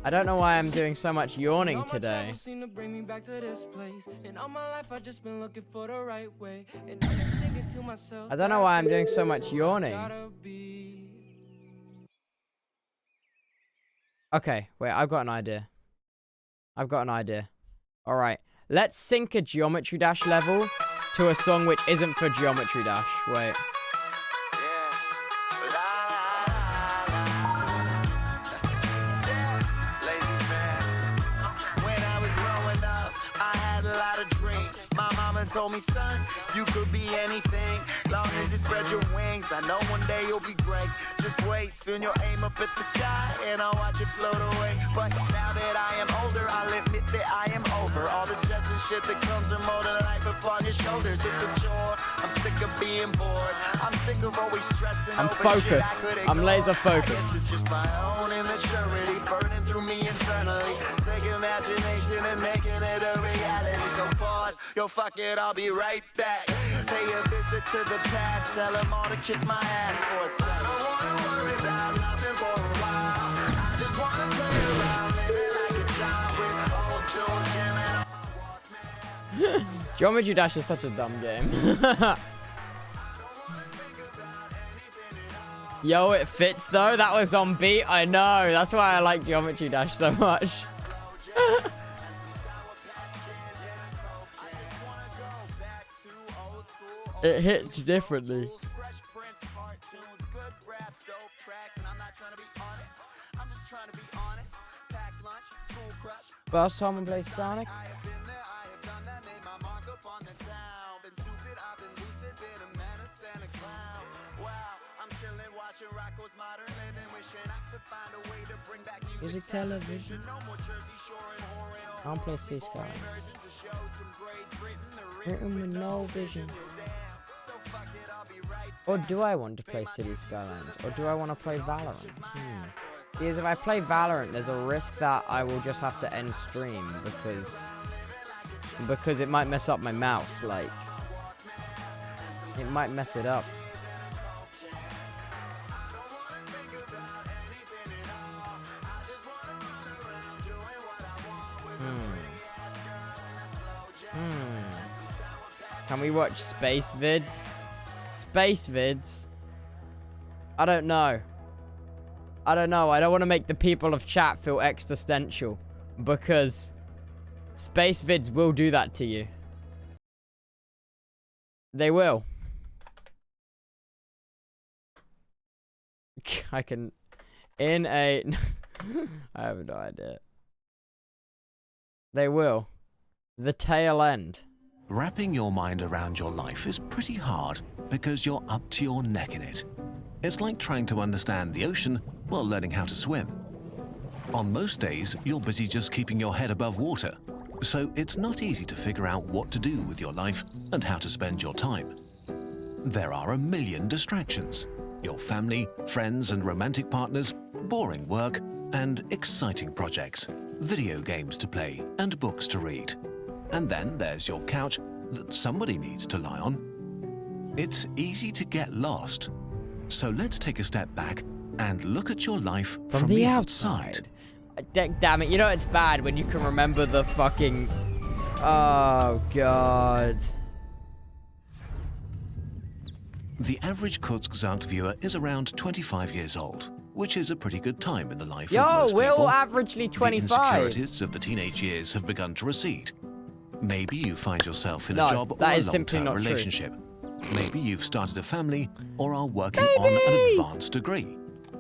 [SPEAKER 5] I don't know why I'm doing so much yawning today. I don't know why I'm doing so much yawning. Okay, wait, I've got an idea. Alright, let's sync a Geometry Dash level to a song which isn't for Geometry Dash. Wait.
[SPEAKER 21] Told me, son, you could be anything, long as you spread your wings. I know one day you'll be great. Just wait, soon you'll aim up at the sky, and I'll watch it float away. But now that I am older, I'll admit that I am over all the stress and shit that comes from molding life upon your shoulders. It's a chore. I'm sick of being bored. I'm sick of always stressing.
[SPEAKER 5] I'm focused. I'm laser focused.
[SPEAKER 21] It's just my own immaturity burning through me internally. Take imagination and making it a reality. So pause, yo, fuck it, I'll be right back. Pay a visit to the past, tell them all to kiss my ass for a second. I don't wanna worry about nothing for a while. I just wanna play around, living like a child with old tools, jamming on my Walkman.
[SPEAKER 5] Geometry Dash is such a dumb game. Yo, it fits though. That was on beat. I know. That's why I like Geometry Dash so much. It hits differently. First time I play Sonic. Music television. I don't play Sea Skylines. Written with no vision. Or do I want to play City Skylines? Or do I want to play Valorant? Because if I play Valorant, there's a risk that I will just have to end stream because it might mess up my mouse. Like, it might mess it up. Can we watch space vids? Space vids? I don't know. I don't know. I don't want to make the people of chat feel existential because space vids will do that to you. They will. I can... In a... I have no idea. They will. The tail end.
[SPEAKER 8] Wrapping your mind around your life is pretty hard because you're up to your neck in it. It's like trying to understand the ocean while learning how to swim. On most days, you're busy just keeping your head above water, so it's not easy to figure out what to do with your life and how to spend your time. There are a million distractions. Your family, friends and romantic partners, boring work, and exciting projects, video games to play and books to read. And then there's your couch that somebody needs to lie on. It's easy to get lost. So let's take a step back and look at your life from the outside.
[SPEAKER 5] Damn it, you know it's bad when you can remember the fucking... Oh, God.
[SPEAKER 8] The average Kurzgesagt viewer is around 25 years old, which is a pretty good time in the life of most
[SPEAKER 5] we're
[SPEAKER 8] people.
[SPEAKER 5] all averagely 25.
[SPEAKER 8] The insecurities of the teenage years have begun to recede. Maybe you find yourself in a job or a long-term relationship. Maybe you've started a family or are working on an advanced degree.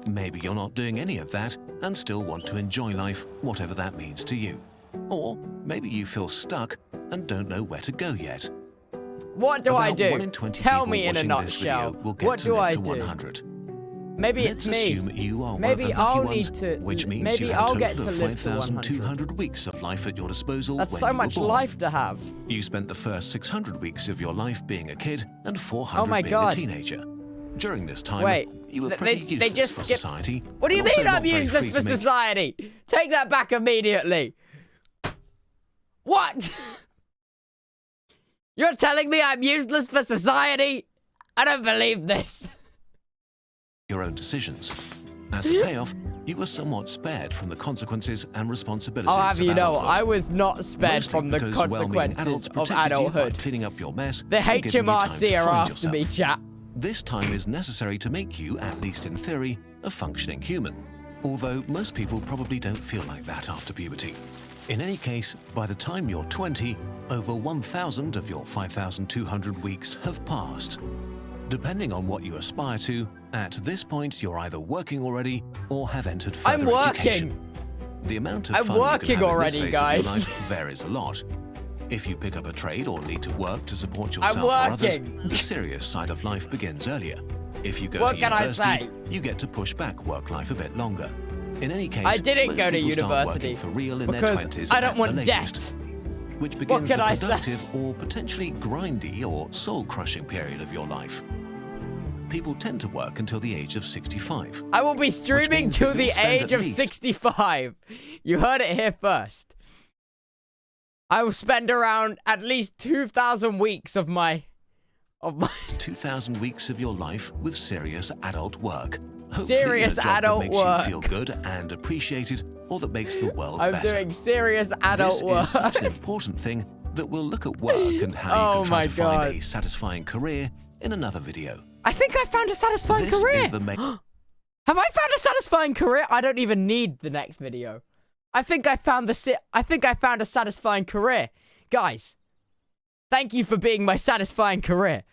[SPEAKER 8] Maybe you're not doing any of that and still want to enjoy life, whatever that means to you. Or maybe you feel stuck and don't know where to go yet.
[SPEAKER 5] What do I do?
[SPEAKER 8] 1 in 20
[SPEAKER 5] Tell
[SPEAKER 8] people
[SPEAKER 5] me in a
[SPEAKER 8] watching this
[SPEAKER 5] nutshell.
[SPEAKER 8] video will get
[SPEAKER 5] What
[SPEAKER 8] to
[SPEAKER 5] do
[SPEAKER 8] live
[SPEAKER 5] I
[SPEAKER 8] to
[SPEAKER 5] do?
[SPEAKER 8] 100.
[SPEAKER 5] Maybe
[SPEAKER 8] Let's
[SPEAKER 5] it's me.
[SPEAKER 8] assume you are
[SPEAKER 5] Maybe
[SPEAKER 8] one of the
[SPEAKER 5] I'll
[SPEAKER 8] lucky
[SPEAKER 5] need
[SPEAKER 8] ones,
[SPEAKER 5] to.
[SPEAKER 8] which means
[SPEAKER 5] Maybe
[SPEAKER 8] you have
[SPEAKER 5] I'll
[SPEAKER 8] a
[SPEAKER 5] get
[SPEAKER 8] total
[SPEAKER 5] to
[SPEAKER 8] of
[SPEAKER 5] live to 100.
[SPEAKER 8] 5,200 weeks of life at your disposal.
[SPEAKER 5] That's
[SPEAKER 8] when
[SPEAKER 5] so
[SPEAKER 8] you were
[SPEAKER 5] much
[SPEAKER 8] born.
[SPEAKER 5] life to have.
[SPEAKER 8] You spent the first 600 weeks of your life being a kid and 400
[SPEAKER 5] Oh my
[SPEAKER 8] being
[SPEAKER 5] God.
[SPEAKER 8] a teenager. During this time,
[SPEAKER 5] Wait,
[SPEAKER 8] you were
[SPEAKER 5] they
[SPEAKER 8] pretty useless
[SPEAKER 5] just
[SPEAKER 8] for
[SPEAKER 5] skip-
[SPEAKER 8] society.
[SPEAKER 5] What do you
[SPEAKER 8] but also
[SPEAKER 5] mean I'm
[SPEAKER 8] not very
[SPEAKER 5] useless
[SPEAKER 8] free
[SPEAKER 5] for
[SPEAKER 8] to make
[SPEAKER 5] society? Take that back immediately. What? You're telling me I'm useless for society? I don't believe this.
[SPEAKER 8] your own decisions. As a payoff, you were somewhat spared from the consequences and responsibilities
[SPEAKER 5] I'll have
[SPEAKER 8] of
[SPEAKER 5] you know,
[SPEAKER 8] adulthood.
[SPEAKER 5] I was not spared
[SPEAKER 8] Mostly
[SPEAKER 5] from the
[SPEAKER 8] because well-meaning adults
[SPEAKER 5] consequences of
[SPEAKER 8] protected you by
[SPEAKER 5] adulthood.
[SPEAKER 8] cleaning up your mess
[SPEAKER 5] The
[SPEAKER 8] and giving you time to
[SPEAKER 5] HMRC are
[SPEAKER 8] find
[SPEAKER 5] after me,
[SPEAKER 8] yourself.
[SPEAKER 5] chat.
[SPEAKER 8] This time is necessary to make you, at least in theory, a functioning human. Although most people probably don't feel like that after puberty. In any case, by the time you're 20, over 1,000 of your 5,200 weeks have passed. Depending on what you aspire to, at this point you're either working already or have entered further
[SPEAKER 5] I'm working.
[SPEAKER 8] education. The amount of
[SPEAKER 5] I'm
[SPEAKER 8] fun you
[SPEAKER 5] working
[SPEAKER 8] can have
[SPEAKER 5] already,
[SPEAKER 8] in this phase
[SPEAKER 5] guys.
[SPEAKER 8] of your life varies a lot. If you pick up a trade or need to work to support
[SPEAKER 5] I'm
[SPEAKER 8] yourself or others,
[SPEAKER 5] working.
[SPEAKER 8] the serious side of life begins earlier. If you go
[SPEAKER 5] What
[SPEAKER 8] to
[SPEAKER 5] can I
[SPEAKER 8] university,
[SPEAKER 5] say?
[SPEAKER 8] you get to push back work life a bit longer. In any case,
[SPEAKER 5] I didn't
[SPEAKER 8] most
[SPEAKER 5] go to
[SPEAKER 8] people start
[SPEAKER 5] university
[SPEAKER 8] working for real in their
[SPEAKER 5] because
[SPEAKER 8] 20s
[SPEAKER 5] I don't
[SPEAKER 8] at
[SPEAKER 5] want
[SPEAKER 8] the
[SPEAKER 5] debt.
[SPEAKER 8] latest, which
[SPEAKER 5] What
[SPEAKER 8] begins
[SPEAKER 5] can
[SPEAKER 8] the
[SPEAKER 5] I say?
[SPEAKER 8] productive or potentially grindy or soul-crushing period of your life. People tend to work until the age of 65.
[SPEAKER 5] I will be streaming
[SPEAKER 8] means
[SPEAKER 5] till
[SPEAKER 8] that
[SPEAKER 5] the
[SPEAKER 8] you'll spend
[SPEAKER 5] age
[SPEAKER 8] at
[SPEAKER 5] of
[SPEAKER 8] least
[SPEAKER 5] 65. You heard it here first. I will spend around at least 2,000 weeks of my
[SPEAKER 8] 2,000 weeks of your life with serious adult work. Hopefully
[SPEAKER 5] Serious
[SPEAKER 8] in a job
[SPEAKER 5] adult
[SPEAKER 8] that makes
[SPEAKER 5] work.
[SPEAKER 8] you feel good and appreciated, or that makes the world
[SPEAKER 5] I'm
[SPEAKER 8] better.
[SPEAKER 5] doing serious adult
[SPEAKER 8] This
[SPEAKER 5] work.
[SPEAKER 8] is such an important thing that we'll look at work and how you
[SPEAKER 5] Oh
[SPEAKER 8] can try
[SPEAKER 5] my
[SPEAKER 8] to find
[SPEAKER 5] God.
[SPEAKER 8] a satisfying career in another video.
[SPEAKER 5] I think I found a satisfying
[SPEAKER 8] This
[SPEAKER 5] career.
[SPEAKER 8] is the main.
[SPEAKER 5] Have I found a satisfying career? I don't even need the next video. I think I found a satisfying career. Guys, thank you for being my satisfying career.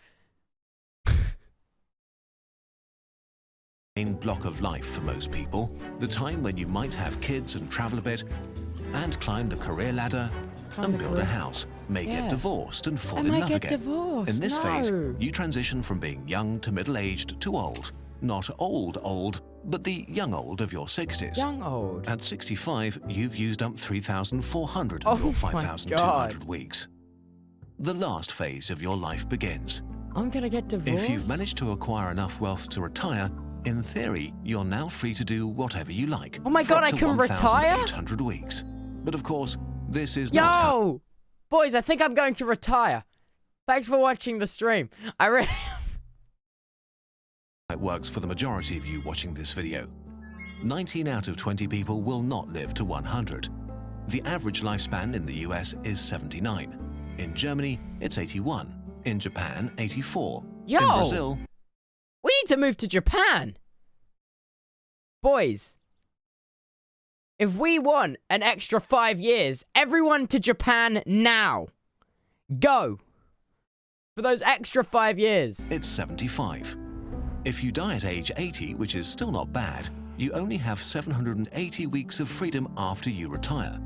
[SPEAKER 8] Main block of life for most people, the time when you might have kids and travel a bit, and climb the career ladder, and build a house, may
[SPEAKER 5] Yeah.
[SPEAKER 8] get divorced and fall
[SPEAKER 5] I
[SPEAKER 8] in
[SPEAKER 5] might
[SPEAKER 8] love
[SPEAKER 5] get
[SPEAKER 8] again.
[SPEAKER 5] divorced,
[SPEAKER 8] In this phase,
[SPEAKER 5] no.
[SPEAKER 8] you transition from being young to middle-aged to old. Not old, but the young old of your 60s.
[SPEAKER 5] Young old.
[SPEAKER 8] At 65, you've used up 3,400
[SPEAKER 5] Oh
[SPEAKER 8] of your
[SPEAKER 5] my
[SPEAKER 8] 5,200
[SPEAKER 5] God.
[SPEAKER 8] weeks. The last phase of your life begins.
[SPEAKER 5] I'm gonna get divorced.
[SPEAKER 8] If you've managed to acquire enough wealth to retire, in theory, you're now free to do whatever you like.
[SPEAKER 5] Oh my
[SPEAKER 8] for
[SPEAKER 5] God,
[SPEAKER 8] up
[SPEAKER 5] I
[SPEAKER 8] to
[SPEAKER 5] can retire?
[SPEAKER 8] 1,800 weeks. But of course, this is not how
[SPEAKER 5] Yo! Boys, I think I'm going to retire. Thanks for watching the stream. I really...
[SPEAKER 8] it works for the majority of you watching this video. 19 out of 20 people will not live to 100. The average lifespan in the US is 79. In Germany, it's 81. In Japan, 84.
[SPEAKER 5] Yo!
[SPEAKER 8] In Brazil,
[SPEAKER 5] We need to move to Japan. Boys, if we want an extra 5 years, everyone to Japan now. Go. For those extra 5 years.
[SPEAKER 8] It's 75. If you die at age 80, which is still not bad, you only have 780 weeks of freedom after you retire.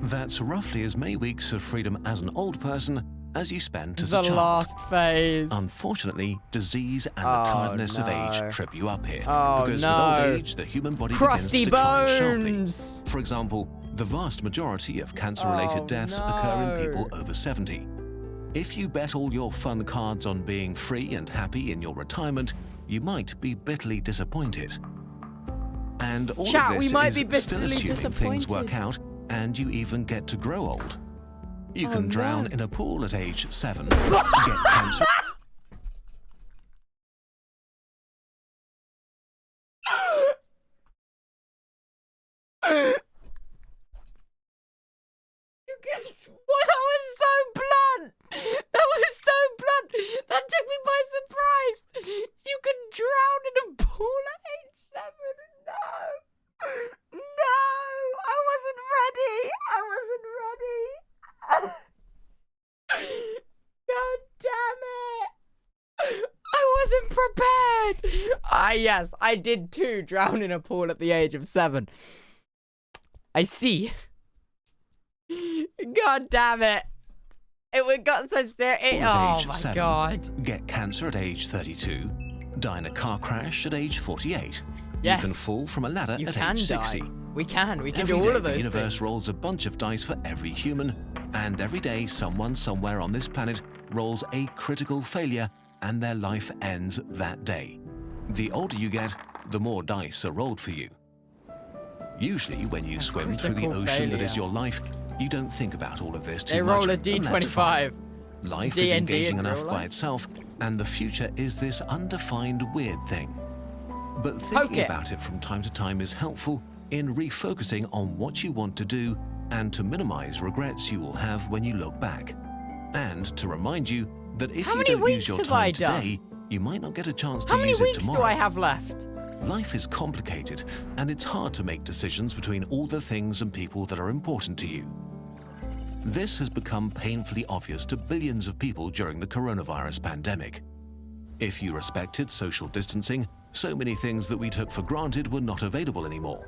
[SPEAKER 8] That's roughly as many weeks of freedom as an old person as you spend as a child.
[SPEAKER 5] The last phase.
[SPEAKER 8] Unfortunately, disease and the tiredness of age trip you up here.
[SPEAKER 5] Oh,
[SPEAKER 8] because
[SPEAKER 5] no.
[SPEAKER 8] with old age, the human body
[SPEAKER 5] Crusty
[SPEAKER 8] begins to decline
[SPEAKER 5] bones.
[SPEAKER 8] sharply. For example, the vast majority of cancer-related deaths occur in people over 70. If you bet all your fun cards on being free and happy in your retirement, you might be bitterly disappointed. And all
[SPEAKER 5] Chat,
[SPEAKER 8] of
[SPEAKER 5] we
[SPEAKER 8] this
[SPEAKER 5] might be
[SPEAKER 8] is still
[SPEAKER 5] bitterly
[SPEAKER 8] assuming things work out and you even get to grow old. You can drown in a pool at age 7, get cancer.
[SPEAKER 5] Well, that was so blunt. That was so blunt. That took me by surprise. You can drown in a pool at age 7. No. No. I wasn't ready. God damn it. I wasn't prepared. Yes, I did too drown in a pool at the age of 7. I see. God damn it. It got so scary. Oh
[SPEAKER 8] Age
[SPEAKER 5] my
[SPEAKER 8] 7,
[SPEAKER 5] god.
[SPEAKER 8] Get cancer at age 32, die in a car crash at age 48.
[SPEAKER 5] Yes.
[SPEAKER 8] You can fall from a ladder
[SPEAKER 5] You
[SPEAKER 8] at
[SPEAKER 5] can
[SPEAKER 8] age 60.
[SPEAKER 5] die. We can
[SPEAKER 8] Every
[SPEAKER 5] do all
[SPEAKER 8] day
[SPEAKER 5] of those
[SPEAKER 8] the universe
[SPEAKER 5] things.
[SPEAKER 8] rolls a bunch of dice for every human, and every day someone somewhere on this planet rolls a critical failure and their life ends that day. The older you get, the more dice are rolled for you. Usually when you swim through the
[SPEAKER 5] critical
[SPEAKER 8] ocean that is
[SPEAKER 5] failure.
[SPEAKER 8] your life, you don't think about all of this too
[SPEAKER 5] They
[SPEAKER 8] much.
[SPEAKER 5] roll a
[SPEAKER 8] and that's
[SPEAKER 5] D25.
[SPEAKER 8] fine. Life is
[SPEAKER 5] D&D
[SPEAKER 8] engaging
[SPEAKER 5] in
[SPEAKER 8] enough
[SPEAKER 5] real
[SPEAKER 8] by
[SPEAKER 5] life.
[SPEAKER 8] itself, and the future is this undefined weird thing. But thinking
[SPEAKER 5] Okay.
[SPEAKER 8] about it from time to time is helpful in refocusing on what you want to do and to minimize regrets you will have when you look back. And to remind you that if
[SPEAKER 5] How
[SPEAKER 8] you
[SPEAKER 5] many
[SPEAKER 8] don't
[SPEAKER 5] weeks
[SPEAKER 8] use your
[SPEAKER 5] have
[SPEAKER 8] time
[SPEAKER 5] I done?
[SPEAKER 8] today, you might not get a chance
[SPEAKER 5] How
[SPEAKER 8] to
[SPEAKER 5] many
[SPEAKER 8] use it
[SPEAKER 5] weeks
[SPEAKER 8] tomorrow.
[SPEAKER 5] do I have left?
[SPEAKER 8] Life is complicated, and it's hard to make decisions between all the things and people that are important to you. This has become painfully obvious to billions of people during the coronavirus pandemic. If you respected social distancing, so many things that we took for granted were not available anymore.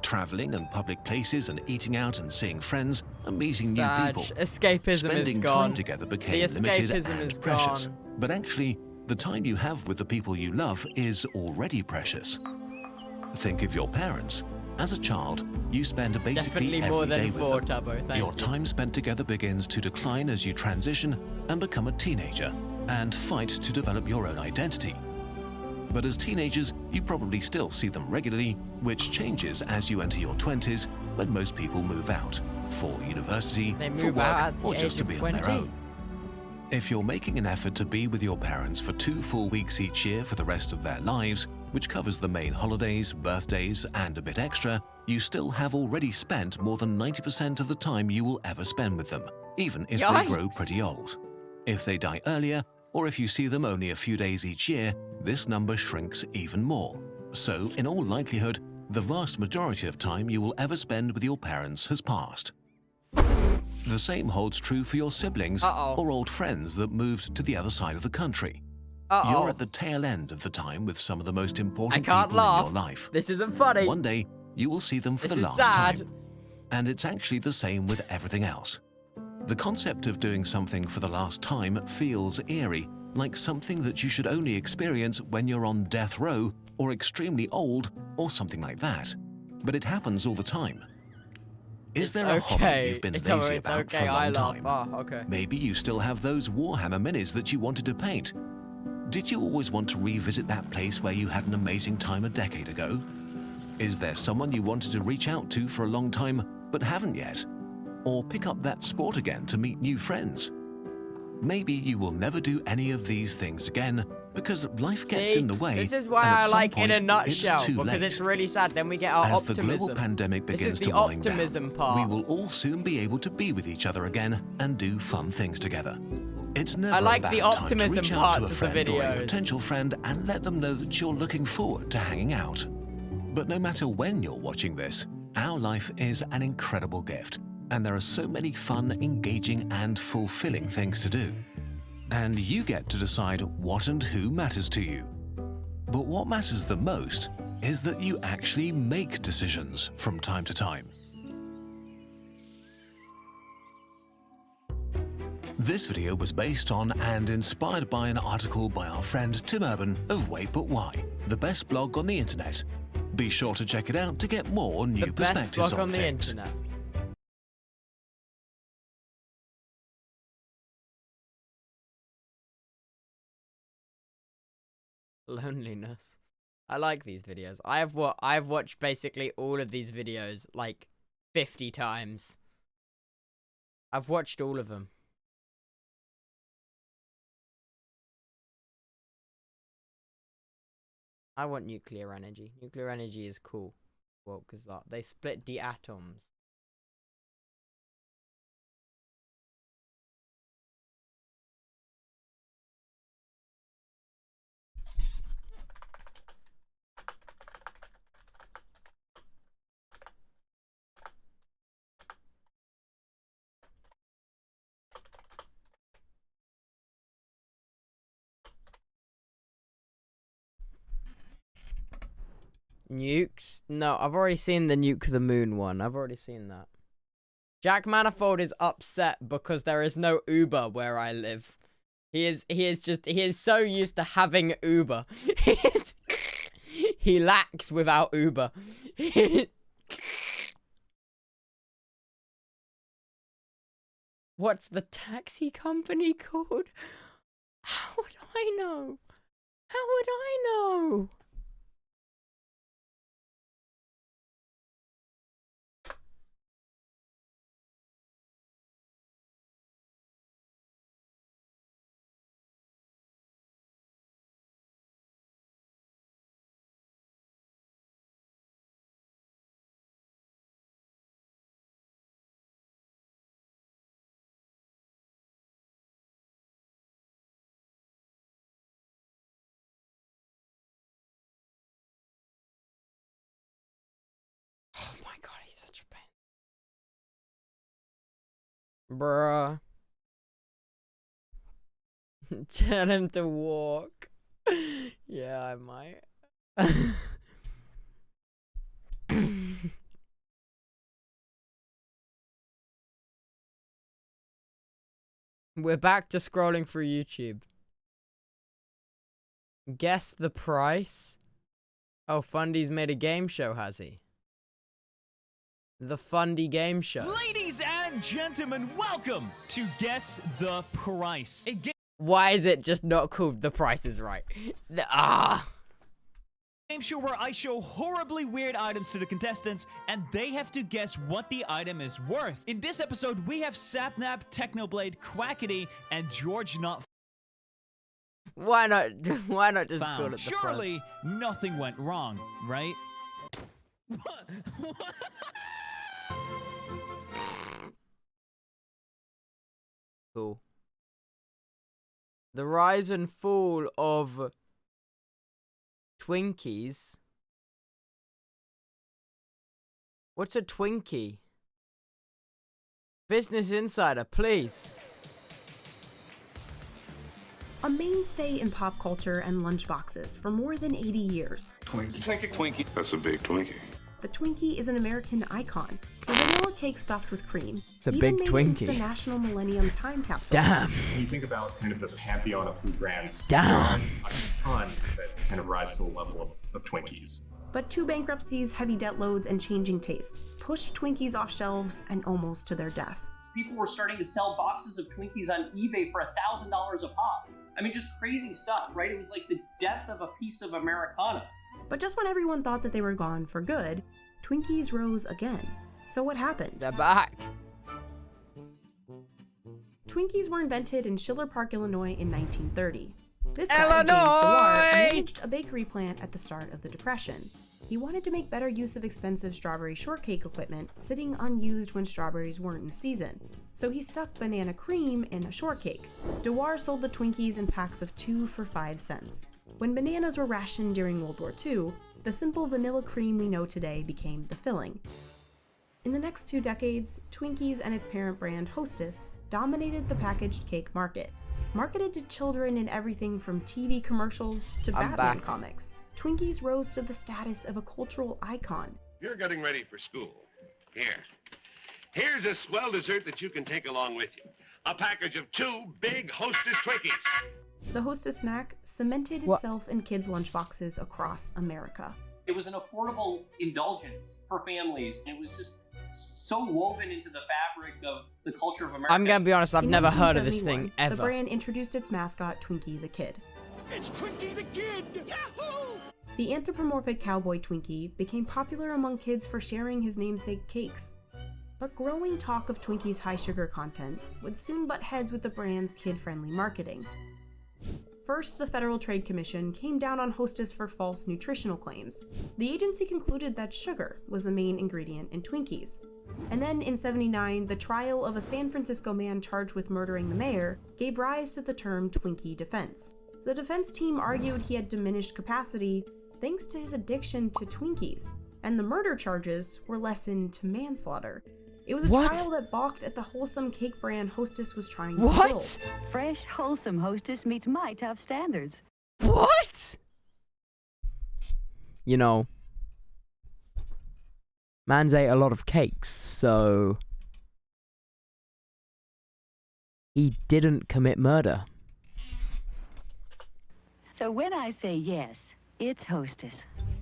[SPEAKER 8] Traveling and public places and eating out and seeing friends and meeting new
[SPEAKER 5] Sad.
[SPEAKER 8] people.
[SPEAKER 5] Escapism
[SPEAKER 8] Spending
[SPEAKER 5] is gone.
[SPEAKER 8] time together
[SPEAKER 5] The
[SPEAKER 8] became limited
[SPEAKER 5] escapism
[SPEAKER 8] and
[SPEAKER 5] is
[SPEAKER 8] precious.
[SPEAKER 5] gone.
[SPEAKER 8] But actually, the time you have with the people you love is already precious. Think of your parents. As a child, you spend basically
[SPEAKER 5] Definitely more
[SPEAKER 8] every day
[SPEAKER 5] than
[SPEAKER 8] with
[SPEAKER 5] 4,
[SPEAKER 8] them.
[SPEAKER 5] Tubbo, thank
[SPEAKER 8] Your
[SPEAKER 5] you.
[SPEAKER 8] time spent together begins to decline as you transition and become a teenager and fight to develop your own identity. But as teenagers, you probably still see them regularly, which changes as you enter your 20s when most people move out for university,
[SPEAKER 5] They
[SPEAKER 8] for
[SPEAKER 5] move
[SPEAKER 8] work,
[SPEAKER 5] out at the
[SPEAKER 8] or
[SPEAKER 5] age
[SPEAKER 8] just to
[SPEAKER 5] of
[SPEAKER 8] be on their
[SPEAKER 5] 20.
[SPEAKER 8] own. If you're making an effort to be with your parents for 2 full weeks each year for the rest of their lives, which covers the main holidays, birthdays, and a bit extra, you still have already spent more than 90% of the time you will ever spend with them, even if they grow
[SPEAKER 5] Yikes.
[SPEAKER 8] pretty old. If they die earlier, or if you see them only a few days each year, this number shrinks even more. So, in all likelihood, the vast majority of time you will ever spend with your parents has passed. The same holds true for your siblings or old friends that moved to the other side of the country. You're at the tail end of the time with some of the most important
[SPEAKER 5] can't
[SPEAKER 8] people
[SPEAKER 5] laugh.
[SPEAKER 8] in your life.
[SPEAKER 5] This isn't funny.
[SPEAKER 8] One day, you will see them for
[SPEAKER 5] This
[SPEAKER 8] the
[SPEAKER 5] is
[SPEAKER 8] last
[SPEAKER 5] sad.
[SPEAKER 8] time. And it's actually the same with everything else. The concept of doing something for the last time feels eerie, like something that you should only experience when you're on death row or extremely old or something like that. But it happens all the time. Is there a hobby you've been lazy about for a long time?
[SPEAKER 5] Okay.
[SPEAKER 8] Maybe you still have those Warhammer minis that you wanted to paint. Did you always want to revisit that place where you had an amazing time a decade ago? Is there someone you wanted to reach out to for a long time but haven't yet? Or pick up that sport again to meet new friends? Maybe you will never do any of these things again because life gets
[SPEAKER 5] See,
[SPEAKER 8] in the way.
[SPEAKER 5] This is why
[SPEAKER 8] and at
[SPEAKER 5] I
[SPEAKER 8] some
[SPEAKER 5] like in a
[SPEAKER 8] point,
[SPEAKER 5] nutshell,
[SPEAKER 8] it's too
[SPEAKER 5] because
[SPEAKER 8] late.
[SPEAKER 5] it's really sad. Then we get our
[SPEAKER 8] As
[SPEAKER 5] optimism.
[SPEAKER 8] the global pandemic
[SPEAKER 5] This
[SPEAKER 8] begins
[SPEAKER 5] is the
[SPEAKER 8] to wind
[SPEAKER 5] optimism
[SPEAKER 8] down,
[SPEAKER 5] part.
[SPEAKER 8] we will all soon be able to be with each other again and do fun things together. It's never
[SPEAKER 5] I like
[SPEAKER 8] a bad
[SPEAKER 5] the
[SPEAKER 8] time to
[SPEAKER 5] optimism
[SPEAKER 8] reach out
[SPEAKER 5] parts
[SPEAKER 8] to a
[SPEAKER 5] of the
[SPEAKER 8] friend or a
[SPEAKER 5] videos.
[SPEAKER 8] potential friend and let them know that you're looking forward to hanging out. But no matter when you're watching this, our life is an incredible gift, and there are so many fun, engaging, and fulfilling things to do. And you get to decide what and who matters to you. But what matters the most is that you actually make decisions from time to time. This video was based on and inspired by an article by our friend Tim Urban of Wait But Why, the best blog on the internet. Be sure to check it out to get more new perspectives on things.
[SPEAKER 5] The best blog on the internet. Loneliness. I like these videos. I've watched basically all of these videos like 50 times. I've watched all of them. I want nuclear energy. Nuclear energy is cool. Well, because they split the atoms. Nukes? No, I've already seen the Nuke the Moon one. I've already seen that. Jack Manifold is upset because there is no Uber where I live. He is so used to having Uber. He lacks without Uber. What's the taxi company called? How would I know? How would I know? Oh my god, he's such a pain. Bruh. Tell him to walk. Yeah, I might. We're back to scrolling through YouTube. Guess the price? Oh, Fundy's made a game show, has he? The Fundy Game Show.
[SPEAKER 6] Ladies and gentlemen, welcome to Guess the Price.
[SPEAKER 5] Why is it just not called The Price is Right?
[SPEAKER 6] Game show where I show horribly weird items to the contestants and they have to guess what the item is worth. In this episode, we have Sapnap, Technoblade, Quackity, and George Not
[SPEAKER 5] Why not just call it The Price?
[SPEAKER 6] Surely nothing went wrong, right?
[SPEAKER 5] Cool. The rise and fall of Twinkies. What's a Twinkie? Business Insider, please.
[SPEAKER 19] A mainstay in pop culture and lunchboxes for more than 80 years.
[SPEAKER 22] Twinkie. That's a big Twinkie.
[SPEAKER 19] The Twinkie is an American icon. The vanilla cake stuffed with cream.
[SPEAKER 5] It's a
[SPEAKER 19] even
[SPEAKER 5] big
[SPEAKER 19] made it into
[SPEAKER 5] Twinkie.
[SPEAKER 19] the National Millennium Time Capsule.
[SPEAKER 5] Damn.
[SPEAKER 23] When you think about kind of the pantheon of food brands,
[SPEAKER 5] Damn.
[SPEAKER 23] there aren't a ton that kind of rise to the level of Twinkies.
[SPEAKER 19] But two bankruptcies, heavy debt loads, and changing tastes pushed Twinkies off shelves and almost to their death.
[SPEAKER 24] People were starting to sell boxes of Twinkies on eBay for $1,000 a pop. I mean, just crazy stuff, right? It was like the death of a piece of Americana.
[SPEAKER 19] But just when everyone thought that they were gone for good, Twinkies rose again. So what happened?
[SPEAKER 5] They're back.
[SPEAKER 19] Twinkies were invented in Schiller Park, Illinois in 1930. This guy, James Dewar, managed a bakery plant at the start of the Depression. He wanted to make better use of expensive strawberry shortcake equipment sitting unused when strawberries weren't in season. So he stuck banana cream in a shortcake. Dewar sold the Twinkies in packs of 2 for 5 cents. When bananas were rationed during World War II, the simple vanilla cream we know today became the filling. In the next 2 decades, Twinkies and its parent brand Hostess dominated the packaged cake market. Marketed to children in everything from TV commercials to Batman comics, Twinkies rose to the status of a cultural icon.
[SPEAKER 1] You're getting ready for school. Here's a swell dessert that you can take along with you. A package of 2 big Hostess Twinkies.
[SPEAKER 19] The Hostess snack cemented itself in kids' lunchboxes across America.
[SPEAKER 24] It was an affordable indulgence for families. It was just so woven into the fabric of the culture of America.
[SPEAKER 5] I'm gonna be honest, I've
[SPEAKER 19] In
[SPEAKER 5] never heard of this
[SPEAKER 19] 1971,
[SPEAKER 5] thing ever.
[SPEAKER 19] The brand introduced its mascot, Twinkie the Kid.
[SPEAKER 10] It's Twinkie the Kid! Yahoo!
[SPEAKER 19] The anthropomorphic cowboy Twinkie became popular among kids for sharing his namesake cakes. But growing talk of Twinkie's high sugar content would soon butt heads with the brand's kid-friendly marketing. First, the Federal Trade Commission came down on Hostess for false nutritional claims. The agency concluded that sugar was the main ingredient in Twinkies. And then in '79, the trial of a San Francisco man charged with murdering the mayor gave rise to the term Twinkie defense. The defense team argued he had diminished capacity thanks to his addiction to Twinkies, and the murder charges were lessened to manslaughter. It was a trial that balked at the wholesome cake brand Hostess was trying to build.
[SPEAKER 13] Fresh, wholesome Hostess meets my tough standards.
[SPEAKER 5] What? You know, man's ate a lot of cakes, so he didn't commit murder.
[SPEAKER 13] So when I say yes, it's Hostess.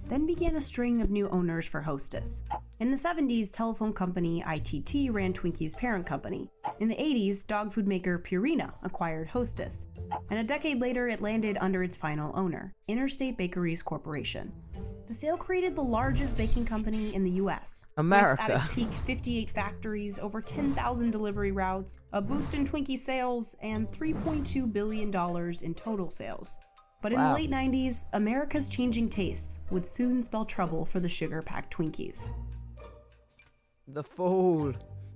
[SPEAKER 19] Then began a string of new owners for Hostess. In the 70s, telephone company ITT ran Twinkie's parent company. In the 80s, dog food maker Purina acquired Hostess. And a decade later, it landed under its final owner, Interstate Bakeries Corporation. The sale created the largest baking company in the US.
[SPEAKER 5] America.
[SPEAKER 19] With, at its peak, 58 factories, over 10,000 delivery routes, a boost in Twinkie sales, and $3.2 billion in total sales. But in the late 90s, America's changing tastes would soon spell trouble for the sugar-packed Twinkies.
[SPEAKER 5] The fool.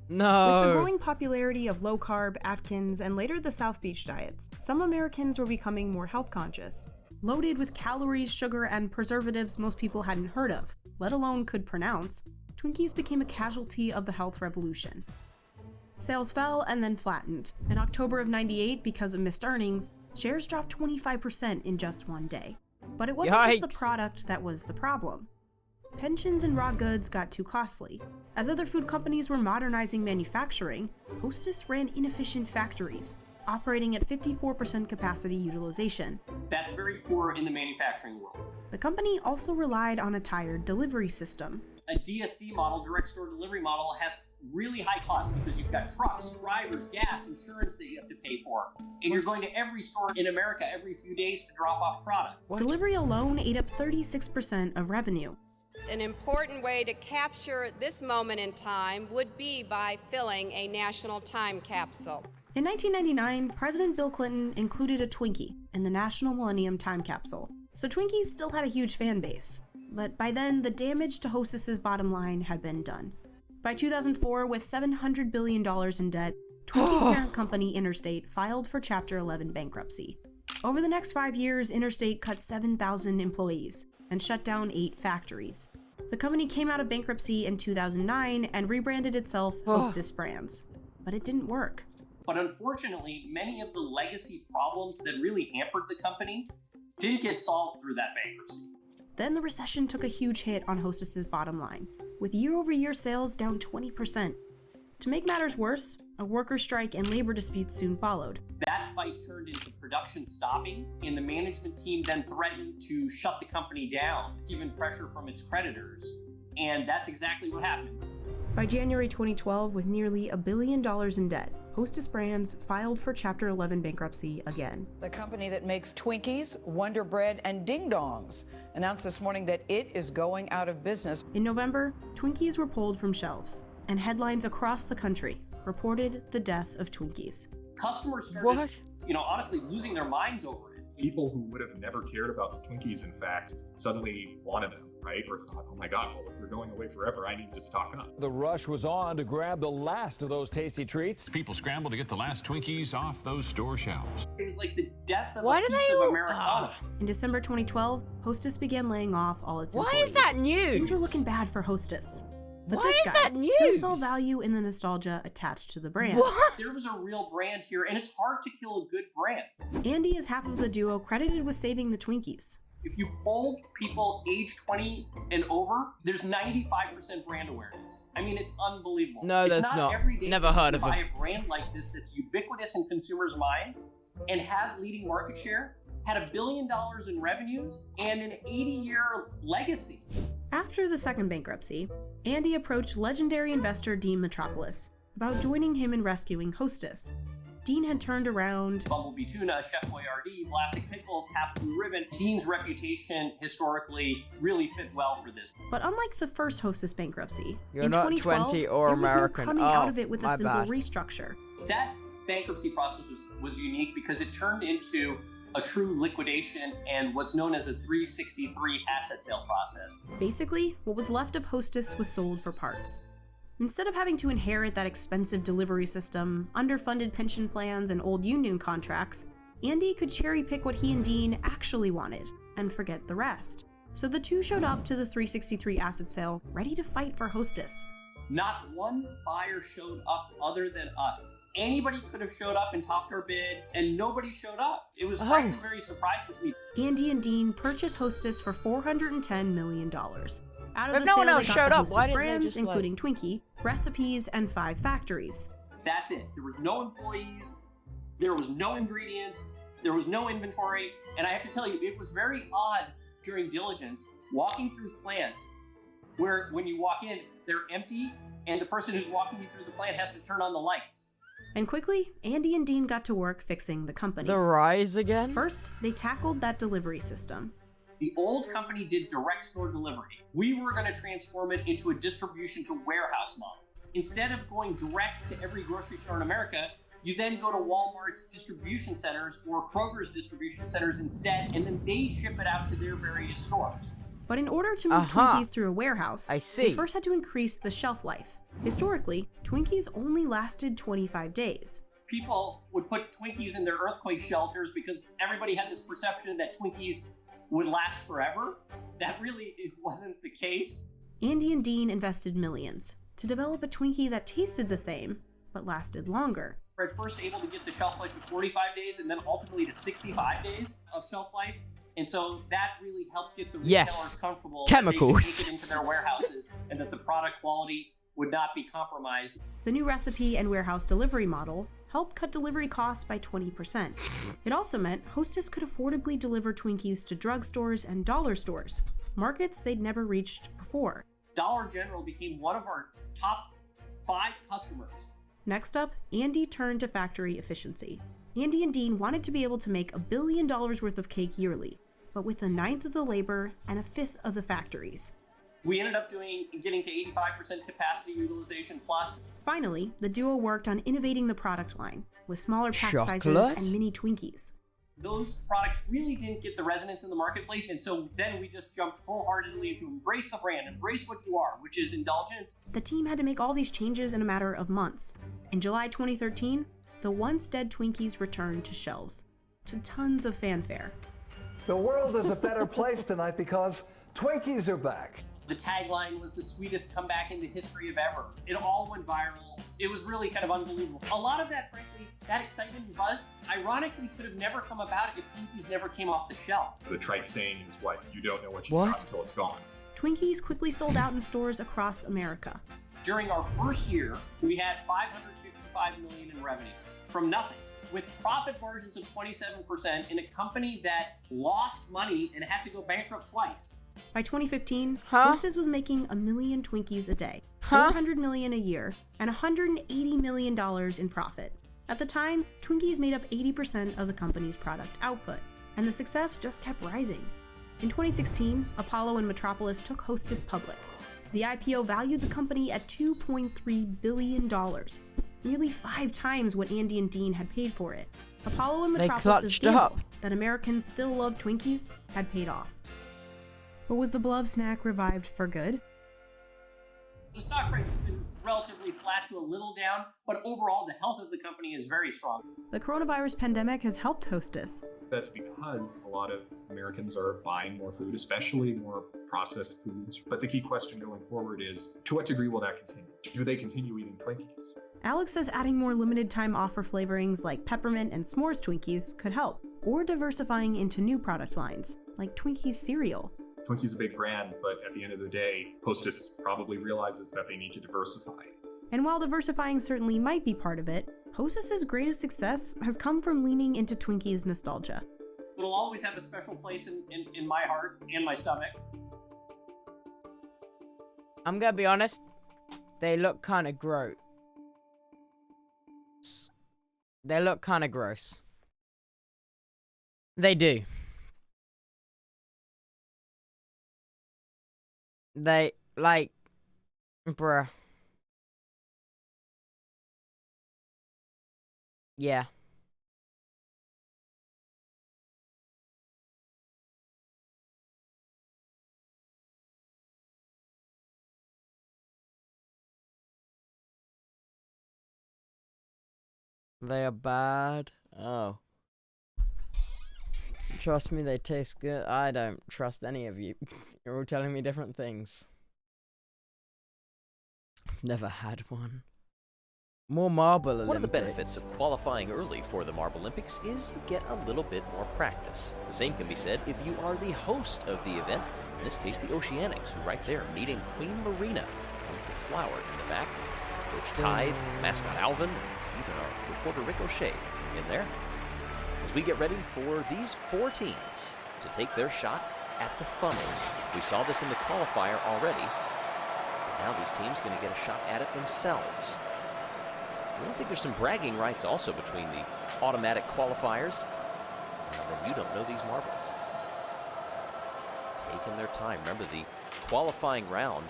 [SPEAKER 5] No.
[SPEAKER 19] With the growing popularity of low-carb, Atkins, and later the South Beach diets, some Americans were becoming more health-conscious. Loaded with calories, sugar, and preservatives most people hadn't heard of, let alone could pronounce, Twinkies became a casualty of the health revolution. Sales fell and then flattened. In October of '98, because of missed earnings, shares dropped 25% in just one day. But it wasn't just the product that was the problem. Pensions and raw goods got too costly. As other food companies were modernizing manufacturing, Hostess ran inefficient factories, operating at 54% capacity utilization.
[SPEAKER 24] That's very poor in the manufacturing world.
[SPEAKER 19] The company also relied on a tired delivery system.
[SPEAKER 24] A DSD model, direct store delivery model, has really high costs because you've got trucks, drivers, gas, insurance that you have to pay for. And you're going to every store in America every few days to drop off product.
[SPEAKER 19] Delivery alone ate up 36% of revenue.
[SPEAKER 17] An important way to capture this moment in time would be by filling a national time capsule.
[SPEAKER 19] In 1999, President Bill Clinton included a Twinkie in the National Millennium Time Capsule, so Twinkies still had a huge fan base. But by then, the damage to Hostess's bottom line had been done. By 2004, with $700 billion in debt, Twinkie's parent company, Interstate, filed for Chapter 11 bankruptcy. Over the next 5 years, Interstate cut 7,000 employees and shut down 8 factories. The company came out of bankruptcy in 2009 and rebranded itself Hostess Brands. But it didn't work.
[SPEAKER 24] But unfortunately, many of the legacy problems that really hampered the company didn't get solved through that bankruptcy.
[SPEAKER 19] Then the recession took a huge hit on Hostess's bottom line, with year-over-year sales down 20%. To make matters worse, a worker strike and labor disputes soon followed.
[SPEAKER 24] That fight turned into production stopping, and the management team then threatened to shut the company down, given pressure from its creditors. And that's exactly what happened.
[SPEAKER 19] By January 2012, with nearly $1 billion in debt, Hostess Brands filed for Chapter 11 bankruptcy again.
[SPEAKER 25] The company that makes Twinkies, Wonder Bread, and Ding Dongs announced this morning that it is going out of business.
[SPEAKER 19] In November, Twinkies were pulled from shelves, and headlines across the country reported the death of Twinkies.
[SPEAKER 24] Customers started, honestly losing their minds over it.
[SPEAKER 23] People who would have never cared about the Twinkies, in fact, suddenly wanted them, right? Or thought, oh my God, well, if they're going away forever, I need to stock up.
[SPEAKER 11] The rush was on to grab the last of those tasty treats.
[SPEAKER 12] People scrambled to get the last Twinkies off those store shelves.
[SPEAKER 24] It was like the death of
[SPEAKER 5] Why
[SPEAKER 24] a
[SPEAKER 5] do
[SPEAKER 24] piece
[SPEAKER 5] they
[SPEAKER 24] of
[SPEAKER 5] all-
[SPEAKER 24] Americana.
[SPEAKER 19] In December 2012, Hostess began laying off all its employees.
[SPEAKER 5] Why is that news?
[SPEAKER 19] Things were looking bad for Hostess. But
[SPEAKER 5] Why
[SPEAKER 19] this
[SPEAKER 5] is
[SPEAKER 19] guy
[SPEAKER 5] that news?
[SPEAKER 19] still saw value in the nostalgia attached to the brand.
[SPEAKER 24] There was a real brand here, and it's hard to kill a good brand.
[SPEAKER 19] Andy is half of the duo credited with saving the Twinkies.
[SPEAKER 24] If you poll people age 20 and over, there's 95% brand awareness. I mean, it's unbelievable.
[SPEAKER 5] No,
[SPEAKER 24] it's
[SPEAKER 5] that's not.
[SPEAKER 24] Every day
[SPEAKER 5] Never
[SPEAKER 24] that
[SPEAKER 5] heard
[SPEAKER 24] you
[SPEAKER 5] of
[SPEAKER 24] buy
[SPEAKER 5] it.
[SPEAKER 24] a brand like this that's ubiquitous in consumers' mind and has leading market share, had $1 billion in revenues, and an 80-year legacy.
[SPEAKER 19] After the second bankruptcy, Andy approached legendary investor Dean Metropolis about joining him in rescuing Hostess. Dean had turned around
[SPEAKER 24] Bumblebee Tuna, Chef Boyardee, Vlasic Pickles, Half Blue Ribbon. Dean's reputation historically really fit well for this.
[SPEAKER 19] But unlike the first Hostess bankruptcy,
[SPEAKER 5] You're
[SPEAKER 19] in
[SPEAKER 5] not
[SPEAKER 19] 2012,
[SPEAKER 5] 20 or
[SPEAKER 19] there
[SPEAKER 5] American.
[SPEAKER 19] was no coming out
[SPEAKER 5] Oh,
[SPEAKER 19] of it with a
[SPEAKER 5] my
[SPEAKER 19] simple
[SPEAKER 5] bad.
[SPEAKER 19] restructure.
[SPEAKER 24] That bankruptcy process was unique because it turned into a true liquidation and what's known as a 363 asset sale process.
[SPEAKER 19] Basically, what was left of Hostess was sold for parts. Instead of having to inherit that expensive delivery system, underfunded pension plans, and old union contracts, Andy could cherry pick what he and Dean actually wanted and forget the rest. So the two showed up to the 363 asset sale, ready to fight for Hostess.
[SPEAKER 24] Not one buyer showed up other than us. Anybody could have showed up and topped our bid, and nobody showed up. It was frankly very surprising to me.
[SPEAKER 19] Andy and Dean purchased Hostess for $410 million. Out of
[SPEAKER 5] If
[SPEAKER 19] the
[SPEAKER 5] no
[SPEAKER 19] sale,
[SPEAKER 5] one else
[SPEAKER 19] they got
[SPEAKER 5] showed
[SPEAKER 19] the
[SPEAKER 5] up,
[SPEAKER 19] Hostess
[SPEAKER 5] why didn't they
[SPEAKER 19] brands,
[SPEAKER 5] just,
[SPEAKER 19] including Twinkie, recipes, and 5 factories.
[SPEAKER 24] That's it. There was no employees, there was no ingredients, there was no inventory, and I have to tell you, it was very odd during diligence walking through plants where when you walk in, they're empty, and the person who's walking you through the plant has to turn on the lights.
[SPEAKER 19] And quickly, Andy and Dean got to work fixing the company.
[SPEAKER 5] The rise again?
[SPEAKER 19] First, they tackled that delivery system.
[SPEAKER 24] The old company did direct store delivery. We were going to transform it into a distribution to warehouse model. Instead of going direct to every grocery store in America, you then go to Walmart's distribution centers or Kroger's distribution centers instead, and then they ship it out to their various stores.
[SPEAKER 19] But in order to move Twinkies through a warehouse,
[SPEAKER 5] I see.
[SPEAKER 19] they first had to increase the shelf life. Historically, Twinkies only lasted 25 days.
[SPEAKER 24] People would put Twinkies in their earthquake shelters because everybody had this perception that Twinkies would last forever. That really it wasn't the case.
[SPEAKER 19] Andy and Dean invested millions to develop a Twinkie that tasted the same, but lasted longer.
[SPEAKER 24] We're at first able to get the shelf life to 45 days and then ultimately to 65 days of shelf life. And so that really helped get the retailers comfortable
[SPEAKER 5] Chemicals.
[SPEAKER 24] that they could take it into their warehouses and that the product quality would not be compromised.
[SPEAKER 19] The new recipe and warehouse delivery model helped cut delivery costs by 20%. It also meant Hostess could affordably deliver Twinkies to drugstores and dollar stores, markets they'd never reached before.
[SPEAKER 24] Dollar General became one of our top 5 customers.
[SPEAKER 19] Next up, Andy turned to factory efficiency. Andy and Dean wanted to be able to make $1 billion worth of cake yearly, but with 1/9 of the labor and 1/5 of the factories.
[SPEAKER 24] We ended up getting to 85% capacity utilization plus.
[SPEAKER 19] Finally, the duo worked on innovating the product line with smaller pack sizes
[SPEAKER 5] Chocolate?
[SPEAKER 19] and mini Twinkies.
[SPEAKER 24] Those products really didn't get the resonance in the marketplace, and so then we just jumped wholeheartedly to embrace the brand, embrace what you are, which is indulgence.
[SPEAKER 19] The team had to make all these changes in a matter of months. In July 2013, the once dead Twinkies returned to shelves, to tons of fanfare.
[SPEAKER 14] The world is a better place tonight because Twinkies are back.
[SPEAKER 24] The tagline was the sweetest comeback in the history of ever. It all went viral. It was really kind of unbelievable. A lot of that, frankly, that excitement and buzz, ironically, could have never come about if Twinkies never came off the shelf.
[SPEAKER 23] The trite saying is what? You don't know what you got until it's gone.
[SPEAKER 19] Twinkies quickly sold out in stores across America.
[SPEAKER 24] During our first year, we had $555 million in revenues from nothing, with profit margins of 27% in a company that lost money and had to go bankrupt twice.
[SPEAKER 19] By 2015, Hostess was making 1 million Twinkies a day, $400 million a year, and $180 million in profit. At the time, Twinkies made up 80% of the company's product output, and the success just kept rising. In 2016, Apollo and Metropolis took Hostess public. The IPO valued the company at $2.3 billion, nearly 5 times what Andy and Dean had paid for it. Apollo and
[SPEAKER 5] They
[SPEAKER 19] Metropolis'
[SPEAKER 5] clutched
[SPEAKER 19] gamble
[SPEAKER 5] up.
[SPEAKER 19] that Americans still love Twinkies had paid off. But was the beloved snack revived for good?
[SPEAKER 24] The stock price has been relatively flat to a little down, but overall the health of the company is very strong.
[SPEAKER 19] The coronavirus pandemic has helped Hostess.
[SPEAKER 23] That's because a lot of Americans are buying more food, especially more processed foods. But the key question going forward is, to what degree will that continue? Do they continue eating Twinkies?
[SPEAKER 19] Alex says adding more limited time offer flavorings like peppermint and s'mores Twinkies could help, or diversifying into new product lines, like Twinkies cereal.
[SPEAKER 23] Twinkies a big brand, but at the end of the day, Hostess probably realizes that they need to diversify.
[SPEAKER 19] And while diversifying certainly might be part of it, Hostess's greatest success has come from leaning into Twinkies nostalgia.
[SPEAKER 24] It'll always have a special place in my heart and my stomach.
[SPEAKER 5] I'm gonna be honest, they look kind of gross. They look kind of gross. They do. They, like, bruh. Yeah. They are bad. Oh. Trust me, they taste good. I don't trust any of you. You're all telling me different things. I've never had one. More Marble Olympics.
[SPEAKER 7] One of the benefits of qualifying early for the Marble Olympics is you get a little bit more practice. The same can be said if you are the host of the event, in this case the Oceanics, who right there meeting Queen Marina with the flower in the back. Coach Tide, mascot Alvin, even our reporter Ricochet in there. As we get ready for these 4 teams to take their shot at the funnels. We saw this in the qualifier already. Now these teams going to get a shot at it themselves. I don't think there's some bragging rights also between the automatic qualifiers. And then you don't know these marbles. Taking their time. Remember the qualifying round,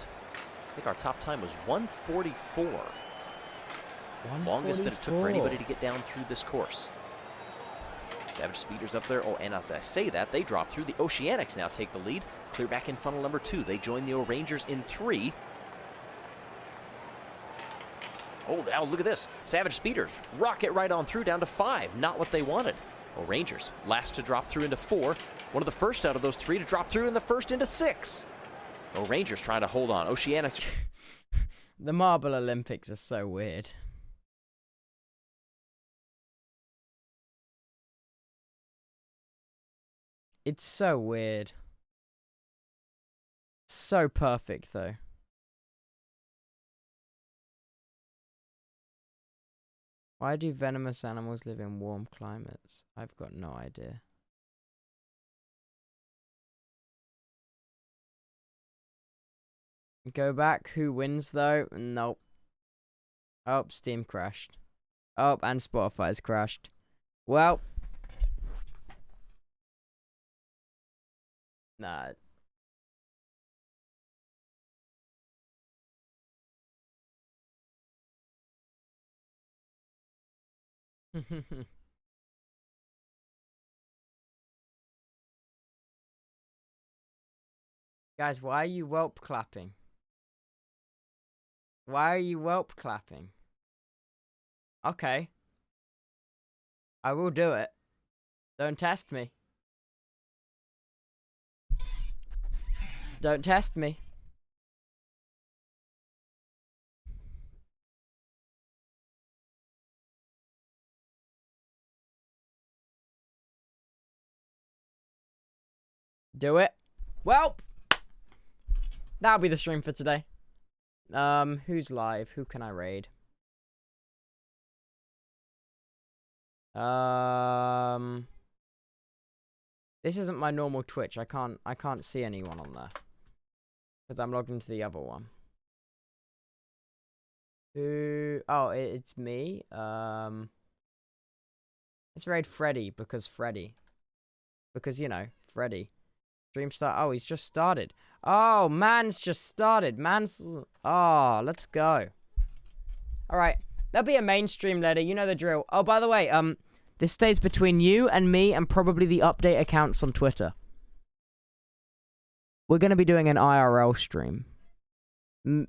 [SPEAKER 7] I think our top time was 1:44. Longest that it took for anybody to get down through this course. Savage Speeders up there. Oh, and as I say that, they drop through. The Oceanics now take the lead. Clear back in funnel number 2. They join the O-Rangers in 3. Oh, now look at this. Savage Speeders rocket right on through down to 5. Not what they wanted. O-Rangers last to drop through into 4. One of the first out of those 3 to drop through in the first into 6. O-Rangers trying to hold on. Oceanics.
[SPEAKER 5] The Marble Olympics are so weird. It's so weird. So perfect, though. Why do venomous animals live in warm climates? I've got no idea. Go back. Who wins, though? Nope. Oh, Steam crashed. Oh, and Spotify's crashed. Well. Nah. Guys, why are you whelp clapping? Why are you whelp clapping? Okay. I will do it. Don't test me. Don't test me. Do it. Well, that'll be the stream for today. Who's live? Who can I raid? This isn't my normal Twitch. I can't see anyone on there. Because I'm logged into the other one. Who? Oh, it's me. Let's raid Freddy because Freddy. Because, you know, Freddy. Stream start. Oh, he's just started. Oh, man's just started. Oh, let's go. Alright. There'll be a main stream later. You know the drill. Oh, by the way, This stays between you and me and probably the update accounts on Twitter. We're going to be doing an IRL stream. I'm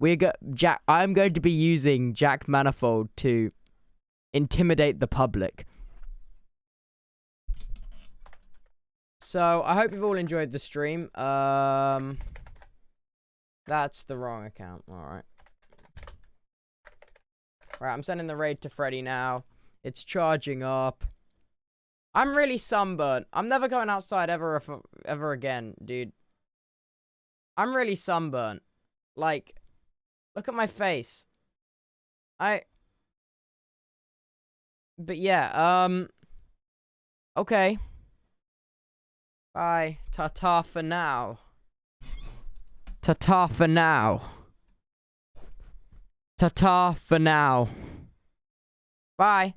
[SPEAKER 5] going to be using Jack Manifold to intimidate the public. So, I hope you've all enjoyed the stream. That's the wrong account. Alright. Right, I'm sending the raid to Freddy now. It's charging up. I'm really sunburnt. I'm never going outside ever again, dude. I'm really sunburnt. Like, look at my face. But yeah, okay. Bye. Ta-ta for now. Ta-ta for now. Ta-ta for now. Bye.